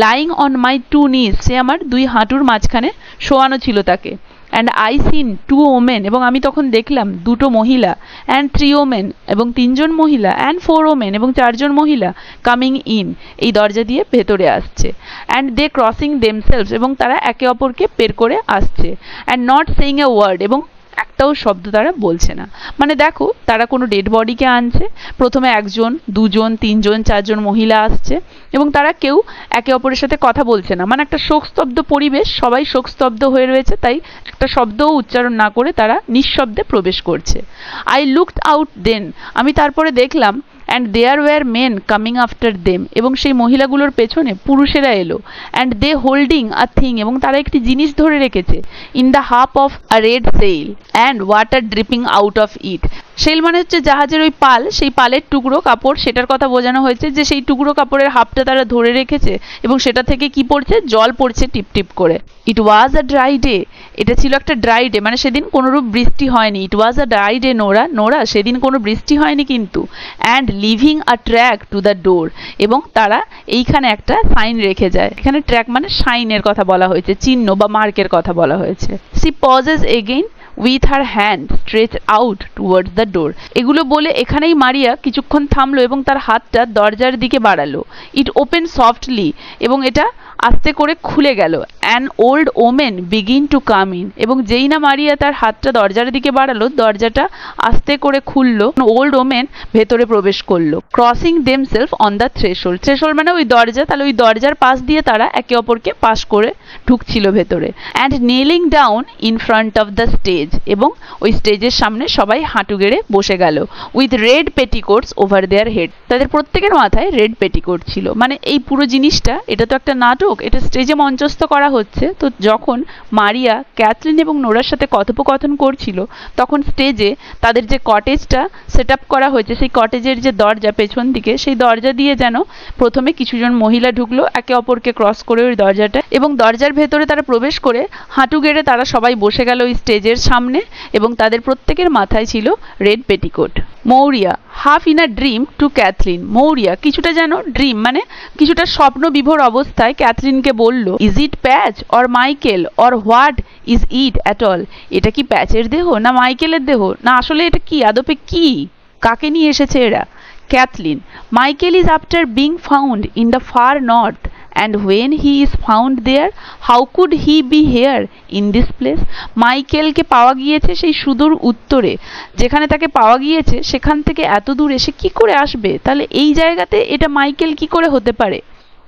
লাইং অন মাই 2 knees, সে আমার 2 হাঁটুর মাঝখানে শোয়ানো ছিল তাকে। অ্যান্ড আই সিন 2 ওমেন, এবং আমি তখন দেখলাম 2টো মহিলা। অ্যান্ড 3 ওমেন, এবং 3 জন মহিলা। অ্যান্ড 4 ওমেন, এবং 4 জন মহিলা। কামিং ইন, এই দরজা দিয়ে ভেতরে আসছে। অ্যান্ড দে ক্রসিং দেমসেলভস, এবং তারা একে অপরকে পের করে আসছে। And not saying a word, এবং একটাও শব্দ তারা বলছে না। মানে দেখো, তারা কোনো ডেড বডিকে আনছে। প্রথমে 1 জন, 2 জন, 3 জন, 4 জন মহিলা আসছে, এবং তারা কেউ একে অপরের সাথে কথা বলছে না। মানে একটা শোকস্তব্ধ পরিবেশ, সবাই শোকস্তব্ধ হয়ে রয়েছে, তাই একটা শব্দও উচ্চারণ না করে তারা নিঃশব্দে প্রবেশ করছে। আই লুকড আউট দেন, আমি তারপরে দেখলাম। And there were men coming after them, এবং সেই মহিলাগুলোর পেছনে পুরুষেরা এলো। And they holding a thing, এবং তারা একটি জিনিস ধরে রেখেছে। In the half of a red sail and water dripping out of it. Sail মানে হচ্ছে জাহাজের ওই পাল, সেই পালের টুকরো কাপড়, সেটার কথা বোঝানো হয়েছে যে সেই টুকরো কাপড়ের হাফটা তারা ধরে রেখেছে এবং সেটা থেকে কি পড়ছে? জল পড়ছে টিপ টিপ করে। ইট ওয়াজ আ ড্রাই ডে, এটা ছিল একটা ড্রাই ডে, মানে সেদিন কোনোরূপ বৃষ্টি হয়নি। ইট was a dry day Nora, Nora সেদিন কোনো বৃষ্টি হয়নি কিন্তু। And living a track two the door, এবং তারা এইখানে একটা সাইন রেখে যায়। এখানে ট্র্যাক মানে সাইনের কথা বলা হয়েছে, চিহ্ন বা মার্কের কথা বলা হয়েছে। She pauses again with her hand stretch out towards the door. এগুলো বলে এখানেই মারিয়া কিছুক্ষণ থামলো এবং তার হাতটা দরজার দিকে বাড়ালো। ইট ওপেন সফটলি, এবং এটা আস্তে করে খুলে গেল। An old women begin to come in, এবং যেই না মারিয়া তার হাতটা দরজার দিকে বাড়ালো, দরজাটা আস্তে করে খুললো। ওল্ড ওমেন ভেতরে প্রবেশ করলো। Crossing themselves on the threshold, threshold মানে ওই দরজা, তাহলে ওই দরজার পাশ দিয়ে তারা একে অপরকে পাশ করে ঢুকছিল ভেতরে। And kneeling down in front of the stage, এবং ওই স্টেজের সামনে সবাই হাঁটু গেড়ে বসে গেল। With red petticoats over their head, তাদের প্রত্যেকের মাথায় রেড পেটিকোট ছিল। মানে এই পুরো জিনিসটা, এটা তো একটা নাটক, এটা স্টেজে মঞ্চস্থ করা হচ্ছে। তো যখন মারিয়া ক্যাথলিন এবং নোরার সাথে কথোপকথন করছিল, তখন স্টেজে তাদের যে কটেজটা সেট আপ করা হয়েছে, সেই কটেজের যে দরজা পেছন দিকে, সেই দরজা দিয়ে যেন প্রথমে কিছুজন মহিলা ঢুকলো একে অপরকে ক্রস করে ওই দরজাটা, এবং দরজার ভেতরে তারা প্রবেশ করে হাঁটু গেড়ে তারা সবাই বসে গেল ওই স্টেজের সামনে, এবং তাদের প্রত্যেকের মাথায় ছিল red petticoat. Maurya half in a dream to Kathleen, Maurya কিছুটা যেন ড্রিম মানে কিছুটা স্বপ্ন বিভোর অবস্থায় ক্যাথলিনকে বলল, is it patch or Michael or what is it at all, এটা কি প্যাচের দেহ না মাইকেলের দেহ, না আসলে এটা কি আদপে কি, কাকে নিয়ে এসেছে এরা? Kathleen, Michael is after being found in the far north, and when he is found there, how could he be here in this place? মাইকেলকে পাওয়া গিয়েছে সেই সুদূর উত্তরে, যেখানে তাকে পাওয়া গিয়েছে সেখান থেকে এত দূরে সে কি করে আসবে? তাহলে এই জায়গাতে এটা মাইকেল কি করে হতে পারে?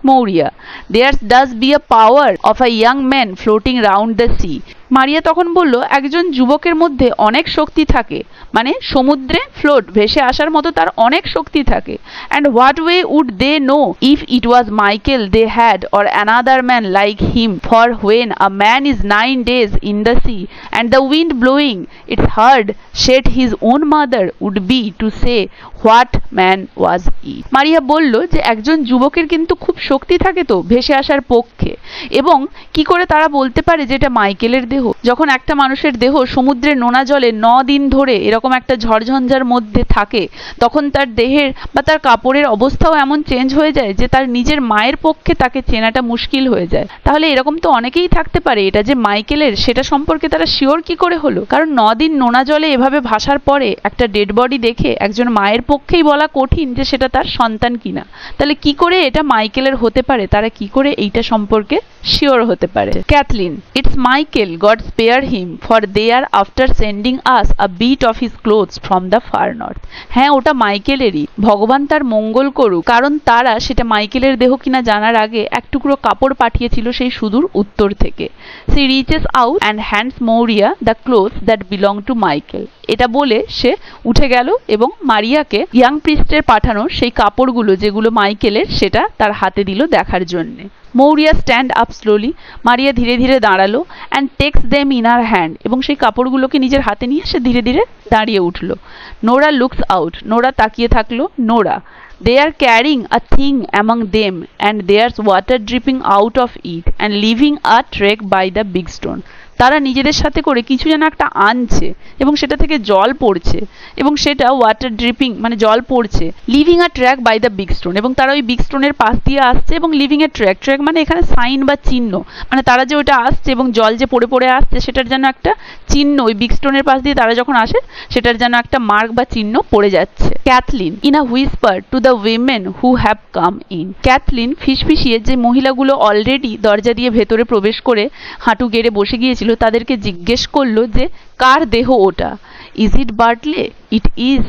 Maurya, there does be a power of a young man floating round the sea. মারিয়া তখন বলল, একজন যুবকের মধ্যে অনেক শক্তি থাকে, মানে সমুদ্রে ফ্লোট ভেসে আসার মতো তার অনেক শক্তি থাকে। and what way would they know if it was Michael they had or another man like him? For when a man is 9 days in the sea and the wind blowing its hard shed his own mother would be to say what man was he. মারিয়া বলল যে একজন যুবকের কিন্তু খুব শক্তি থাকে তো ভেসে আসার পক্ষে, এবং কি করে তারা বলতে পারে যে এটা মাইকেলের দেহ? যখন একটা মানুষের দেহ সমুদ্রের নোনা জলে 9 দিন ধরে এরকম একটা ঝড়ঝঞ্ঝার মধ্যে থাকে, তখন তার দেহের বা তার কাপড়ের অবস্থাও এমন চেঞ্জ হয়ে যায় যে তার নিজের মায়ের পক্ষে তাকে চেনাটা মুশকিল হয়ে যায়। তাহলে এরকম তো অনেকেই থাকতে পারে, এটা যে মাইকেলের সেটা সম্পর্কে তারা শিওর কি করে হলো? কারণ 9 দিন নোনা জলে এভাবে ভাসার পরে একটা ডেড বডি দেখে একজন মায়ের পক্ষেই বলা কঠিন যে সেটা তার সন্তান কিনা। তাহলে কি করে এটা মাইকেলের হতে পারে? তারা কি করে এইটা সম্পর্কে শিওর হতে পারে? Kathleen, it's Michael, God spare him, for they are after sending us a bit of his clothes from the far north. হ্যাঁ, ওটা মাইকেলেরই, ভগবান তার মঙ্গল করুক, কারণ তারা সেটা মাইকেলের দেহ কিনা জানার আগে এক টুকরো কাপড় পাঠিয়েছিল সেই সুদূর উত্তর থেকে। She reaches out and hands Maurya the clothes that belong to Michael. এটা বলে সে উঠে গেল এবং মারিয়াকে ইয়াং প্রিস্টের পাঠানো সেই কাপড়গুলো যেগুলো মাইকেলের, সেটা তার হাতে দিল দেখার জন্যে। Maurya stand up slowly, Maria ধীরে ধীরে দাঁড়ালো, and takes them in her hand, এবং সেই কাপড়গুলোকে নিজের হাতে নিয়ে সে ধীরে ধীরে দাঁড়িয়ে উঠলো। নোরা লুকস আউট, নোরা তাকিয়ে থাকলো। Nora, they are carrying a thing among them and there's water dripping out of it and leaving a track by the big stone. তারা নিজেদের সাথে করে কিছু যেন একটা আনছে এবং সেটা থেকে জল পড়ছে, এবং সেটা ওয়াটার ড্রিপিং মানে জল পড়ছে। Leaving a track by the big stone, এবং তারা ওই বিগ স্টোনের পাশ দিয়ে আসছে, এবং লিভিং এ ট্র্যাক, ট্র্যাক মানে এখানে সাইন বা চিহ্ন, মানে তারা যে ওটা আসছে এবং জল যে পড়ে পড়ে আসছে সেটার যেন একটা চিহ্ন, ওই বিগ স্টোনের পাশ দিয়ে তারা যখন আসে সেটার যেন একটা মার্ক বা চিহ্ন পড়ে যাচ্ছে। Kathleen, in a whisper to the women who have come in. Kathleen ফিসফিসিয়ে যে মহিলাগুলো অলরেডি দরজা দিয়ে ভেতরে প্রবেশ করে হাঁটু গেড়ে বসে গিয়েছিল তাদেরকে জিজ্ঞেস করলো যে কার দেহ ওটা? Is it বার্টলে? ইট ইজ,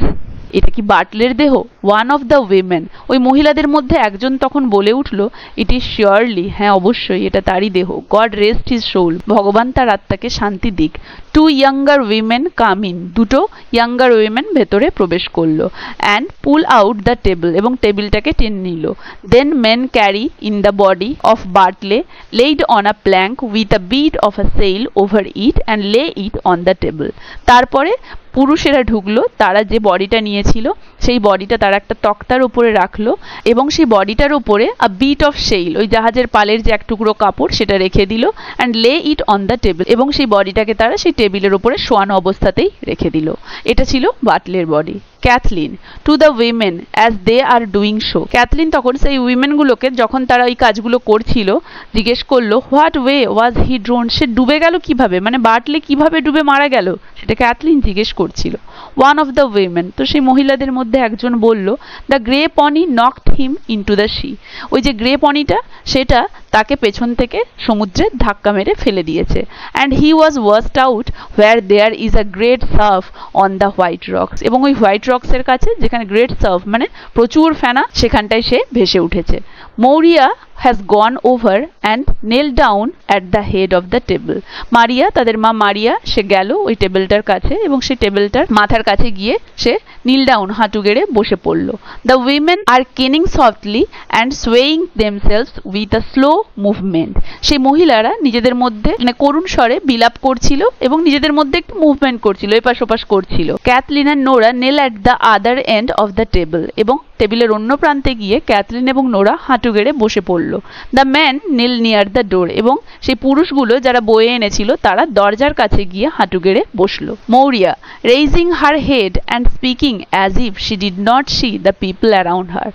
এটা কি বাটলের দেহ? ওয়ান অফ দ্য উইমেন, ওই মহিলাদের মধ্যে একজন তখন বলে উঠল, ইট ইজ শিওরলি, হ্যাঁ অবশ্যই এটা তারই দেহ। গড রেস্ট হিজ সোল, ভগবান তার আত্মাকে শান্তি দিক। Two younger women come in, দুটো ইয়াঙ্গার উইমেন ভেতরে প্রবেশ করলো। And pull out the table, এবং টেবিলটাকে টেনে নিল। Then men carry in the body of Bartley, laid on a plank with a bit of a sail over it and lay it on the table. তারপরে পুরুষেরা ঢুকলো, তারা যে বডিটা নিয়েছিল সেই বডিটা তারা একটা তক্তার উপরে রাখলো, এবং সেই বডিটার উপরে আ বিট অফ সেইল, ওই জাহাজের পালের যে এক টুকরো কাপড় সেটা রেখে দিল। And lay it on the table, এবং সেই বডিটাকে তারা সেই টেবিলের উপরে শোয়ানো অবস্থাতেই রেখে দিল। এটা ছিল বাটলের body. Kathleen, to the women as they are doing so. Kathleen তখন সেই উইমেনগুলোকে যখন তারা এই কাজগুলো করছিল জিজ্ঞেস করলো, what way was he drowned, সে ডুবে গেল কিভাবে, মানে বাটলে কিভাবে ডুবে মারা গেল সেটা ক্যাথলিন জিজ্ঞেস করছিল। ওয়ান অফ দ্য উইমেন, তো সেই মহিলাদের মধ্যে একজন বলল, the grey pony knocked him into the sea. ওই যে গ্রে পনিটা সেটা তাকে পেছন থেকে সমুদ্রে ধাক্কা মেরে ফেলে দিয়েছে। And he was washed out where there is a great surf on the white rocks, এবং ওই হোয়াইট রক্সের কাছে যেখানে গ্রেট সার্ফ মানে প্রচুর ফেনা, সেখানটায় সে ভেসে উঠেছে। Maurya has gone over and knelt down at the head of the table. মারিয়া, তাদের মা মারিয়া, সে গেল ওই টেবিলটার কাছে এবং সেই টেবিলটার মাথার কাছে গিয়ে সে kneel down, হাঁটু গেড়ে বসে পড়ল। The women are keening softly and swaying themselves with a slow movement. সেই মহিলারা নিজেদের মধ্যে মানে করুণ স্বরে বিলাপ করছিল এবং নিজেদের মধ্যে একটু মুভমেন্ট করছিল, এপাশ ওপাশ করছিল। Kathleen and Nora kneel at the other end of the table. এবং টেবিলের অন্য প্রান্তে গিয়ে ক্যাথলিন এবং নোরা হাঁটু গেড়ে বসে পড়ল। The man kneel near the door, এবং সেই পুরুষগুলো যারা বয়ে এনেছিল তারা দরজার কাছে গিয়ে হাঁটু গেড়ে বসলো। Maurya raising her head and speaking as if she did not C the people around হার।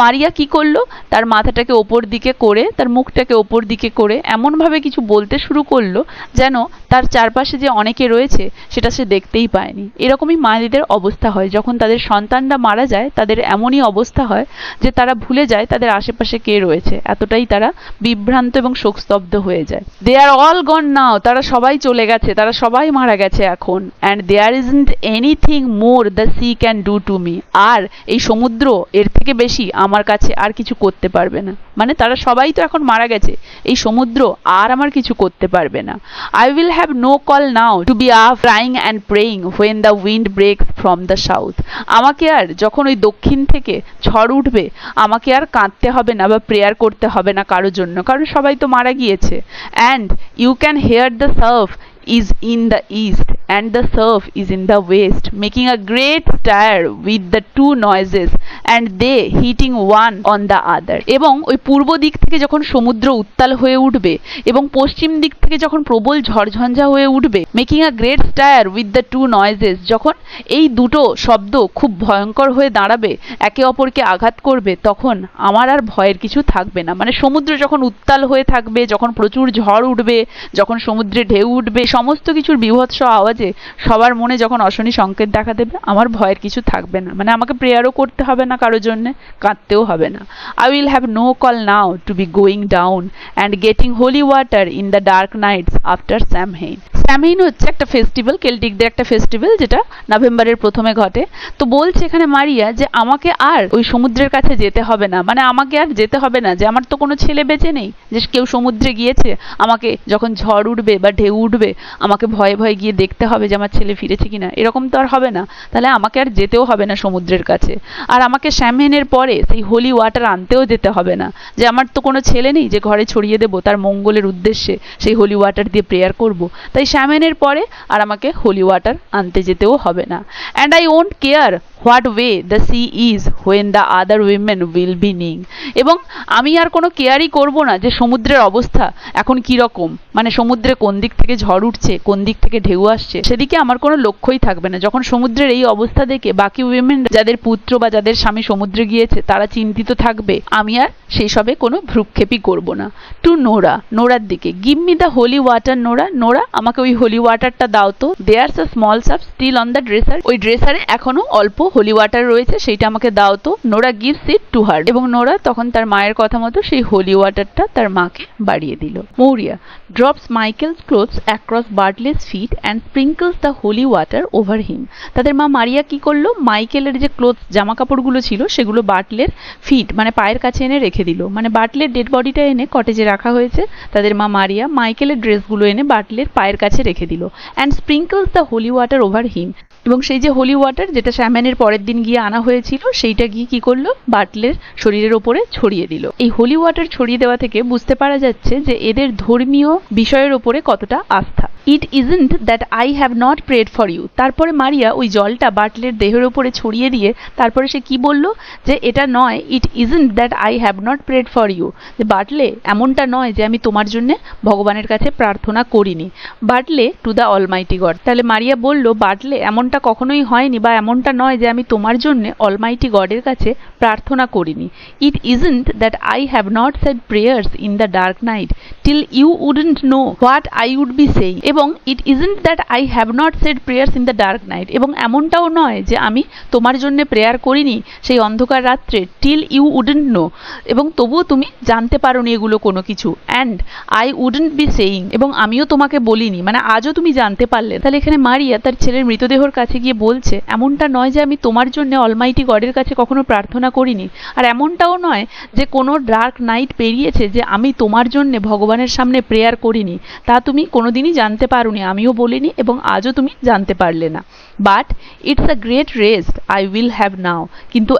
মারিয়া কি করলো, তার মাথাটাকে ওপর দিকে করে, তার মুখটাকে ওপর দিকে করে এমনভাবে কিছু বলতে শুরু করলো যেন তার চারপাশে যে অনেকে রয়েছে সেটা সে দেখতেই পায়নি। এরকমই মায়েদের অবস্থা হয় যখন তাদের সন্তানরা মারা যায়, তাদের এমনই অবস্থা হয় যে তারা ভুলে যায় তাদের আশেপাশে কে রয়েছে, এতটাই তারা বিভ্রান্ত এবং শোকস্তব্ধ হয়ে যায়। দে আর অল গন নাও, তারা সবাই চলে গেছে, তারা সবাই মারা গেছে এখন। And there isn't anything more the sea can do to me, আর এই সমুদ্র এর থেকে বেশি আমার কাছে আর কিছু করতে পারবে না। মানে তারা সবাই তো এখন মারা গেছে, এই সমুদ্র আর আমার কিছু করতে পারবে না। I will have no call now to be up crying and praying when the wind breaks from the south. আমাকে আর যখন ওই দক্ষিণ থেকে ঝড় উঠবে, আমাকে আর কাঁদতে হবে না বা প্রেয়ার করতে হবে না কারোর জন্য, কারণ সবাই তো মারা গিয়েছে। And you can hear the surf is in the east and the surf is in the west, making a great stir with the two noises and they hitting one on the other. এবং ওই পূর্ব দিক থেকে যখন সমুদ্র উত্তাল হয়ে উঠবে এবং পশ্চিম দিক থেকে যখন প্রবল ঝড়ঝঞ্ঝা হয়ে উঠবে, making a great stir with the two noises, যখন এই দুটো শব্দ খুব ভয়ঙ্কর হয়ে দাঁড়াবে, একে অপরকে আঘাত করবে, তখন আমার আর ভয়ের কিছু থাকবে না। মানে সমুদ্র যখন উত্তাল হয়ে থাকবে, যখন প্রচুর ঝড় উঠবে, যখন সমুদ্রে ঢেউ উঠবে, সমস্ত কিছুর বীভৎস আওয়াজে সবার মনে যখন অশনি সংকেত দেখা দেবে, আমার ভয়ের কিছু থাকবে না। মানে আমাকে প্রেয়ারও করতে হবে না কারোর জন্যে, কাঁদতেও হবে না। I will have no call now to be going down and getting holy water in the dark nights after Samhain. Samhain হচ্ছে একটা ফেস্টিভ্যাল, কেল্টিকদের একটা ফেস্টিভ্যাল, যেটা নভেম্বরের প্রথমে ঘটে। তো বলছে এখানে মারিয়া যে আমাকে আর ওই সমুদ্রের কাছে যেতে হবে না, মানে আমাকে আর যেতে হবে না, যে আমার তো কোনো ছেলে বেঁচে নেই যে কেউ সমুদ্রে গিয়েছে, আমাকে যখন ঝড় উঠবে বা ঢেউ উঠবে আমাকে ভয়ে ভয়ে গিয়ে দেখতে হবে যে আমার ছেলে ফিরেছে কিনা, এরকম তো আর হবে না। তাহলে আমাকে আর যেতেও হবে না সমুদ্রের কাছে, আর আমাকে স্যামহেইনের পরে সেই হোলি ওয়াটার আনতেও যেতে হবে না, যে আমার তো কোনো ছেলে নেই যে ঘরে ছড়িয়ে দেবো তার মঙ্গলের উদ্দেশ্যে সেই হোলি ওয়াটার দিয়ে প্রেয়ার করব। তাই স্যামহেইনের পরে আর আমাকে হোলি ওয়াটার আনতে যেতেও হবে না। And I won't care what way the sea is when the other women will B Ning. এবং আমি আর কোনো কেয়ারই করব না যে সমুদ্রের অবস্থা এখন কি রকম, মানে সমুদ্রে কোন দিক থেকে ঝড় উঠছে, কোন দিক থেকে ঢেউ আসছে, সেদিকে আমার কোনো লক্ষ্যই থাকবে না। যখন সমুদ্রের এই অবস্থা দেখে বাকি উইমেন যাদের পুত্র বা যাদের স্বামী সমুদ্রে গিয়েছে তারা চিন্তিত থাকবে, আমি আর সেই সবে কোনো ভ্রুক্ষেপই করব না। টু নোরা, নোরার দিকে, give me the holy water Nora, Nora আমাকে ওই হোলি ওয়াটারটা দাও তো। দেয়ারস আ স্মল সাপ স্টিল অন দ্য ড্রেসার, ওই ড্রেসারে এখনো অল্প হোলি ওয়াটার রয়েছে, সেইটা আমাকে দাও তো। নোরা গিভস ইট টু হার, এবং নোরা তখন তার মায়ের কথা মতো সেই হোলি ওয়াটারটা তার মাকে বাড়িয়ে দিল। Maurya drops Michael's clothes across Bartley's feet and sprinkles the holy water over him. তাদের মা মারিয়া কি করলো, মাইকেলের যে ক্লোথস জামা কাপড়গুলো ছিল সেগুলো বাটলের ফিট মানে পায়ের কাছে এনে রেখে দিল। মানে বাটলের ডেড বডিটা এনে কটেজে রাখা হয়েছে, তাদের মা মারিয়া মাইকেলের ড্রেসগুলো এনে বাটলের পায়ের কাছে রেখে দিল। And sprinkles the holy water over him, এবং সেই যে হোলি ওয়াটার যেটা স্যামহেইনের পরের দিন গিয়ে আনা হয়েছিল সেইটা গিয়ে কি করলো, বাটলের শরীরের ওপরে ছড়িয়ে দিল। এই হোলি ওয়াটার ছড়িয়ে দেওয়া থেকে বুঝতে পারা যাচ্ছে যে এদের ধর্মীয় বিষয়ের ওপরে কতটা আস্থা। It isn't that I have not prayed for you, তারপরে মারিয়া ওই জলটা বাটলের দেহের ওপরে ছড়িয়ে দিয়ে তারপরে সে কি বলল, যে এটা নয়, it isn't that I have not prayed for you, যে বাটলে এমনটা নয় যে আমি তোমার জন্য ভগবানের কাছে প্রার্থনা করিনি। বাটলে টু দ্য অলমাইটি গড, তাহলে মারিয়া বলল বাটলে এমনটা কখনোই হয়নি বা এমনটা নয় যে আমি তোমার জন্য অলমাইটি গডের কাছে প্রার্থনা করিনি। It isn't that I have not said prayers in the dark night till you wouldn't know what I would be saying, এবং it isn't that I have not said prayers in the dark night, এবং এমনটাও নয় যে আমি তোমার জন্য prayer করিনি সেই অন্ধকার রাত্রে, টিল ইউ উডেন্ট নো, এবং তবুও তুমি জানতে পারোনি এগুলো কোনো কিছু, and I wouldn't B saying, এবং আমিও তোমাকে বলিনি, মানে আজও তুমি জানতে পারলে। তাহলে এখানে মারিয়া তার ছেলের মৃতদেহর কাছে গিয়ে বলছে এমনটা নয় যে আমি তোমার জন্য অলমাইটি গডের কাছে কখনো প্রার্থনা করিনি, আর এমনটাও নয় যে কোনো ডার্ক নাইট পেরিয়েছে যে আমি তোমার জন্য ভগবানের সামনে প্রেয়ার করিনি, তা তুমি কোনোদিনই জানতে পারোনি, আমিও বলিনি এবং আজও তুমি জানতে পারলে না। But it's a great rest I will have নাও, কিন্তু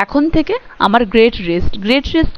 এখন থেকে আমার গ্রেট রেস্ট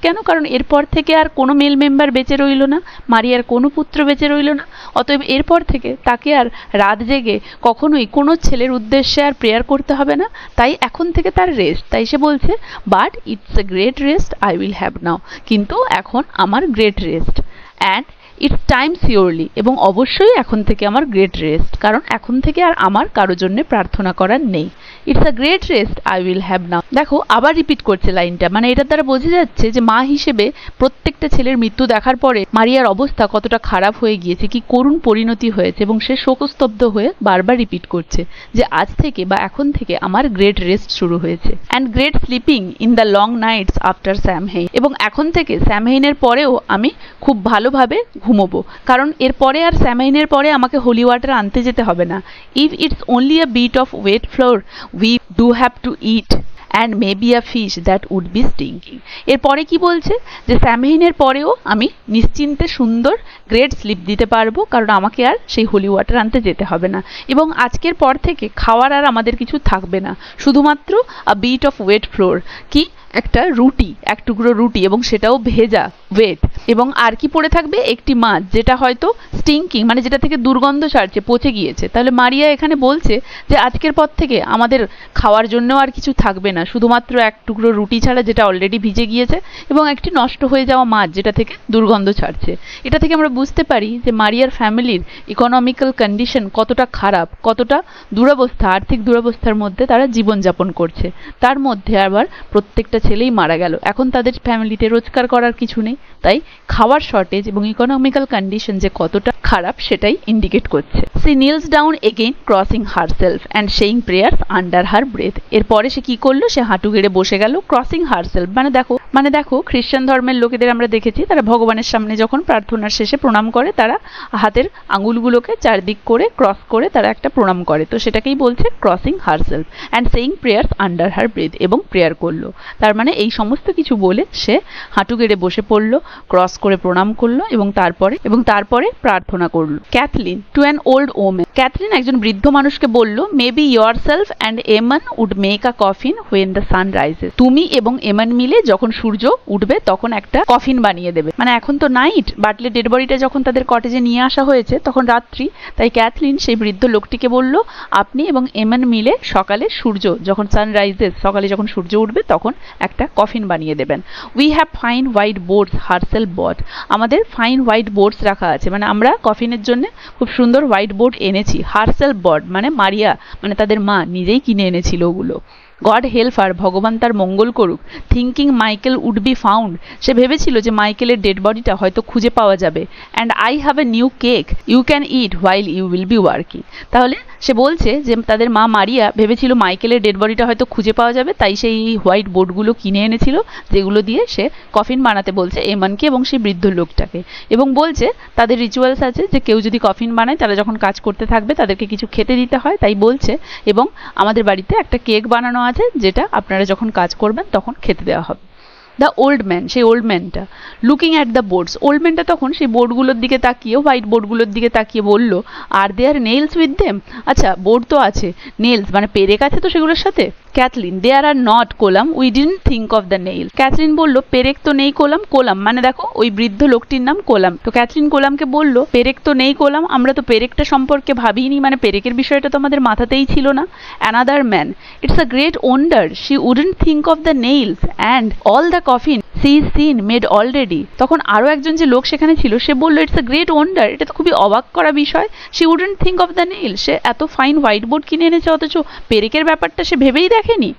কেন? কারণ এরপর থেকে আর কোনো মেল মেম্বার বেঁচে রইল না, মারিয়ার কোনো পুত্র বেঁচে রইল না, অতএব এরপর থেকে তাকে আর রাত জেগে কখনোই কোনো ছেলের উদ্দেশ্যে আর প্রেয়ার করতে হবে না, তাই এখন থেকে তার রেস্ট। তাই সে বলছে but it's a great rest I will have নাও, কিন্তু এখন আমার great rest, and it's time surely, এবং অবশ্যই এখন থেকে আমার গ্রেট রেস্ট, কারণ এখন থেকে আর আমার কারো জন্য প্রার্থনা করার নেই। It's a great rest I will have নাও। দেখো আবার রিপিট করছে লাইনটা, মানে এটার দ্বারা বোঝা যাচ্ছে যে মা হিসেবে প্রত্যেকটা ছেলের মৃত্যু দেখার পরে মারিয়ার অবস্থা কতটা খারাপ হয়ে গিয়েছে, কি করুণ পরিণতি হয়েছে, এবং সে শোকস্তব্ধ হয়ে বারবার রিপিট করছে যে আজ থেকে বা এখন থেকে আমার গ্রেট রেস্ট শুরু হয়েছে, and great sleeping in the long nights after Samhain, এবং এখন থেকে স্যামহেইনের পরেও আমি খুব ভালোভাবে ঘুমোবো, কারণ এরপরে আর স্যামহেইনের পরে আমাকে হোলি ওয়াটার আনতে যেতে হবে না। If it's only a bit of wet flour we do have to eat and maybe a fish that would be stinking. এরপরে কি বলছে যে স্যামহেইনের পরেও আমি নিশ্চিন্তে সুন্দর গ্রেট স্লিপ দিতে পারবো, কারণ আমাকে আর সেই হোলি ওয়াটার আনতে যেতে হবে না, এবং আজকের পর থেকে খাওয়ার আর আমাদের কিছু থাকবে না, শুধুমাত্র a bit of wet flour, কি একটা রুটি, এক টুকরো রুটি, এবং সেটাও ভেজা ওয়েট, এবং আর কি পড়ে থাকবে একটি মাছ যেটা হয়তো স্টিঙ্কিং, মানে যেটা থেকে দুর্গন্ধ ছাড়ছে, পচে গিয়েছে। তাহলে মারিয়া এখানে বলছে যে আজকের পর থেকে আমাদের খাওয়ার জন্যও আর কিছু থাকবে না, শুধুমাত্র এক টুকরো রুটি ছাড়া যেটা অলরেডি ভিজে গিয়েছে, এবং একটি নষ্ট হয়ে যাওয়া মাছ যেটা থেকে দুর্গন্ধ ছাড়ছে। এটা থেকে আমরা বুঝতে পারি যে মারিয়ার ফ্যামিলির ইকোনমিক্যাল কন্ডিশন কতটা খারাপ, কতটা দুরবস্থা, আর্থিক দুরবস্থার মধ্যে তারা জীবনযাপন করছে। তার মধ্যে আবার প্রত্যেকটা ছেলেই মারা গেল, এখন তাদের ফ্যামিলিতে রোজগার করার কিছু নেই, তাই খাওয়ার শর্টেজ এবং ইকোনমিক্যাল কন্ডিশন যে কতটা খারাপ সেটাই ইন্ডিকেট করছে। She kneels down again crossing herself and saying prayers under her breath. এরপরে সে কি করলো, সে হাঁটু গেড়ে বসে গেল। ক্রসিং হারসেলফ মানে দেখো খ্রিস্টান ধর্মের লোকেদের আমরা দেখেছি তারা ভগবানের সামনে যখন প্রার্থনার শেষে প্রণাম করে, তারা হাতের আঙুলগুলোকে চারদিক করে ক্রস করে তারা একটা প্রণাম করে, তো সেটাকেই বলছে crossing herself and saying prayers under her breath, এবং প্রেয়ার করলো। তার মানে এই সমস্ত কিছু বলে সে হাঁটু গেড়ে বসে পড়লো, ক্রস করে প্রণাম করলো, এবং তারপরে প্রার্থনা করলো। Kathleen to an old women, Kathleen একজন বৃদ্ধ মানুষকে বলল, maybe yourself and Eamon would make a coffin when the sun rises, তুমি এবং এমন মিলে যখন সূর্য উঠবে তখন একটা কফিন বানিয়ে দেবে। মানে এখন তো নাইট, বাটলে ডেড বডিটা যখন তাদের কটেজে নিয়ে আসা হয়েছে তখন রাত্রি, তাই ক্যাথলিন সেই বৃদ্ধ লোকটিকে বলল, আপনি এবং এমন মিলে সকালে সূর্য যখন সানরাইজেস, সকালে যখন সূর্য উঠবে তখন একটা কফিন বানিয়ে দেবেন। We have fine white boards herself bought, আমাদের ফাইন হোয়াইট বোর্ডস রাখা আছে, মানে আমরা কফিনের জন্য খুব সুন্দর হোয়াইট বোর্ড এনেছি। হারসেলফ বট মানে মারিয়া, মানে তাদের মা নিজেই কিনে এনেছিল ওগুলো। গড হেল্প হার, ভগবান তার মঙ্গল করুক। Thinking Michael would be found, সে ভেবেছিল যে মাইকেলের ডেড বডিটা হয়তো খুঁজে পাওয়া যাবে। And I have a new cake you can eat while you will be working, তাহলে সে বলছে যে তাদের মা মারিয়া ভেবেছিল মাইকেলের ডেড বডিটা হয়তো খুঁজে পাওয়া যাবে, তাই সেই হোয়াইট বোর্ডগুলো কিনে এনেছিল, যেগুলো দিয়ে সে কফিন বানাতে বলছে এমনকে এবং সেই বৃদ্ধ লোকটাকে, এবং বলছে তাদের রিচুয়ালস আছে যে কেউ যদি কফিন বানায় তারা যখন কাজ করতে থাকবে তাদেরকে কিছু খেতে দিতে হয়, তাই বলছে, এবং আমাদের বাড়িতে একটা কেক বানানো আছে যেটা আপনারা যখন কাজ করবেন তখন খেতে দেওয়া হবে। দ্য ওল্ড ম্যান, সেই ওল্ড ম্যানটা looking at the boards, old ম্যানটা তখন সেই বোর্ডগুলোর দিকে তাকিয়ে, হোয়াইট বোর্ডগুলোর দিকে তাকিয়ে বলল, are there nails with them, আচ্ছা বোর্ড তো আছে, নেইলস মানে পেরেক আছে তো সেগুলোর সাথে। Kathleen, there are not Colum we didn't think of the nail, Kathleen বলল, পেরেক তো নেই কোলাম, কোলাম মানে দেখো ওই বৃদ্ধ লোকটির নাম কোলাম, তো ক্যাথলিন কোলামকে বলল, পেরেক তো নেই কোলাম, আমরা তো পেরেকটা সম্পর্কে ভাবিনি, মানে পেরেকের বিষয়টা তো আমাদের মাথাতেই ছিল না। Another man, it's a great wonder she wouldn't think of the nails and all the coffin she seen made already, তখন আরো একজন যে লোক সেখানে ছিল সে বলল, ইটস আ গ্রেট ওন্ডার, এটা তো খুবই অবাক করা বিষয়, she wouldn't think of the nail, সে এত ফাইন হোয়াইট বোর্ড কিনে এনেছে অথচ পেরেকের ব্যাপারটা সে ভেবেই দেখেনি।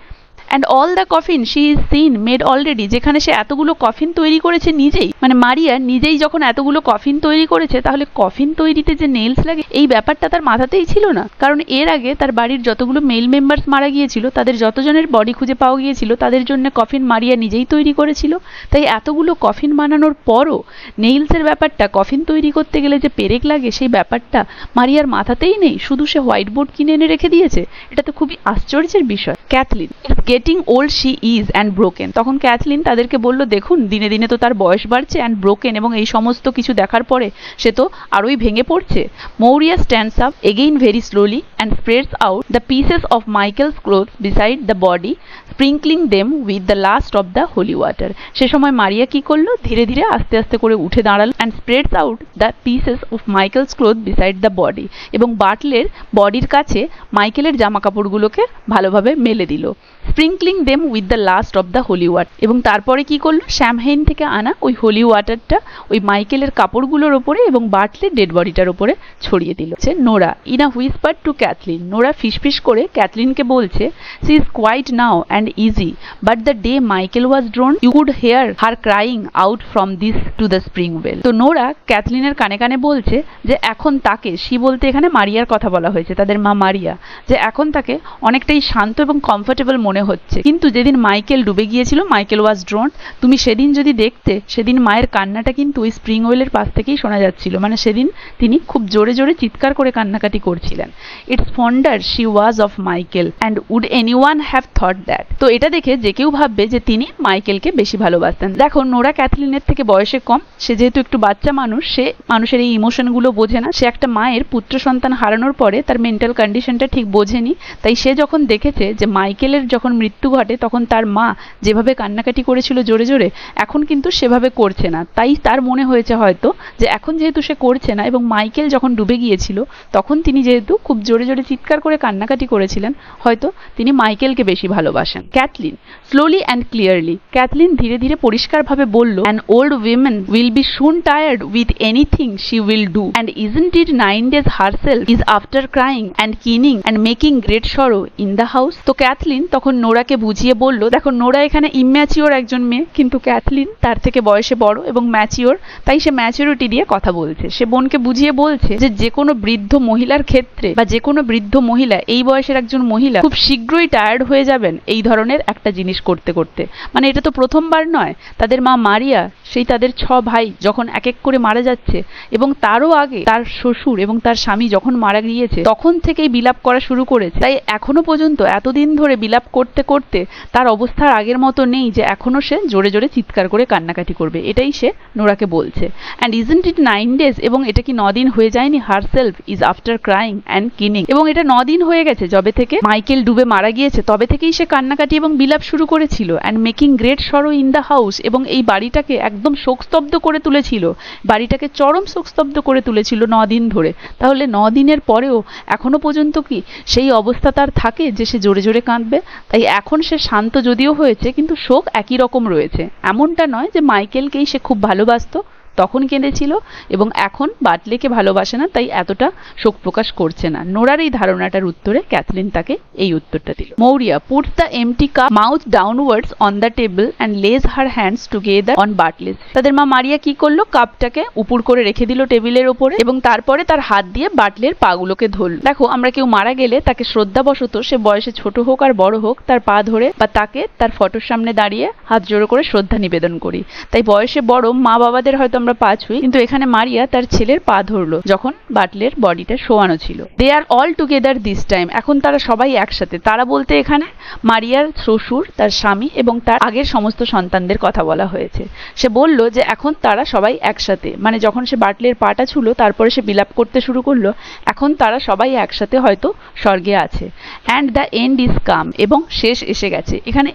And all the coffin she is seen made already, যেখানে সে এতগুলো কফিন তৈরি করেছে নিজেই, মানে মারিয়া নিজেই যখন এতগুলো কফিন তৈরি করেছে, তাহলে কফিন তৈরিতে যে নেইলস লাগে এই ব্যাপারটা তার মাথাতেই ছিল না। কারণ এর আগে তার বাড়ির যতগুলো মেল মেম্বার্স মারা গিয়েছিল, তাদের যতজনের বডি খুঁজে পাওয়া গিয়েছিল, তাদের জন্য কফিন মারিয়া নিজেই তৈরি করেছিল। তাই এতগুলো কফিন বানানোর পরও নেইলসের ব্যাপারটা, কফিন তৈরি করতে গেলে যে পেরেক লাগে সেই ব্যাপারটা মারিয়ার মাথাতেই নেই, শুধু সে হোয়াইট বোর্ড কিনে এনে রেখে দিয়েছে। এটা তো খুবই আশ্চর্যের বিষয়। Kathleen, it's getting old she is and broken. তখন ক্যাথলিন তাদেরকে বলল, দেখুন দিনে দিনে তো তার বয়স বাড়ছে, অ্যান্ড ব্রোকেন, এবং এই সমস্ত কিছু দেখার পরে সে তো আরোই ভেঙে পড়ছে। Maurya stands up again very slowly and spreads out the pieces of Michael's clothes beside the body, sprinkling them with the last of the holy water. সে সময় মারিয়া কি করলো, ধীরে ধীরে আস্তে আস্তে করে উঠে দাঁড়ালো, and spreads out the pieces of Michael's cloth beside the body, এবং বাটলের বডির কাছে মাইকেলের জামা কাপড়গুলোকে ভালোভাবে মেলে দিল। Sprinkling them with the last of the holy water, এবং তারপরে কি করলো, শ্যামহেইন থেকে আনা ওই হোলি ওয়াটারটা ওই মাইকেলের কাপড়গুলোর ওপরে এবং বাটলের ডেড বডিটার ওপরে ছড়িয়ে দিল। Nora in a whisper to Kathleen, Nora ফিসফিস করে ক্যাথলিনকে বলছে, she is quiet now and easy, but the day Michael was drowned you could hear her crying out from this to the spring well. তো Nora ক্যাথলিনের কানে কানে বলছে যে এখন তাকে, সি বলতে এখানে মারিয়ার কথা বলা হয়েছে, তাদের মা মারিয়া, যে এখন তাকে অনেকটাই শান্ত এবং কমফোর্টেবল মনে হচ্ছে। কিন্তু যেদিন মাইকেল ডুবে গিয়েছিল, মাইকেল ওয়াজ ড্রোন, তুমি সেদিন যদি দেখতে, সেদিন মায়ের কান্নাটা কিন্তু ওই স্প্রিং ওয়েলের পাশ থেকেই শোনা যাচ্ছিল, মানে সেদিন তিনি খুব জোরে জোরে চিৎকার করে কান্নাকাটি করছিলেন। It's fonder she was of Michael and would anyone have thought that. তো এটা দেখে যে কেউ ভাববে যে তিনি মাইকেলকে বেশি ভালোবাসতেন। দেখো নোরা ক্যাথলিনের থেকে বয়সে কম, সে যেহেতু একটু বাচ্চা মানুষ, সে মানুষের এই ইমোশনগুলো বোঝে না। সে একটা মায়ের পুত্র সন্তান হারানোর পরে তার মেন্টাল কন্ডিশনটা ঠিক বোঝেনি। তাই সে যখন দেখেছে যে মাইকেলের যখন মৃত্যু ঘটে, তখন তার মা যেভাবে কান্নাকাটি করেছিল জোরে জোরে, এখন কিন্তু সেভাবে করছে না। তাই তার মনে হয়েছে হয়তো যে এখন যেহেতু সে করছে না, এবং মাইকেল যখন ডুবে গিয়েছিল তখন তিনি যেহেতু খুব জোরে জোরে চিৎকার করে কান্নাকাটি করেছিলেন, হয়তো তিনি মাইকেলকে বেশি ভালোবাসেন। Kathleen slowly and clearly, Kathleen ধীরে ধীরে পরিষ্কারভাবে বলল, an old woman will be soon tired with anything she will do, and isn't it 9 days herself is after crying and keening and making great sorrow in the house. তো Kathleen তখন নোরাকে বুঝিয়ে বলল, দেখো নোরা এখানে immature একজন মেয়ে, কিন্তু ক্যাথলিন তার থেকে বয়সে বড় এবং ম্যাচিওর, তাই সে ম্যাচিওরিটি দিয়ে কথা বলছে। সে বোনকে বুঝিয়ে বলছে যে কোনো বৃদ্ধ মহিলার ক্ষেত্রে, বা যে কোনো বৃদ্ধ মহিলা, এই বয়সের একজন মহিলা খুব শীঘ্রই টায়ার্ড হয়ে যাবেন এই ধরনের একটা জিনিস করতে করতে। মানে এটা তো প্রথমবার নয়, তাদের মা মারিয়া সেই তাদের 6 ভাই যখন এক এক করে মারা যাচ্ছে, এবং তারও আগে তার শ্বশুর এবং তার স্বামী যখন মারা গিয়েছে, তখন থেকেই বিলাপ করা শুরু করেছে। তাই এখনো পর্যন্ত এতদিন ধরে বিলাপ করতে করতে তার অবস্থার আগের মতো নেই যে এখনো সে জোরে জোরে চিৎকার করে কান্নাকাটি করবে। এটাই সে নোরাকে বলছে। অ্যান্ড ইজন্ট ইট 9 days, এবং এটা কি 9 দিন হয়ে যায়নি, herself is after crying and keening, এবং এটা 9 দিন হয়ে গেছে যবে থেকে মাইকেল ডুবে মারা গিয়েছে, তবে থেকেই সে কান্নাকাটি এবং বিলাপ শুরু করেছিল। And making great sorrow in the house, এবং এই বাড়িটাকে একদম শোকস্তব্ধ করে তুলেছিল, বাড়িটাকে চরম শোকস্তব্ধ করে তুলেছিল 9 দিন ধরে। তাহলে 9 দিনের পরেও এখনো পর্যন্ত কি সেই অবস্থা তার থাকে যে সে জোরে জোরে কাঁদবে? তাই এখন সে শান্ত যদিও হয়েছে, কিন্তু শোক একই রকম রয়েছে। এমনটা নয় যে মাইকেলকেই সে খুব ভালোবাসতো, তখন কেঁদেছিল, এবং এখন বাটলেকে ভালোবাসে না, তাই এতটা শোক প্রকাশ করছে না। নোরার এই ধারণাটার উত্তরে ক্যাথলিন তাকে এই উত্তরটা দিল। Maurya puts the MT cup mouth downwards on the table and লেজ হার হ্যান্ডস টুগেদার অন বাটলেস। তাদের মা মারিয়া কি করলো, কাপটাকে উপর করে রেখে দিল টেবিলের ওপরে, এবং তারপরে তার হাত দিয়ে বাটলের পাগুলোকে ধরল। দেখো, আমরা কেউ মারা গেলে তাকে শ্রদ্ধাবশত, সে বয়সে ছোট হোক আর বড় হোক, তার পা ধরে বা তাকে তার ফটোর সামনে দাঁড়িয়ে হাত জোড়ো করে শ্রদ্ধা নিবেদন করি। তাই বয়সে বড় মা বাবাদের হয়তো আমরা পা ছুঁই, কিন্তু এখানে মারিয়া তার ছেলের পা ধরলো যখন বাটলের বডিটা শোয়ানো ছিল। দে আর অল টুগেদার দিস টাইম, এখন তারা সবাই একসাথে। তারা বলতে এখানে মারিয়ার শ্বশুর, তার স্বামী এবং তার আগের সমস্ত সন্তানদের কথা বলা হয়েছে। সে বলল যে এখন তারা সবাই একসাথে, মানে যখন সে বাটলের পাটা ছিল তারপরে সে বিলাপ করতে শুরু করলো, এখন তারা সবাই একসাথে হয়তো স্বর্গে আছে। অ্যান্ড দ্য এন্ড ইজ কাম, এবং শেষ এসে গেছে। এখানে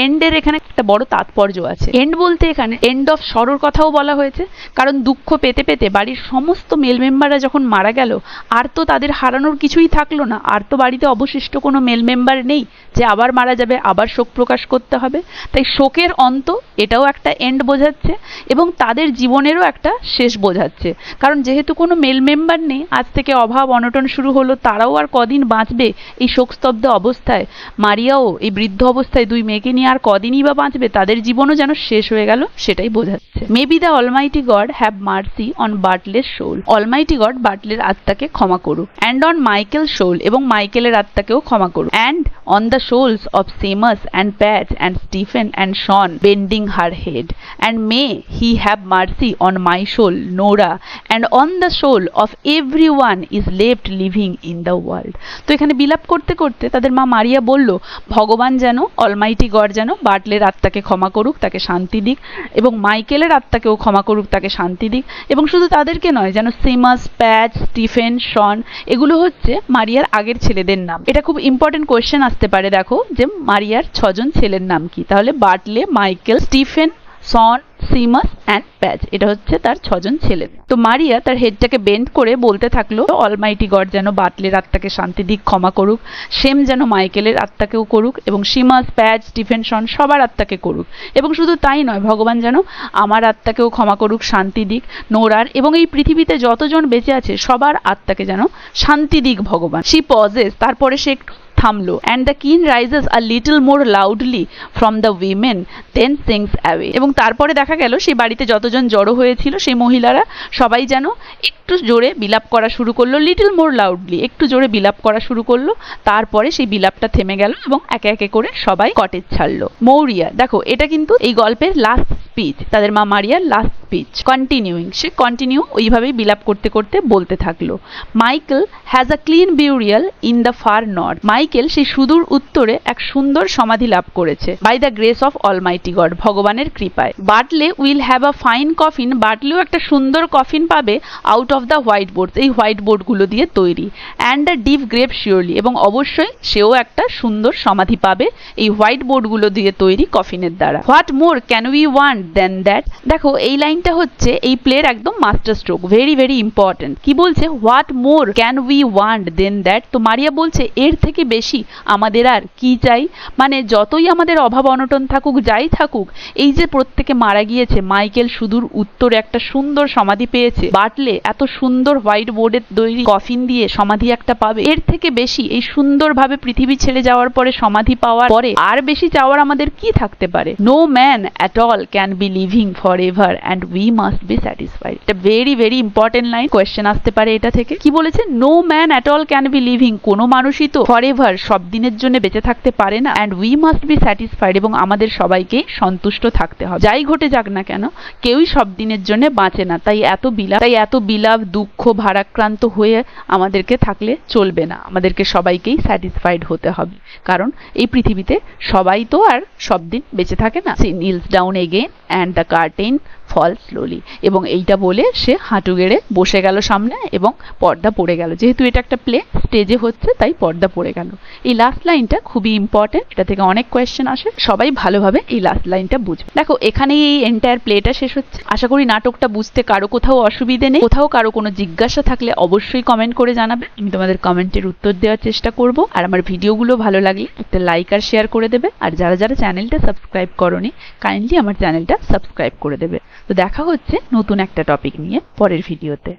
এন্ডের এখানে একটা বড় তাৎপর্য আছে। এন্ড বলতে এখানে এন্ড অফ সরোর কথাও বলা হয়েছে, কারণ দুঃখ পেতে পেতে বাড়ির সমস্ত মেল মেম্বাররা যখন মারা গেল আর তো তাদের হারানোর কিছুই থাকলো না, আর তো বাড়িতে অবশিষ্ট কোনো মেল মেম্বার নেই যে আবার মারা যাবে, আবার শোক প্রকাশ করতে হবে। তাই শোকের অন্ত, এটাও একটা এন্ড বোঝাচ্ছে এবং তাদের জীবনেরও একটা শেষ বোঝাচ্ছে। কারণ যেহেতু কোনো মেল মেম্বার নেই, আজ থেকে অভাব অনটন শুরু হলো, তারাও আর কদিন বাঁচবে এই শোকস্তব্ধ অবস্থায়। মারিয়াও এই বৃদ্ধ অবস্থায় দুই মেয়েকে নিয়ে আর কদিনই বা বাঁচবে, তাদের জীবনও যেন শেষ হয়ে গেল, সেটাই বোঝাচ্ছে। Maybe the Almighty God have mercy on বাটলের সোল, অলমাইটি গড বাটলের আত্মাকে ক্ষমা করুক, অ্যান্ড অন মাইকেল সোল, এবং মাইকেলের আত্মাকেও ক্ষমা করুক, and on the souls of Sheamus and Patch and Stephen and Shawn bending her head, and may he have mercy on my soul Nora, and on the soul of every one is left living in the world. তো এখানে বিলাপ করতে করতে তাদের মা Maria বলল, ভগবান যেন, অলমাইটি গড যেন বাটলের আত্মাকে ক্ষমা করুক, তাকে শান্তি দিক, এবং মাইকেলের আত্মাকেও ক্ষমা করুক, তাকে শান্তি দিক, এবং শুধু তাদেরকে নয়, যেন সেমাস, প্যাচ, স্টিফেন, শন, এগুলো হচ্ছে মারিয়ার আগের ছেলেদের নাম। এটা খুব ইম্পর্টেন্ট কোয়েশ্চেন আসতে পারে, দেখো যে মারিয়ার 6 জন ছেলের নাম কি, তাহলে বাটলে, মাইকেল, স্টিফেন, শন, সিমাস অ্যান্ড প্যাচ, এটা হচ্ছে তার 6 জন ছেলে। তো মারিয়া তার হেডটাকে বেন্ড করে বলতে থাকলো, অলমাইটি গড যেন বাটলের আত্মাকে শান্তি দিক, ক্ষমা করুক, সেম যেন মাইকেলের আত্মাকেও করুক, এবং সিমাস, প্যাচ, স্টিফেন, শন সবার আত্মাকে করুক, এবং শুধু তাই নয়, ভগবান যেন আমার আত্মাকেও ক্ষমা করুক, শান্তি দিক, নোরার, এবং এই পৃথিবীতে যতজন বেঁচে আছে সবার আত্মাকে যেন শান্তি দিক ভগবান। শি পজেস, তারপরে সে একটু থামলো, and the king rises a little more loudly from the women then sinks away, এবং তারপরে দেখা গেল সেই বাড়িতে যতজন জড়ো হয়েছিল সেই মহিলারা সবাই যেন একটু জোরে বিলাপ করা শুরু করলো, লিটল মোর লাউডলি, একটু জোরে বিলাপ করা শুরু করলো, তারপরে সেই বিলাপটা থেমে গেল এবং একে একে করে সবাই কটেজ ছাড়লো। মৌরিয়া, দেখো এটা কিন্তু এই গল্পের লাস্ট স্পিচ, তাদের মা মারিয়ার লাস্ট স্পিচ। কন্টিনিউইং, সে কন্টিনিউ ওইভাবেই বিলাপ করতে করতে বলতে থাকলো, Michael has a clean burial in the far north, মাইকেল সেই সুদূর উত্তরে এক সুন্দর সমাধি লাভ করেছে, by the grace of Almighty God, ভগবানের কৃপায়। Bartley will have a fine coffin, বাটলেও একটা সুন্দর কফিন পাবে, out of the white board, এই হোয়াইট বোর্ডগুলো দিয়ে তৈরি, and a deep grave surely, এবং অবশ্যই সেও একটা সুন্দর সমাধি পাবে এই হোয়াইট বোর্ডগুলো দিয়ে তৈরি কফিনের দ্বারা। What more can we want than that, দেখো এই লাইনটা হচ্ছে এই প্লের একদম master stroke, very very important. কি বলছে, what more can we want than that, তো মারিয়া বলছে এর থেকে বেশি আমাদের আর কি চাই, মানে যতই আমাদের অভাব অনটন থাকুক, যাই থাকুক, এই যে প্রত্যেকে মারা গিয়েছে, মাইকেল সুদূর উত্তরে একটা সুন্দর সমাধি পেয়েছে, বাটলে এত সুন্দর হোয়াইট বোর্ডের তৈরি কফিন দিয়ে সমাধি একটা পাবে, এর থেকে বেশি এই সুন্দরভাবে পৃথিবী ছেড়ে যাওয়ার পরে সমাধি পাওয়ার পরে আর বেশি চাওয়ার আমাদের কি থাকতে পারে। No man at all can be living for ever and we must be satisfied, এটা very very important line, question আসতে পারে এটা থেকে। কি বলেছে, no man at all can be living, কোনো মানুষই তো ফর এভার সব দিনের জন্য বেঁচে থাকতে পারে না, and we must be satisfied, এবং আমাদের সবাইকে সন্তুষ্ট থাকতে হবে, যাই ঘটে যাক না কেন কেউই সব দিনের জন্য বাঁচে না, তাই এত বিলাপ দুঃখ ভারাক্রান্ত হয়ে আমাদেরকে থাকলে চলবে না, আমাদেরকে সবাইকেই স্যাটিসফাইড হতে হবে, কারণ এই পৃথিবীতে সবাই তো আর সব দিন বেঁচে থাকে না। She kneels down again and the curtain fall slowly, এবং এইটা বলে সে হাঁটু গেড়ে বসে গেল সামনে এবং পর্দা পড়ে গেল, যেহেতু এটা একটা প্লে স্টেজে হচ্ছে তাই পর্দা পড়ে গেল। এই লাস্ট লাইনটা খুবই ইম্পর্টেন্ট, এটা থেকে অনেক কোয়েশ্চেন আসে, সবাই ভালোভাবে এই লাস্ট লাইনটা বুঝবে। দেখো এখানেই এই এন্টায়ার প্লেটা শেষ হচ্ছে। আশা করি নাটকটা বুঝতে কারো কোথাও অসুবিধে নেই, কোথাও কারো কোনো জিজ্ঞাসা থাকলে অবশ্যই কমেন্ট করে জানাবে, আমি তোমাদের কমেন্টের উত্তর দেওয়ার চেষ্টা করব। আর আমার ভিডিওগুলো ভালো লাগলে একটা লাইক আর শেয়ার করে দেবে, আর যারা যারা চ্যানেলটা সাবস্ক্রাইব করোনি কাইন্ডলি আমার চ্যানেলটা সাবস্ক্রাইব করে দেবে। তো দেখা হচ্ছে নতুন একটা টপিক নিয়ে পরের ভিডিওতে।